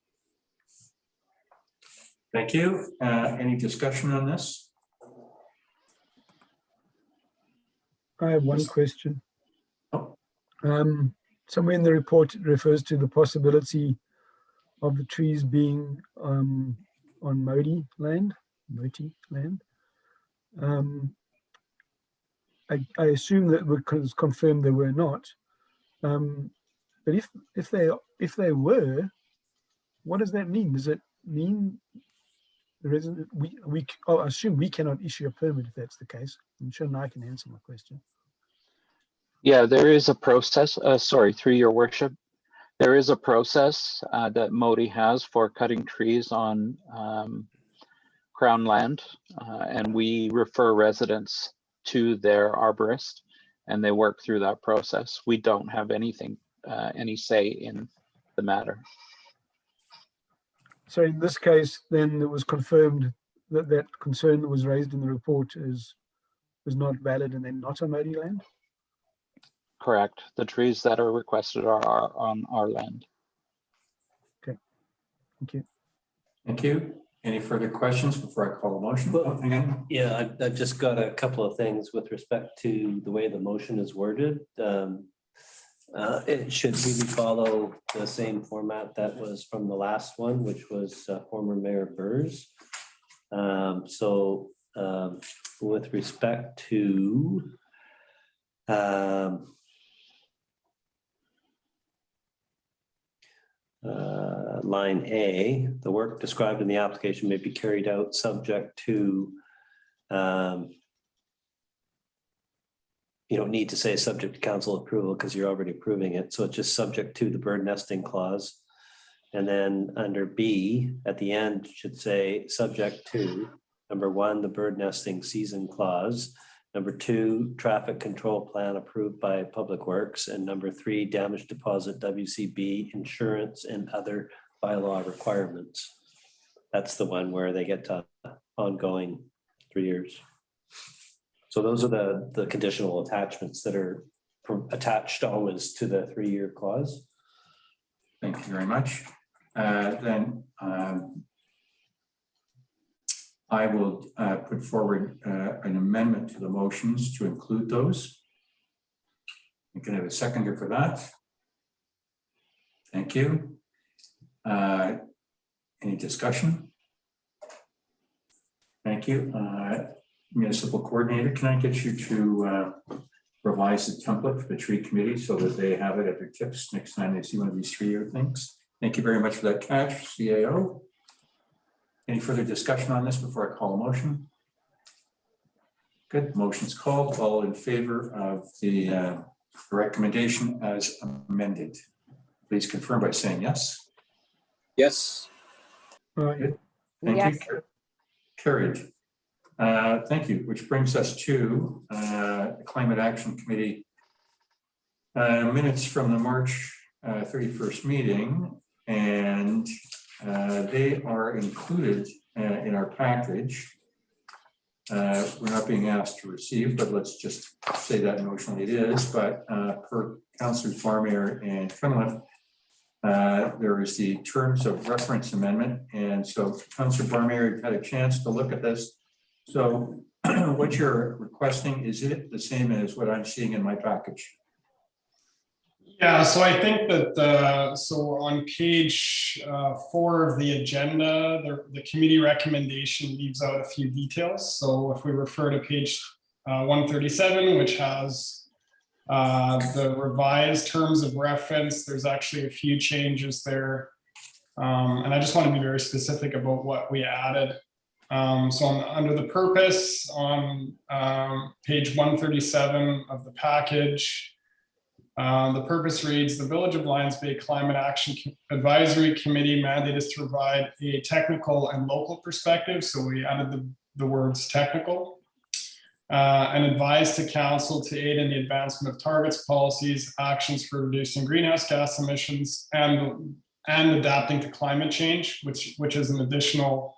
Thank you. Any discussion on this? I have one question. Oh. Somewhere in the report, it refers to the possibility of the trees being on Moti land. I assume that was confirmed they were not. But if they were, what does that mean? Does it mean the resident I assume we cannot issue a permit if that's the case? I'm sure I can answer my question. Yeah, there is a process, sorry, through your worship. There is a process that Moti has for cutting trees on Crown land, and we refer residents to their arborist, and they work through that process. We don't have anything, any say in the matter. So in this case, then it was confirmed that that concern that was raised in the report was not valid and then not on Moti land? Correct. The trees that are requested are on our land. Okay, thank you. Thank you. Any further questions before I call a motion? Well, Again? Yeah, I've just got a couple of things with respect to the way the motion is worded. It should really follow the same format that was from the last one, which was former Mayor Burrs. With respect to line A, the work described in the application may be carried out subject to, you don't need to say subject to council approval because you're already approving it. So it's just subject to the bird nesting clause. And then under B at the end should say subject to number 1, the bird nesting season clause. Number 2, traffic control plan approved by Public Works. And number 3, damage deposit, WCB, insurance, and other bylaw requirements. That's the one where they get to ongoing 3 years. So those are the conditional attachments that are attached always to the 3-year clause. Thank you very much. Then I will put forward an amendment to the motions to include those. You can have a seconder for that. Thank you. Any discussion? Thank you. Municipal coordinator, can I get you to revise the template for the tree committee so that they have it at their tips next time they see one of these 3-year things? Thank you very much for that catch, CAO. Any further discussion on this before I call a motion? Good, motion's called. All in favor of the recommendation as amended, please confirm by saying yes. Yes. Good. Thank Yes. you. Carried. Thank you, which brings us to the Climate Action Committee minutes from the March 31st meeting, and they are included in our package. We're not being asked to receive, but let's just say that emotionally it is. But per Councillors Barmere and Cunliffe, there is the terms of reference amendment. And so Councillor Barmere, you've had a chance to look at this. So what you're requesting, is it the same as what I'm seeing in my package? Yeah, so I think that, so on page 4 of the agenda, the committee recommendation leaves out a few details. So if we refer to page 137, which has the revised terms of reference, there's actually a few changes there. And I just want to be very specific about what we added. So under the purpose on page 137 of the package, the purpose reads, the Village of Lions Bay Climate Action Advisory Committee mandate is to provide a technical and local perspective. So we added the words technical. And advise to council to aid in the advancement of targets, policies, actions for reducing greenhouse gas emissions and adapting to climate change, which is an additional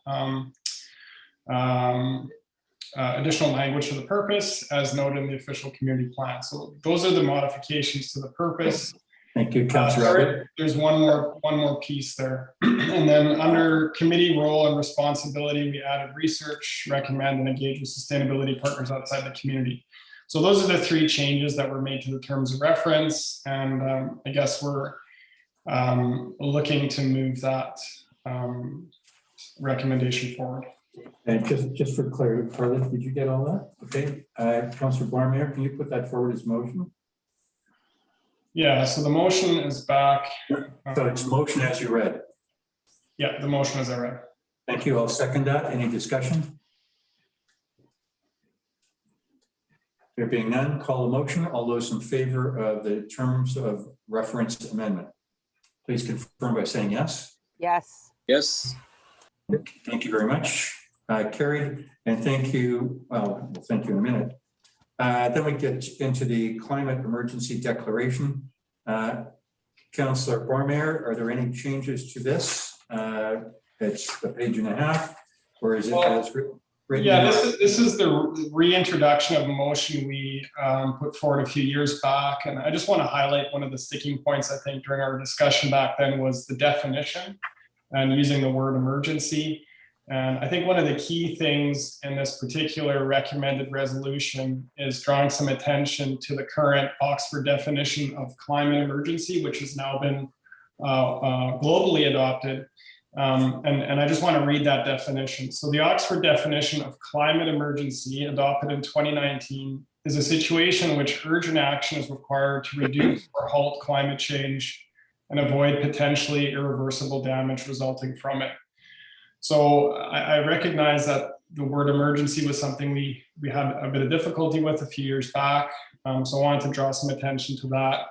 additional language to the purpose as noted in the official community plan. So those are the modifications to the purpose. Thank you, Councillor. There's one more piece there. And then under committee role and responsibility, we added research, recommend and engage with sustainability partners outside the community. So those are the 3 changes that were made to the terms of reference. And I guess we're looking to move that recommendation forward. And just for clarity, Carla, did you get all that? Okay, Councillor Barmayer, can you put that forward as motion? Yeah, so the motion is back. So it's motion as you read. Yeah, the motion as I read. Thank you. I'll second that. Any discussion? There being none, call the motion. All those in favor of the terms of reference amendment, please confirm by saying yes. Yes. Yes. Thank you very much. Carried, and thank you. Well, we'll thank you in a minute. Then we get into the climate emergency declaration. Councillor Barmayer, are there any changes to this? It's a page and a half, or is it as written? Yeah, this is the reintroduction of a motion we put forward a few years back, and I just want to highlight one of the sticking points I think during our discussion back then was the definition and using the word emergency. And I think one of the key things in this particular recommended resolution is drawing some attention to the current Oxford definition of climate emergency, which has now been globally adopted. And I just want to read that definition. So the Oxford definition of climate emergency adopted in 2019 is a situation in which urgent action is required to reduce or halt climate change and avoid potentially irreversible damage resulting from it. So I recognize that the word emergency was something we had a bit of difficulty with a few years back. So I wanted to draw some attention to that.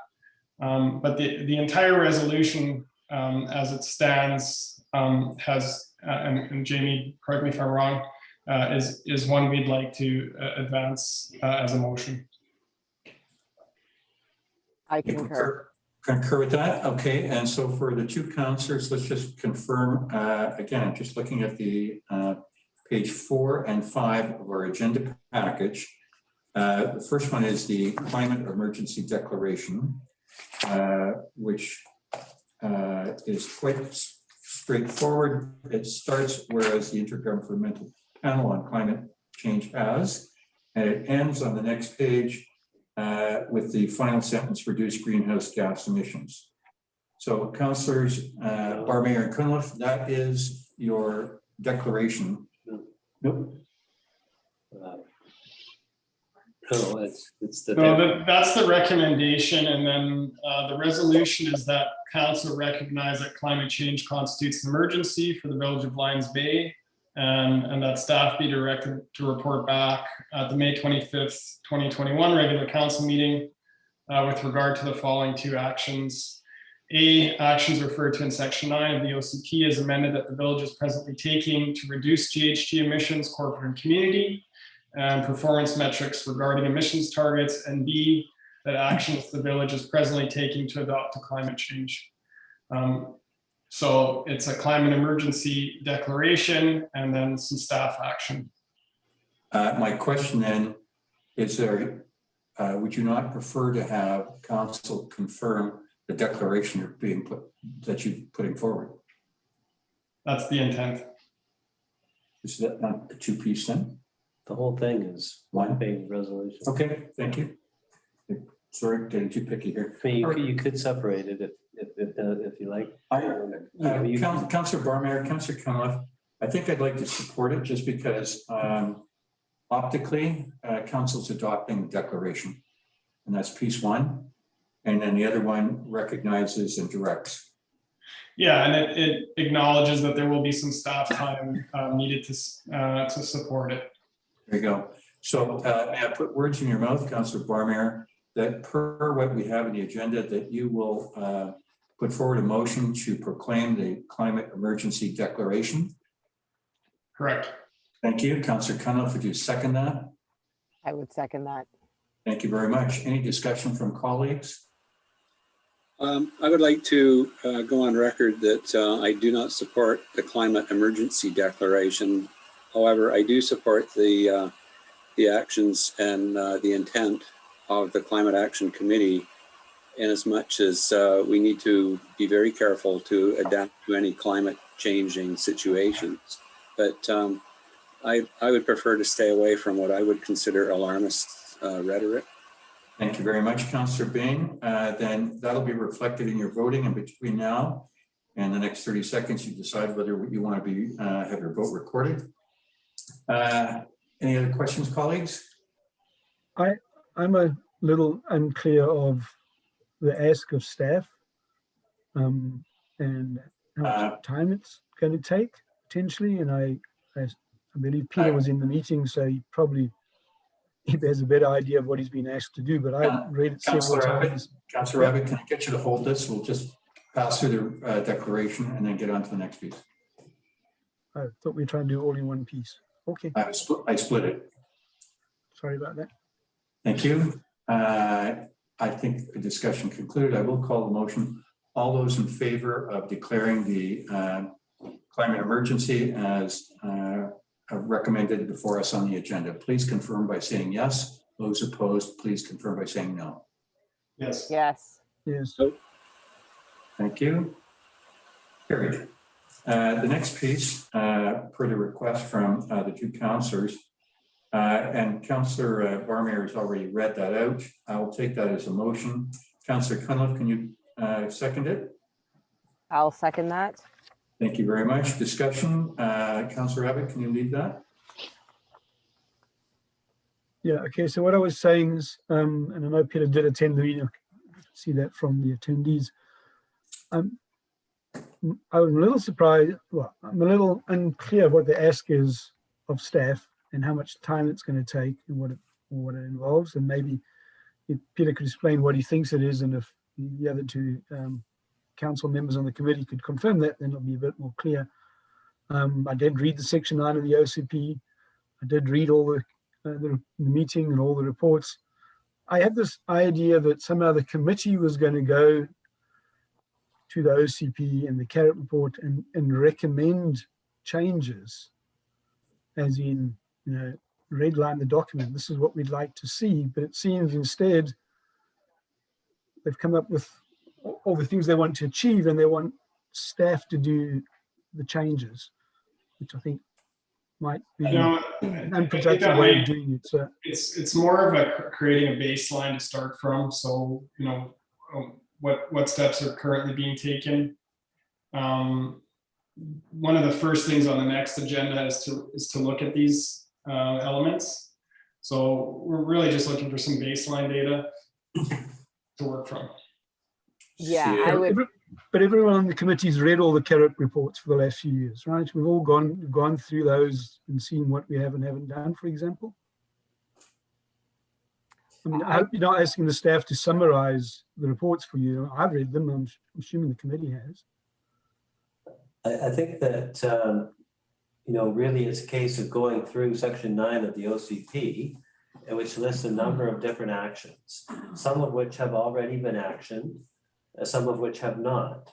But the entire resolution as it stands has, and Jamie, correct me if I'm wrong, is one we'd like to advance as a motion. I concur. Concur with that. Okay, and so for the 2 councillors, let's just confirm again, just looking at the page 4 and 5 of our agenda package. The first one is the climate emergency declaration, which is quite straightforward. It starts whereas the Intergovernmental Panel on Climate Change has, and it ends on the next page with the final sentence, reduce greenhouse gas emissions. So councillors Barmayer and Cunliffe, that is your declaration. Nope. No, it's the. No, that's the recommendation, and then the resolution is that council recognize that climate change constitutes an emergency for the Village of Lions Bay, and that staff be directed to report back at the May 25th, 2021 regular council meeting with regard to the following 2 actions. A, actions referred to in section 9 of the OCP is amended that the village is presently taking to reduce GHG emissions, corporate and community, and performance metrics regarding emissions targets, and B, that actions the village is presently taking to adopt to climate change. So it's a climate emergency declaration and then some staff action. My question then is there, would you not prefer to have council confirm the declaration that you're putting forward? That's the intent. Is that not a 2-piece then? The whole thing is one big resolution. Okay, thank you. Sorry, getting too picky here. I mean, you could separate it if you like. Councillor Barmeyer, Councillor Cunliffe, I think I'd like to support it just because optically, council's adopting the declaration. And that's piece one. And then the other one recognizes and directs. Yeah, and it acknowledges that there will be some staff time needed to support it. There you go. So may I put words in your mouth, Councillor Barmeyer, that per what we have in the agenda, that you will put forward a motion to proclaim the climate emergency declaration? Correct. Thank you. Councillor Cunliffe, would you second that? I would second that. Thank you very much. Any discussion from colleagues? I would like to go on record that I do not support the climate emergency declaration. However, I do support the actions and the intent of the Climate Action Committee, in as much as we need to be very careful to adapt to any climate changing situations. But I would prefer to stay away from what I would consider alarmist rhetoric. Thank you very much, Councillor Bain. Then that'll be reflected in your voting, and between now and the next 30 seconds, you decide whether you want to be have your vote recorded. Any other questions, colleagues? I'm a little unclear of the ask of staff and how much time it's going to take potentially. And I believe Peter was in the meeting, so he probably has a better idea of what he's been asked to do, but I read it several times. Councillor Abbott, can I get you to hold this? We'll just pass through the declaration and then get on to the next piece. I thought we were trying to do all in one piece. Okay, I split it. sorry about that. Thank you. I think the discussion concluded. I will call the motion. All those in favor of declaring the climate emergency as recommended before us on the agenda, please confirm by saying yes. Those opposed, please confirm by saying no. Yes. Yes. Yes. Thank you. Carried. The next piece, per the request from the two councillors, and Councillor Barmeyer has already read that out. I will take that as a motion. Councillor Cunliffe, can you second it? I'll second that. Thank you very much. Discussion. Councillor Abbott, can you lead that? Yeah, okay, so what I was saying is, and I know Peter did attend the meeting, I can see that from the attendees. I'm a little surprised, well, I'm a little unclear what the ask is of staff and how much time it's going to take and what it involves. And maybe if Peter could explain what he thinks it is, and if the other two council members on the committee could confirm that, then it'll be a bit more clear. I did read the section 9 of the OCP. I did read all the meeting and all the reports. I had this idea that somehow the committee was going to go to the OCP and the Carrot report and recommend changes, as in, you know, redline the document. This is what we'd like to see. But it seems instead they've come up with all the things they want to achieve, and they want staff to do the changes, which I think might be an unproductive way of doing it. So it's more of a creating a baseline to start from. So, you know, what steps are currently being taken. One of the first things on the next agenda is to look at these elements. So we're really just looking for some baseline data to work from. Yeah, I would. But everyone on the committee's read all the Carrot reports for the last few years, right? We've all gone through those and seen what we have and haven't done, for example. I mean, I hope you're not asking the staff to summarize the reports for you. I've read them. I'm assuming the committee has. I think that, you know, really it's a case of going through section 9 of the OCP, which lists a number of different actions, some of which have already been actioned, some of which have not.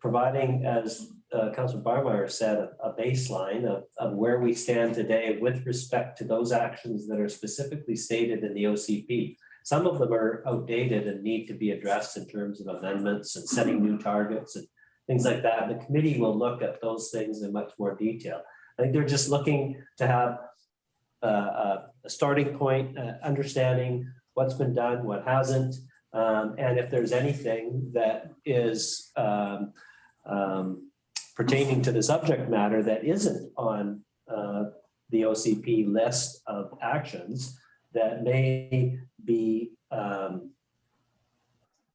Providing, as Councillor Barmeyer said, a baseline of where we stand today with respect to those actions that are specifically stated in the OCP. Some of them are outdated and need to be addressed in terms of amendments and setting new targets and things like that. The committee will look at those things in much more detail. I think they're just looking to have a starting point, understanding what's been done, what hasn't, and if there's anything that is pertaining to the subject matter that isn't on the OCP list of actions that may be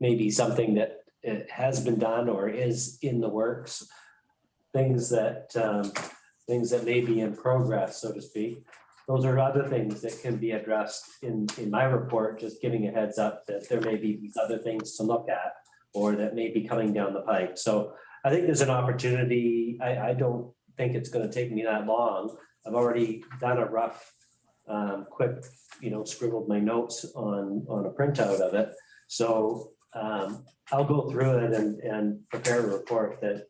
maybe something that it has been done or is in the works, things that may be in progress, so to speak. Those are other things that can be addressed in my report, just giving a heads up that there may be these other things to look at or that may be coming down the pipe. So I think there's an opportunity. I don't think it's going to take me that long. I've already done a rough, quick, scribbled my notes on a printout of it. So I'll go through it and prepare a report that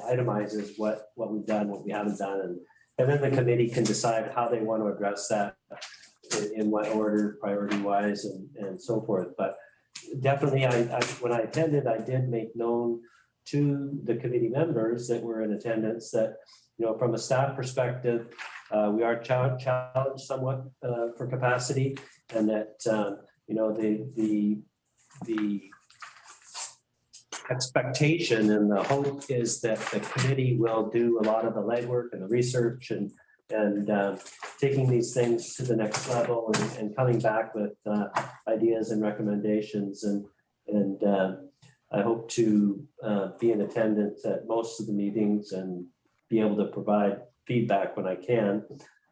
itemizes what we've done, what we haven't done, and then the committee can decide how they want to address that, in what order, priority-wise, and so forth. But definitely, when I attended, I did make known to the committee members that were in attendance that, from a staff perspective, we are challenged somewhat for capacity, and that the expectation and the hope is that the committee will do a lot of the legwork and the research and taking these things to the next level and coming back with ideas and recommendations, and I hope to be in attendance at most of the meetings and be able to provide feedback when I can.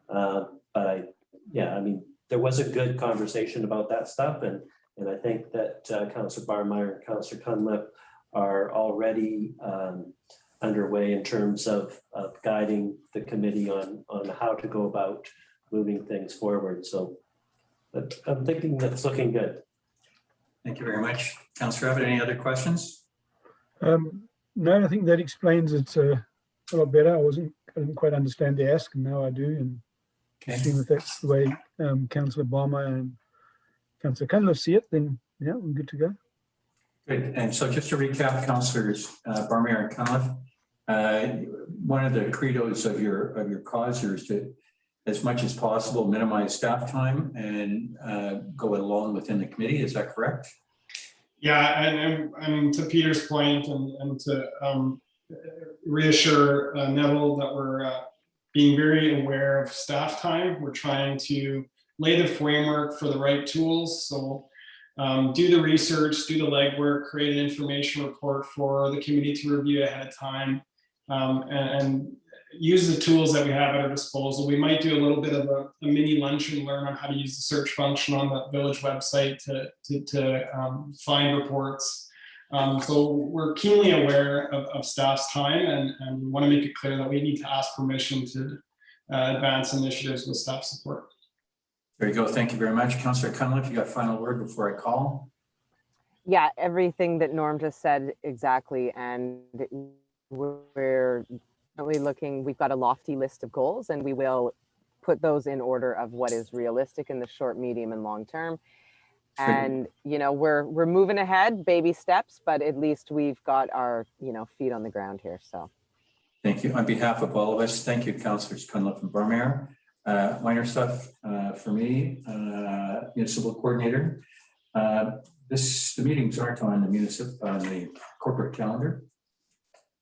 But there was a good conversation about that stuff, and I think that Councillor Barmeyer and Councillor Cunliffe are already underway in terms of guiding the committee on how to go about moving things forward. So but I'm thinking that's looking good. Thank you very much. Councillor Abbott, any other questions? No, I think that explains it a lot better. I didn't quite understand the ask, and now I do. And I assume if that's the way Councillor Barmeyer and Councillor Cunliffe see it, then yeah, we're good to go. Good. And so just to recap, Councillors Barmeyer and Cunliffe, one of the credos of your cause here is to, as much as possible, minimize staff time and go along within the committee. Is that correct? Yeah, and to Peter's point, and to reassure Neville that we're being very aware of staff time. We're trying to lay the framework for the right tools. So do the research, do the legwork, create an information report for the committee to review ahead of time, and use the tools that we have at our disposal. We might do a little bit of a mini lunch and learn on how to use the search function on the village website to find reports. So we're keenly aware of staff's time, and we want to make it clear that we need to ask permission to advance initiatives with staff support. There you go. Thank you very much. Councillor Cunliffe, you got a final word before I call? Yeah, everything that Norm just said exactly. And we're really looking, we've got a lofty list of goals, and we will put those in order of what is realistic in the short, medium, and long term. And, we're moving ahead, baby steps, but at least we've got our, feet on the ground here. So. Thank you. On behalf of all of us, thank you, Councillors Cunliffe and Barmeyer. Minor stuff for me, municipal coordinator. The meetings aren't on the corporate calendar.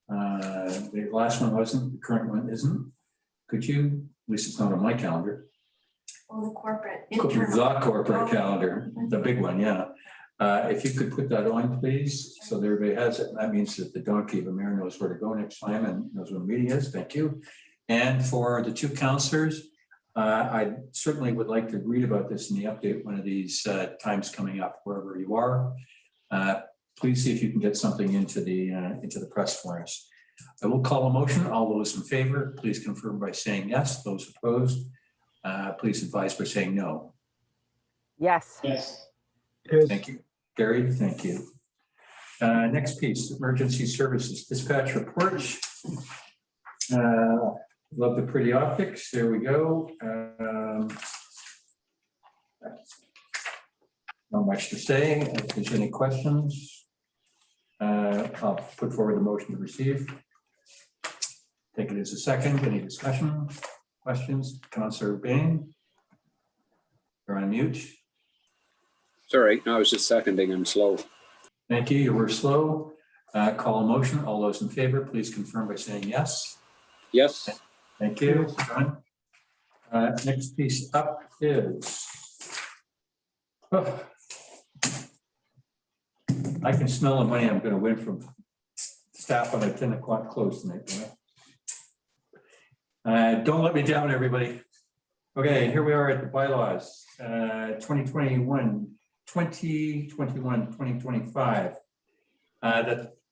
The last one wasn't, the current one isn't. Could you, at least it's not on my calendar. Oh, the corporate. The corporate calendar, the big one, yeah. If you could put that on, please, so that everybody has it. That means that the donkey of a mayor knows where to go next time and knows when the meeting is. Thank you. And for the two councillors, I certainly would like to read about this in the update one of these times coming up, wherever you are. Please see if you can get something into the press for us. I will call a motion. All those in favor, please confirm by saying yes. Those opposed, please advise by saying no. Yes. Yes. Thank you. Gary, thank you. Next piece, emergency services dispatch reports. Love the pretty optics. There we go. Not much to say. If there's any questions, I'll put forward the motion to receive. Take it as a second. Any discussion? Questions? Councillor Bain, you're on mute. Sorry, no, I was just seconding. I'm slow. Thank you. You were slow. Call a motion. All those in favor, please confirm by saying yes. Yes. Thank you. Done. Next piece up is. Oh. I can smell the money I'm going to win from staff on a 10 o'clock close tonight. Don't let me down, everybody. Okay, here we are at the bylaws, 2021, 2025.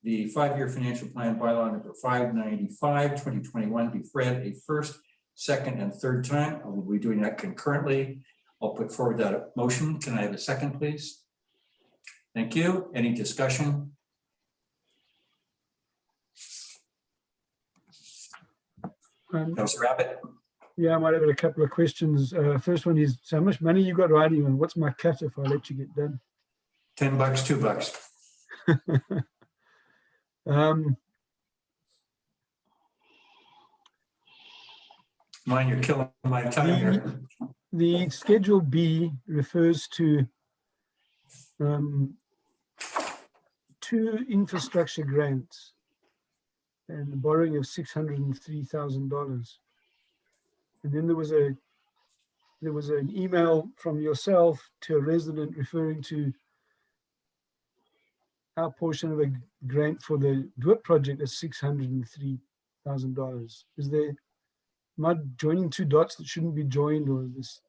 The 5-year financial plan bylaw number 595, 2021 be read a first, second, and third time. I will be doing that concurrently. I'll put forward that motion. Can I have a second, please? Thank you. Any discussion? Councillor Abbott. Yeah, I might have a couple of questions. First one is, so how much money you got riding on? What's my cut if I let you get done? $10, $2. Mine, you're killing my time here. The Schedule B refers to 2 infrastructure grants and the borrowing of $603,000. And then there was an email from yourself to a resident referring to our portion of a grant for the DWIP project is $603,000. Is there, am I joining 2 dots that shouldn't be joined, or is this?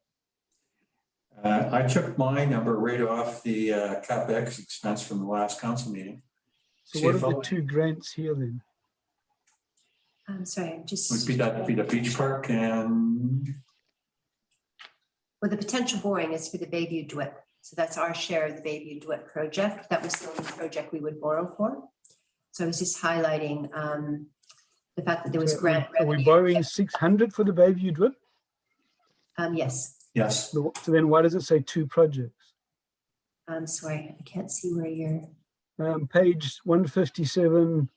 I took my number right off the CapEx expense from the last council meeting. So what are the 2 grants here then? I'm sorry, I'm just. Would be the beach park and. Well, the potential borrowing is for the Bayview DWIP. So that's our share of the Bayview DWIP project. That was the only project we would borrow for. So I was just highlighting the fact that there was grant revenue. Are we borrowing 600 for the Bayview DWIP? Yes. Yes. So then why does it say 2 projects? I'm sorry, I can't see where you're. Page 157.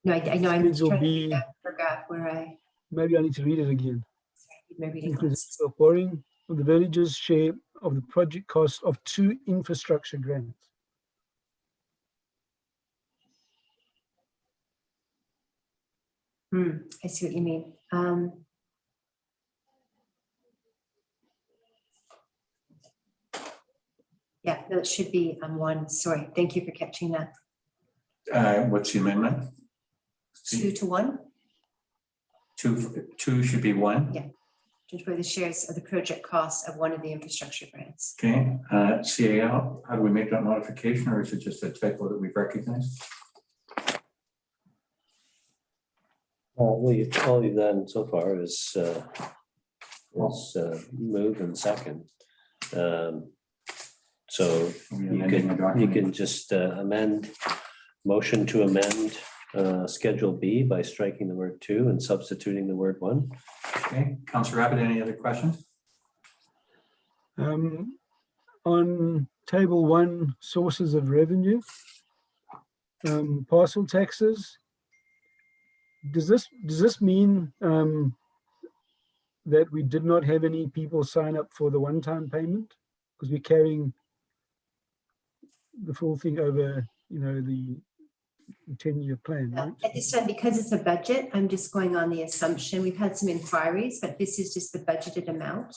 No, I know, I'm just trying B, to forgot where I. maybe I need to read it again. Sorry, my reading Includes glasses. the borrowing of the village's share of the project cost of 2 infrastructure grants. I see what you mean. Yeah, no, it should be 1. Sorry, thank you for catching that. What's the amendment? 2 to 1. 2 should be 1. Yeah. For the shares of the project costs of one of the infrastructure grants. Okay. CAL, how do we make that modification, or is it just a typo that we've recognized? All you've done so far is move and second. So you can just motion to amend Schedule B by striking the word 2 and substituting the word 1. Okay, Councillor Abbott, any other questions? On table 1, sources of revenue, parcel taxes. Does this mean that we did not have any people sign up for the one-time payment because we're carrying the full thing over, the 10-year plan, right? At this time, because it's a budget, I'm just going on the assumption. We've had some inquiries, but this is just the budgeted amount,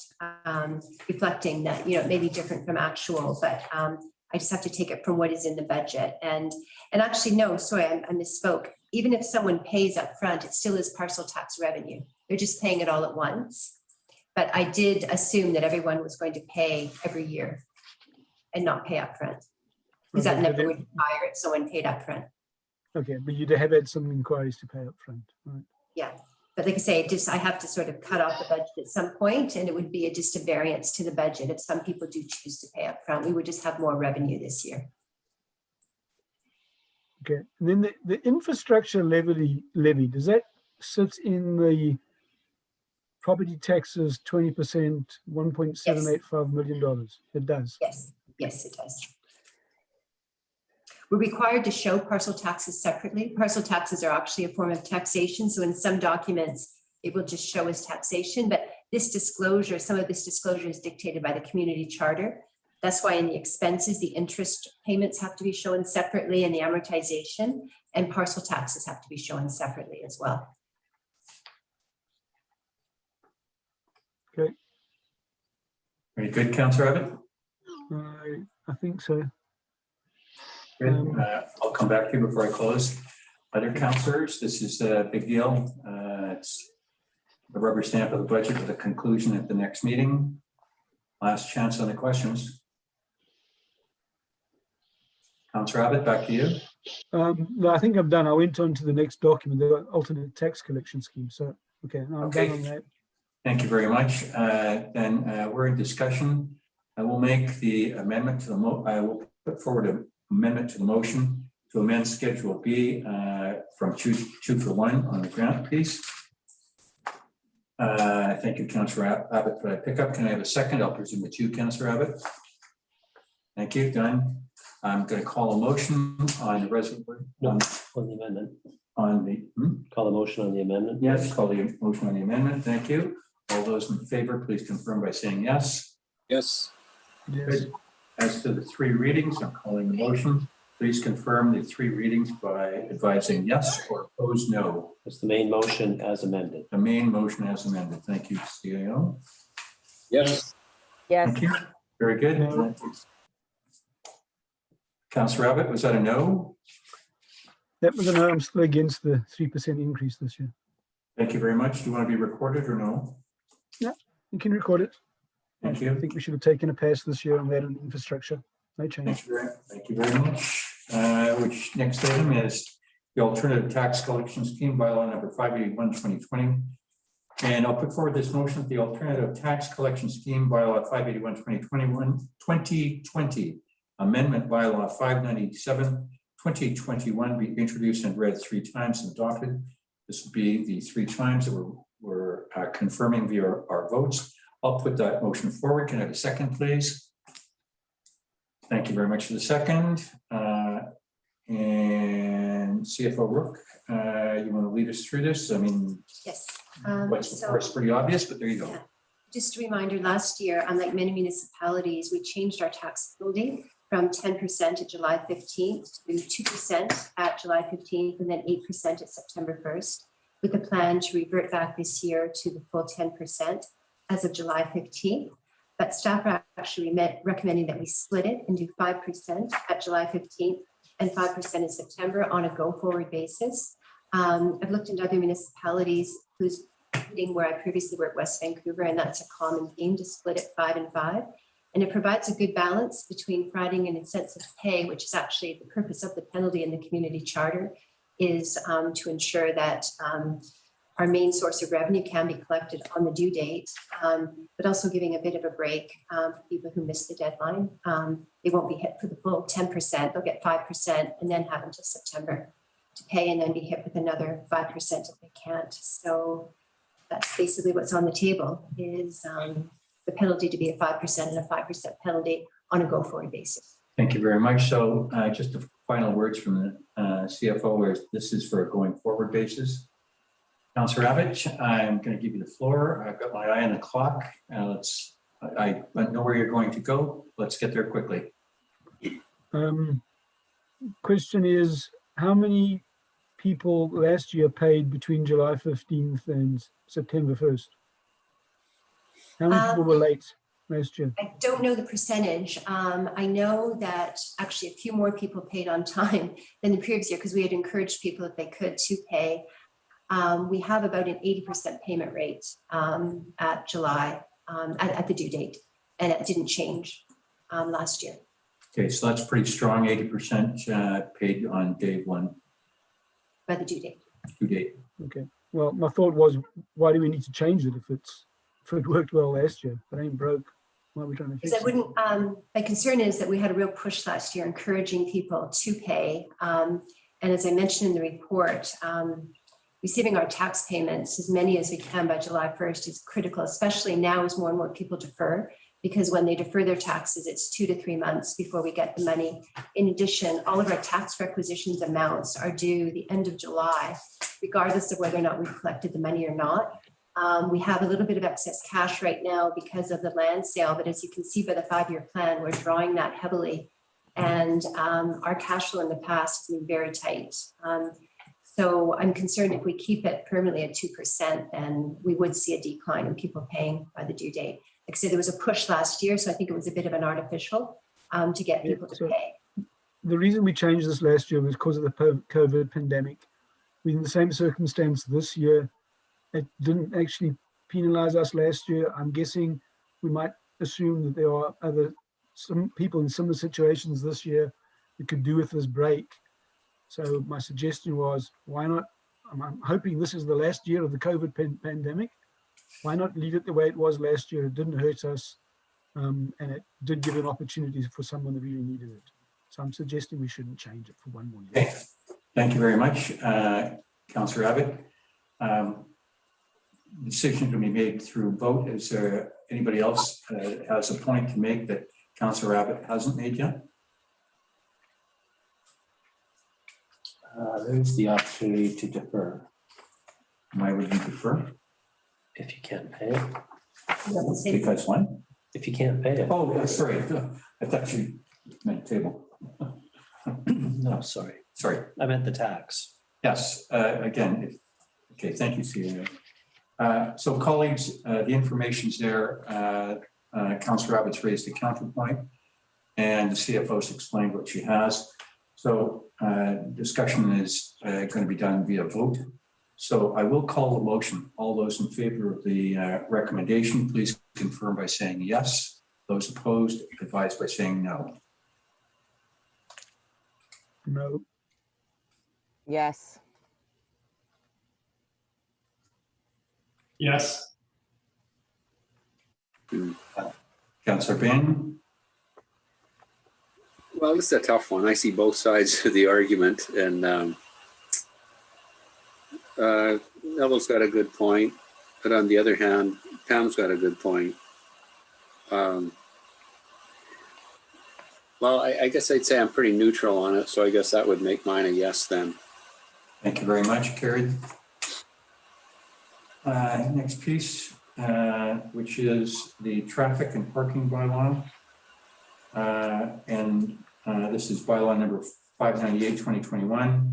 reflecting that, it may be different from actual, but I just have to take it from what is in the budget. And actually, no, sorry, I misspoke. Even if someone pays up front, it still is parcel tax revenue. They're just paying it all at once. But I did assume that everyone was going to pay every year and not pay up front. Because that number would be higher if someone paid up front. Okay, but you'd have had some inquiries to pay up front, right? Yeah, but like I say, I have to sort of cut off the budget at some point, and it would be just a variance to the budget. If some people do choose to pay up front, we would just have more revenue this year. Okay, and then the infrastructure levy, does that sit in the property taxes 20%, $1.785 million? It does. Yes, it does. We're required to show parcel taxes separately. Parcel taxes are actually a form of taxation. So in some documents, it will just show as taxation, but this disclosure, some of this disclosure is dictated by the community charter. That's why in the expenses, the interest payments have to be shown separately and the amortization, and parcel taxes have to be shown separately as well. Okay, Very good, Councillor Abbott. I think so. Good. I'll come back to you before I close. Other councillors, this is a big deal. It's the rubber stamp of the budget with a conclusion at the next meeting. Last chance on the questions. Councillor Abbott, back to you. No, I think I'm done. I went on to the next document, the alternate tax collection scheme. So, okay, no, I'm done on that. Thank you very much. Then we're in discussion. I will make the amendment to the I will put forward an amendment to the motion to amend Schedule B from 2 for 1 on the grant piece. Thank you, Councillor Abbott, for that pickup. Can I have a second? I'll presume it's you, Councillor Abbott. Thank you. Done. I'm going to call a motion on the resolution. No, on the amendment. On the Call a motion on the amendment. yes, call the motion on the amendment. Thank you. All those in favor, please confirm by saying yes. Yes. Yes. As to the 3 readings, I'm calling the motion. Please confirm the 3 readings by advising yes or oppose no. It's the main motion as amended. The main motion as amended. Thank you, CAO. Yes. Yes. Thank you. Very good. No. Councillor Abbott, was that a no? That was a no. I'm still against the 3% increase this year. Thank you very much. Do you want to be recorded or no? You can record it. Thank I you. think we should have taken a pass this year on that and infrastructure. No change. Thank you very much. Which next item is the alternative tax collection scheme bylaw number 581/2020. And I'll put forward this motion, the alternative tax collection scheme bylaw 581/2020 amendment bylaw 597/2021 be introduced and read 3 times and adopted. This will be the 3 times that we're confirming via our votes. I'll put that motion forward. Can I have a second, please? Thank you very much for the second. And CFO Rook, you want to lead us through this? I mean, Yes. what's of course pretty obvious, but there you go. Yeah. Just a reminder, last year, unlike many municipalities, we changed our taxability from 10% at July 15th to 2% at July 15th and then 8% at September 1st, with a plan to revert back this year to the full 10% as of July 15th. But staff are actually recommending that we split it and do 5% at July 15th and 5% in September on a go-forward basis. I've looked into other municipalities including where I previously worked, West Vancouver, and that's a common theme to split it 5 and 5. And it provides a good balance between providing an incentive pay, which is actually the purpose of the penalty in the community charter, is to ensure that our main source of revenue can be collected on the due date, but also giving a bit of a break for people who miss the deadline. They won't be hit for the full 10%, they'll get 5% and then have until September to pay and then be hit with another 5% if they can't. So that's basically what's on the table is the penalty to be a 5% and a 5% penalty on a go-forward basis. Thank you very much. So just the final words from the CFO, where this is for a going forward basis. Councillor Abbott, I'm going to give you the floor. I've got my eye on the clock. I know where you're going to go. Let's get there quickly. Question is, how many people last year paid between July 15th and September 1st? How many people were late last year? I don't know the percentage. I know that actually a few more people paid on time than the previous year because we had encouraged people if they could to pay. We have about an 80% payment rate at July at the due date, and it didn't change last year. Okay, so that's pretty strong, 80% paid on day 1. By the due date. Due date. Okay. Well, my thought was, why do we need to change it if it worked well last year? If it ain't broke, why are we trying to fix it? My concern is that we had a real push last year encouraging people to pay. And as I mentioned in the report, receiving our tax payments, as many as we can by July 1st is critical, especially now as more and more people defer, because when they defer their taxes, it's 2 to 3 months before we get the money. In addition, all of our tax requisitions amounts are due the end of July, regardless of whether or not we've collected the money or not. We have a little bit of excess cash right now because of the land sale, but as you can see by the 5-year plan, we're drawing that heavily. And our cash flow in the past has been very tight. So I'm concerned if we keep it permanently at 2%, then we would see a decline in people paying by the due date. Like I said, there was a push last year, so I think it was a bit of an artificial to get people to pay. The reason we changed this last year was because of the COVID pandemic. We're in the same circumstance this year. It didn't actually penalize us last year. I'm guessing we might assume that there are some people in similar situations this year that could do with this break. So my suggestion was, why not? I'm hoping this is the last year of the COVID pandemic. Why not leave it the way it was last year? It didn't hurt us, and it did give an opportunity for someone that really needed it. So I'm suggesting we shouldn't change it for one more year. Okay, thank you very much, Councillor Abbott. Decision to be made through vote. Is there anybody else has a point to make that Councillor Abbott hasn't made yet? There's the opportunity to defer Why would you defer? if you can't pay it. Because when? If you can't pay it. Oh, sorry. I thought you meant table. No, sorry. Sorry. I meant the tax. Yes, again, okay, thank you, Celia. So colleagues, the information's there. Councillor Abbott's raised the counterpoint and the CFO's explained what she has. So discussion is going to be done via vote. So I will call the motion. All those in favor of the recommendation, please confirm by saying yes. Those opposed, advise by saying no. No. Yes. Yes. Councillor Bain? Well, this is a tough one. I see both sides of the argument, and Neville's got a good point, but on the other hand, Pam's got a good point. Well, I guess I'd say I'm pretty neutral on it, so I guess that would make mine a yes then. Thank you very much, carried. Next piece, which is the traffic and parking bylaw. This is bylaw number 598/2021.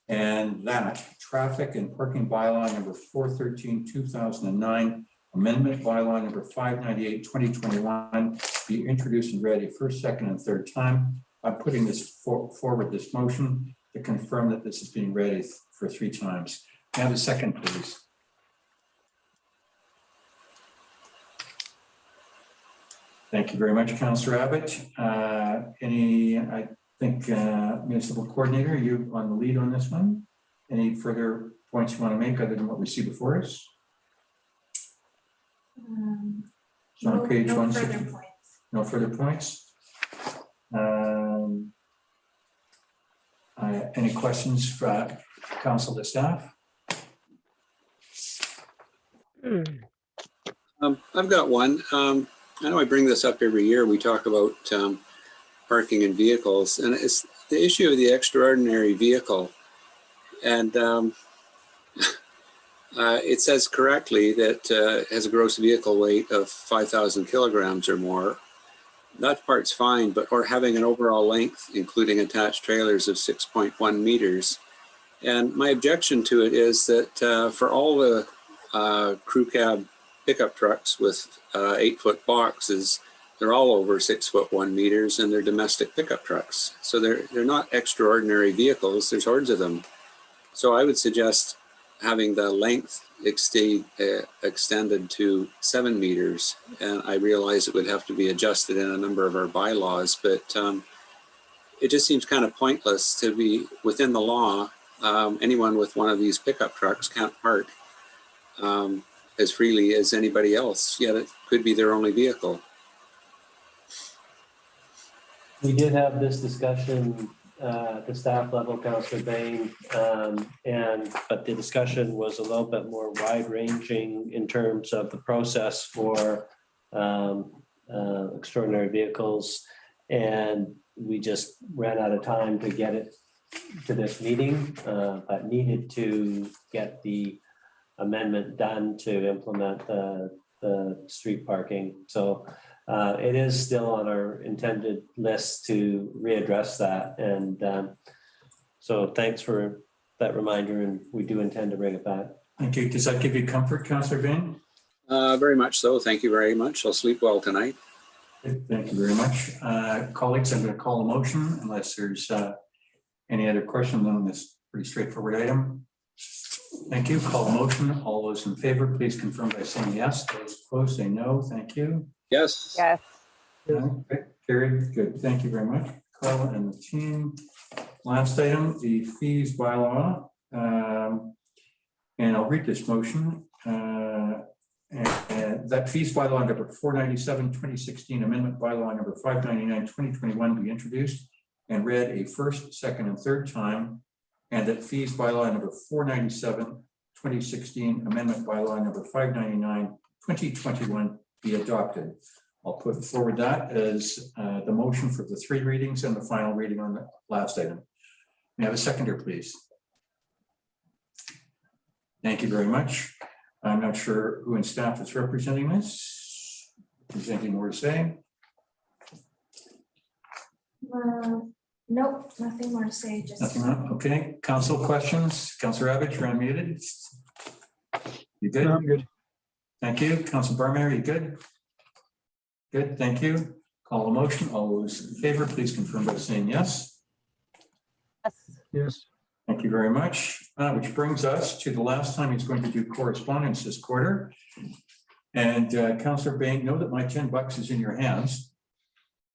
And that traffic and parking bylaw number 413/2009, amendment bylaw number 598/2021 be introduced and read a first, second, and third time. I'm putting this forward, this motion, to confirm that this is being read for 3 times. May I have a second, please? Thank you very much, Councillor Abbott. I think Municipal Coordinator, you on the lead on this one. Any further points you want to make other than what we see before us? So on page 160. No further points. Any questions for Council to staff? I've got one. I know I bring this up every year. We talk about parking and vehicles, and it's the issue of the extraordinary vehicle. And it says correctly that it has a gross vehicle weight of 5,000 kilograms or more. That part's fine, but or having an overall length, including attached trailers, of 6.1 meters. And my objection to it is that for all the crew cab pickup trucks with 8-foot boxes, they're all over 6'1" meters, and they're domestic pickup trucks. So they're not extraordinary vehicles. There's hordes of them. So I would suggest having the length extended to 7 meters. And I realize it would have to be adjusted in a number of our bylaws, but it just seems kind of pointless to be within the law. Anyone with one of these pickup trucks can't park as freely as anybody else, yet it could be their only vehicle. We did have this discussion at the staff level, Councillor Bain, but the discussion was a little bit more wide-ranging in terms of the process for extraordinary vehicles, and we just ran out of time to get it to this meeting, but needed to get the amendment done to implement the street parking. So it is still on our intended list to readdress that. And so thanks for that reminder, and we do intend to bring it back. Thank you. Does that give you comfort, Councillor Bain? Very much so. Thank you very much. I'll sleep well tonight. Thank you very much. Colleagues, I'm going to call a motion unless there's any other questions on this pretty straightforward item. Thank you. Call a motion. All those in favor, please confirm by saying yes. Those opposed, say no. Thank you. Yes. Yes. Okay, carried. Good. Thank you very much, Carla and the team. Last item, the fees bylaw. And I'll read this motion. And that fees bylaw number 497, 2016, amendment bylaw number 599, 2021 be introduced and read a first, second, and third time. And that fees bylaw number 497, 2016, amendment bylaw number 599, 2021 be adopted. I'll put forward that as the motion for the 3 readings and the final reading on the last item. May I have a seconder, please? Thank you very much. I'm not sure who in staff is representing this. Is there anything more to say? Nope, nothing more to say, just. Nothing more? Okay, council questions? Councillor Abbott, you're unmuted. You good? No, I'm good. Thank you. Council Barmeyer, you good? Good, thank you. Call a motion. All those in favor, please confirm by saying yes. Yes. Thank you very much. Which brings us to the last time he's going to do correspondence this quarter. And Councillor Bain, know that my $10 is in your hands.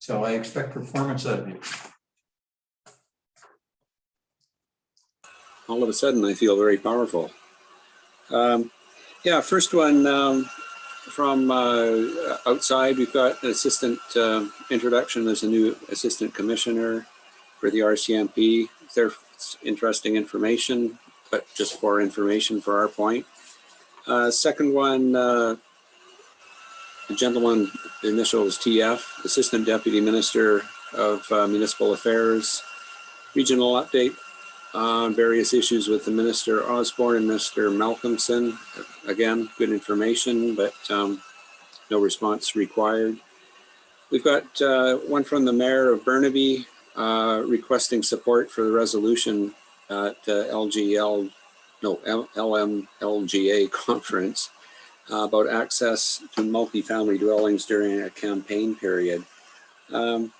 So I expect performance out of you. All of a sudden, I feel very powerful. Yeah, first one from outside, we've got an assistant introduction as a new assistant commissioner for the RCMP. There's interesting information, but just for information for our point. Second one, the gentleman, the initials TF, Assistant Deputy Minister of Municipal Affairs, regional update on various issues with the Minister Osborne and Mr. Malcolmson. Again, good information, but no response required. We've got one from the Mayor of Burnaby requesting support for the resolution at LMLGA conference about access to multifamily dwellings during a campaign period. I'm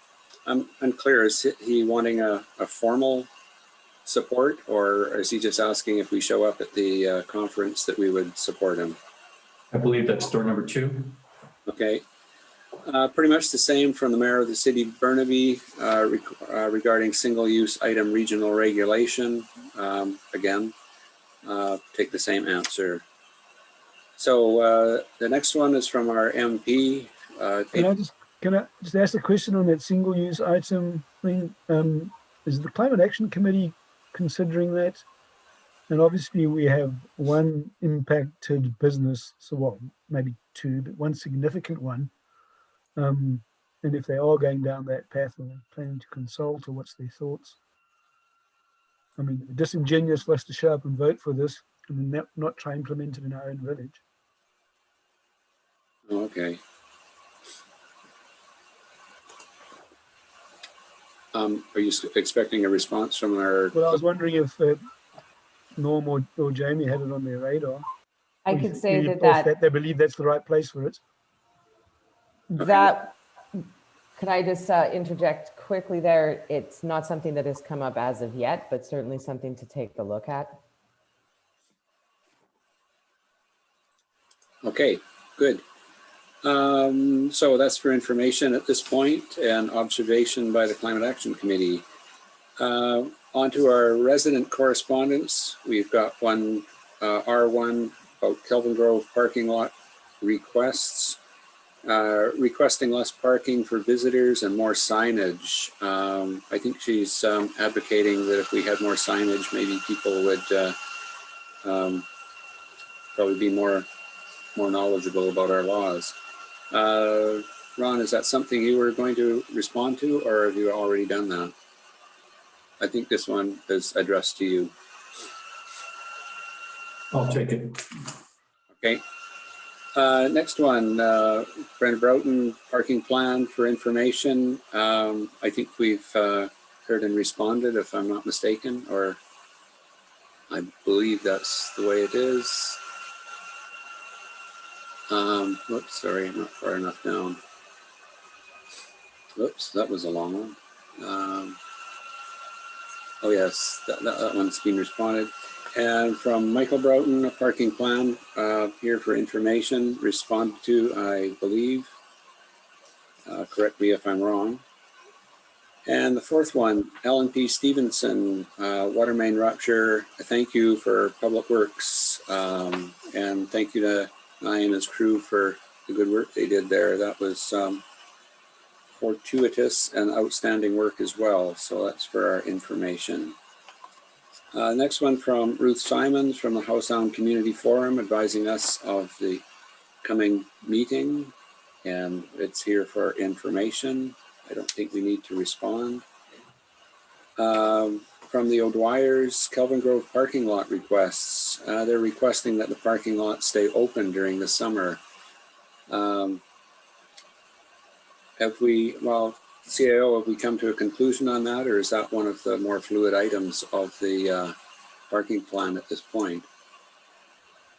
unclear, is he wanting a formal support, or is he just asking if we show up at the conference that we would support him? I believe that's door number 2. Okay. Pretty much the same from the Mayor of the City of Burnaby regarding single-use item regional regulation. Again, take the same answer. So the next one is from our MP. Can I just ask a question on that single-use item thing? Is the Climate Action Committee considering that? And obviously we have one impacted business, so well, maybe 2, but one significant one. And if they are going down that path and planning to consult, or what's their thoughts? I mean, disingenuous for us to show up and vote for this and then not try and implement it in our own village. Okay. Are you expecting a response from our? Well, I was wondering if Norm or Jamie had it on their radar. I Or could you- say or you that thought they believe that's the right place for it. that, could I just interject quickly there? It's not something that has come up as of yet, but certainly something to take a look at. Okay, good. So that's for information at this point and observation by the Climate Action Committee. On to our resident correspondence. We've got one R1 about Kelvin Grove parking lot requests. Requesting less parking for visitors and more signage. I think she's advocating that if we had more signage, maybe people would probably be more knowledgeable about our laws. Ron, is that something you were going to respond to, or have you already done that? I think this one is addressed to you. I'll take it. Okay. Next one, Brenda Broughton, parking plan for information. I think we've heard and responded, if I'm not mistaken, or I believe that's the way it is. Whoops, sorry, I'm not far enough down. Whoops, that was a long one. Oh yes, that one's been responded. And from Michael Broughton, a parking plan here for information, responded to, I believe. Correct me if I'm wrong. And the fourth one, Ellen P. Stevenson, water main rupture. Thank you for Public Works. And thank you to Nye and his crew for the good work they did there. That was fortuitous and outstanding work as well. So that's for our information. Next one from Ruth Simons from the Howe Sound Community Forum, advising us of the coming meeting, and it's here for information. I don't think we need to respond. From the O'Dwyer's Kelvin Grove parking lot requests, they're requesting that the parking lot stay open during the summer. Have we, well, CAO, have we come to a conclusion on that, or is that one of the more fluid items of the parking plan at this point?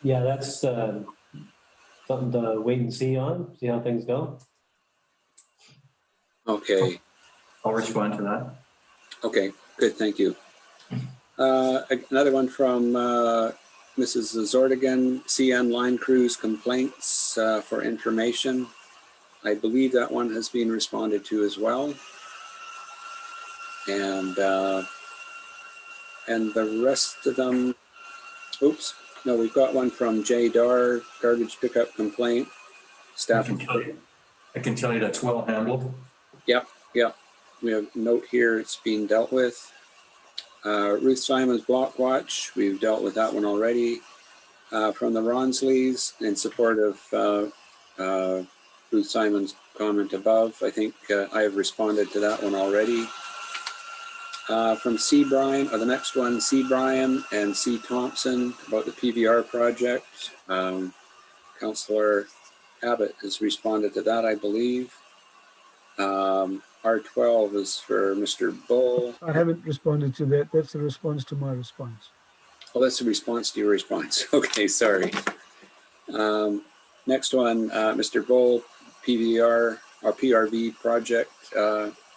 Yeah, that's something to wait and see on, see how things go. Okay. I'll respond to that. Okay, good, thank you. Another one from Mrs. Zordigan, CN Line Crews complaints for information. I believe that one has been responded to as well. And the rest of them, oops, no, we've got one from Jay Dar, garbage pickup complaint. Staff. I can tell you that's well handled. Yep, yep. We have a note here, it's being dealt with. Ruth Simon's Block Watch, we've dealt with that one already. From the Ronsleys, in support of Ruth Simon's comment above, I think I have responded to that one already. From C. Bryan, or the next one, C. Bryan and C. Thompson about the PVR project. Councillor Abbott has responded to that, I believe. R12 is for Mr. Bull. I haven't responded to that. That's the response to my response. Oh, that's a response to your response. Okay, sorry. Next one, Mr. Bull, PVR, or PRV project.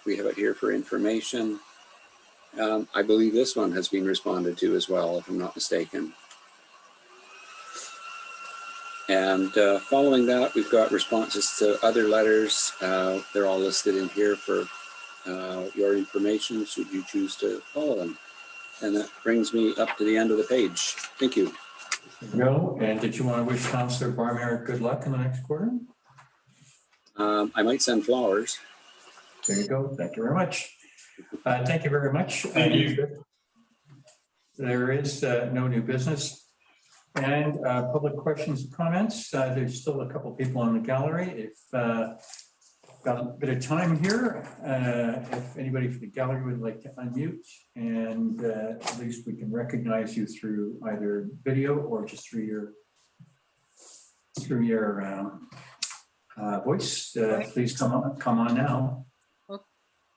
We have it here for information. I believe this one has been responded to as well, if I'm not mistaken. And following that, we've got responses to other letters. They're all listed in here for your information, should you choose to follow them. And that brings me up to the end of the page. Thank you. No, and did you want to wish Councillor Barmer good luck in the next quarter? I might send flowers. There you go. Thank you very much. Thank you very much. Thank you. There is no new business. And public questions and comments. There's still a couple people in the gallery. If got a bit of time here, if anybody from the gallery would like to unmute, and at least we can recognize you through either video or just through your voice. Please come on now.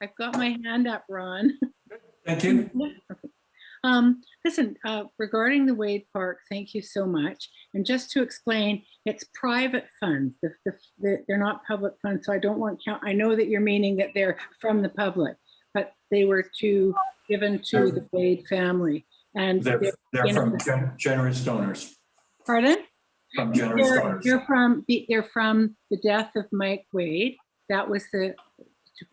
I've got my hand up, Ron. Thank you. Listen, regarding the Wade Park, thank you so much. And just to explain, it's private funds. They're not public funds, so I don't want count. I know that you're meaning that they're from the public, but they were given to the Wade family. And they're from generous donors. Pardon? From generous donors. They're from the death of Mike Wade. That was to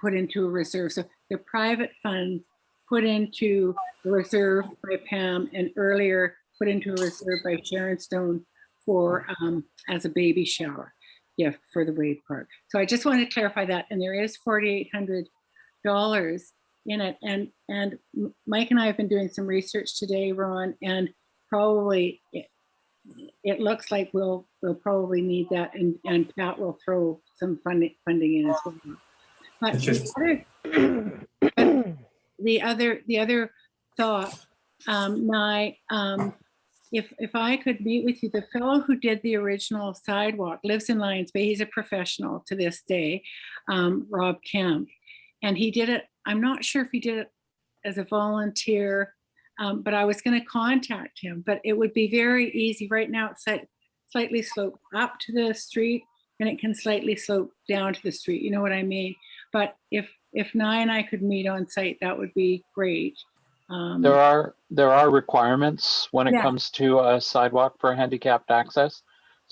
put into a reserve. So they're private funds put into the reserve by Pam, and earlier put into a reserve by Sharon Stone for as a baby shower gift for the Wade Park. So I just wanted to clarify that. And there is $4,800 in it. And Mike and I have been doing some research today, Ron, and probably it looks like we'll probably need that, and Pat will throw some funding in as well. But the other thought, Nye, if I could meet with you, the fellow who did the original sidewalk lives in Lions Bay. He's a professional to this day, Rob Kemp. And he did it, I'm not sure if he did it as a volunteer, but I was going to contact him. But it would be very easy. Right now it's slightly sloped up to the street, and it can slightly slope down to the street. You know what I mean? But if Nye and I could meet on site, that would be great. There are requirements when it Yeah. comes to a sidewalk for handicapped access.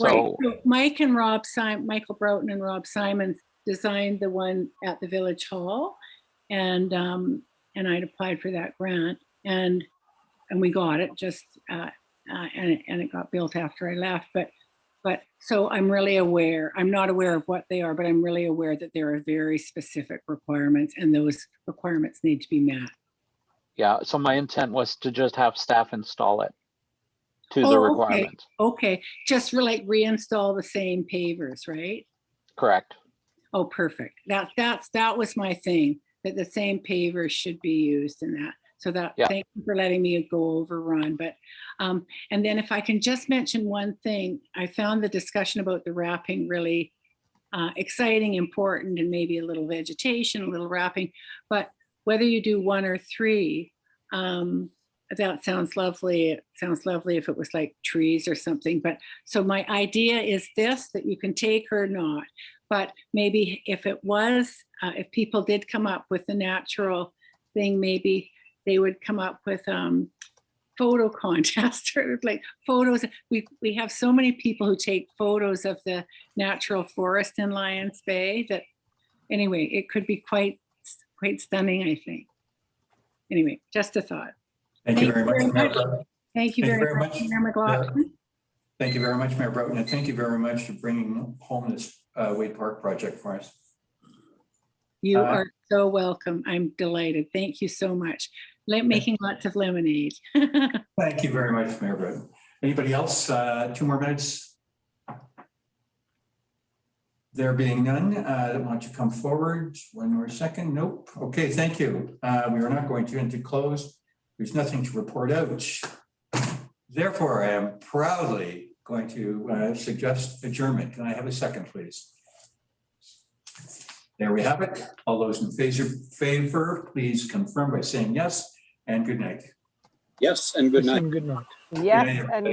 Right. So So Michael Broughton and Rob Simons designed the one at the Village Hall, and I'd applied for that grant, and we got it. Just and it got built after I left. But so I'm really aware. I'm not aware of what they are, but I'm really aware that there are very specific requirements, and those requirements need to be met. yeah, so my intent was to just have staff install it to the Oh, requirements. Okay, just for like reinstall the same pavers, right? Correct. Oh, perfect. That was my thing, that the same pavers should be used in that. So that, Yeah. thank you for letting me go overrun. But, and then if I can just mention one thing, I found the discussion about the wrapping really exciting, important, and maybe a little vegetation, a little wrapping. But whether you do 1 or 3, that sounds lovely. It sounds lovely if it was like trees or something. But so my idea is this, that you can take or not. But maybe if it was, if people did come up with the natural thing, maybe they would come up with photo contest or like photos. We have so many people who take photos of the natural forest in Lions Bay that, anyway, it could be quite stunning, I think. Anyway, just a thought. Thank you very much, Mayor Broughton. Thank you very much, Mayor McLaughlin. Thank you very much, Mayor Broughton, and thank you very much for bringing home this Wade Park project for us. You are so welcome. I'm delighted. Thank you so much. Making lots of lemonade. Thank you very much, Mayor Broughton. Anybody else? 2 more minutes. There being none, that want to come forward. 1 more second. Nope. Okay, thank you. We are not going to into close. There's nothing to report out. Therefore, I am proudly going to suggest adjournment. Can I have a second, please? There we have it. All those in favor, please confirm by saying yes, and good night. Yes, and good night. Good night. Yes, and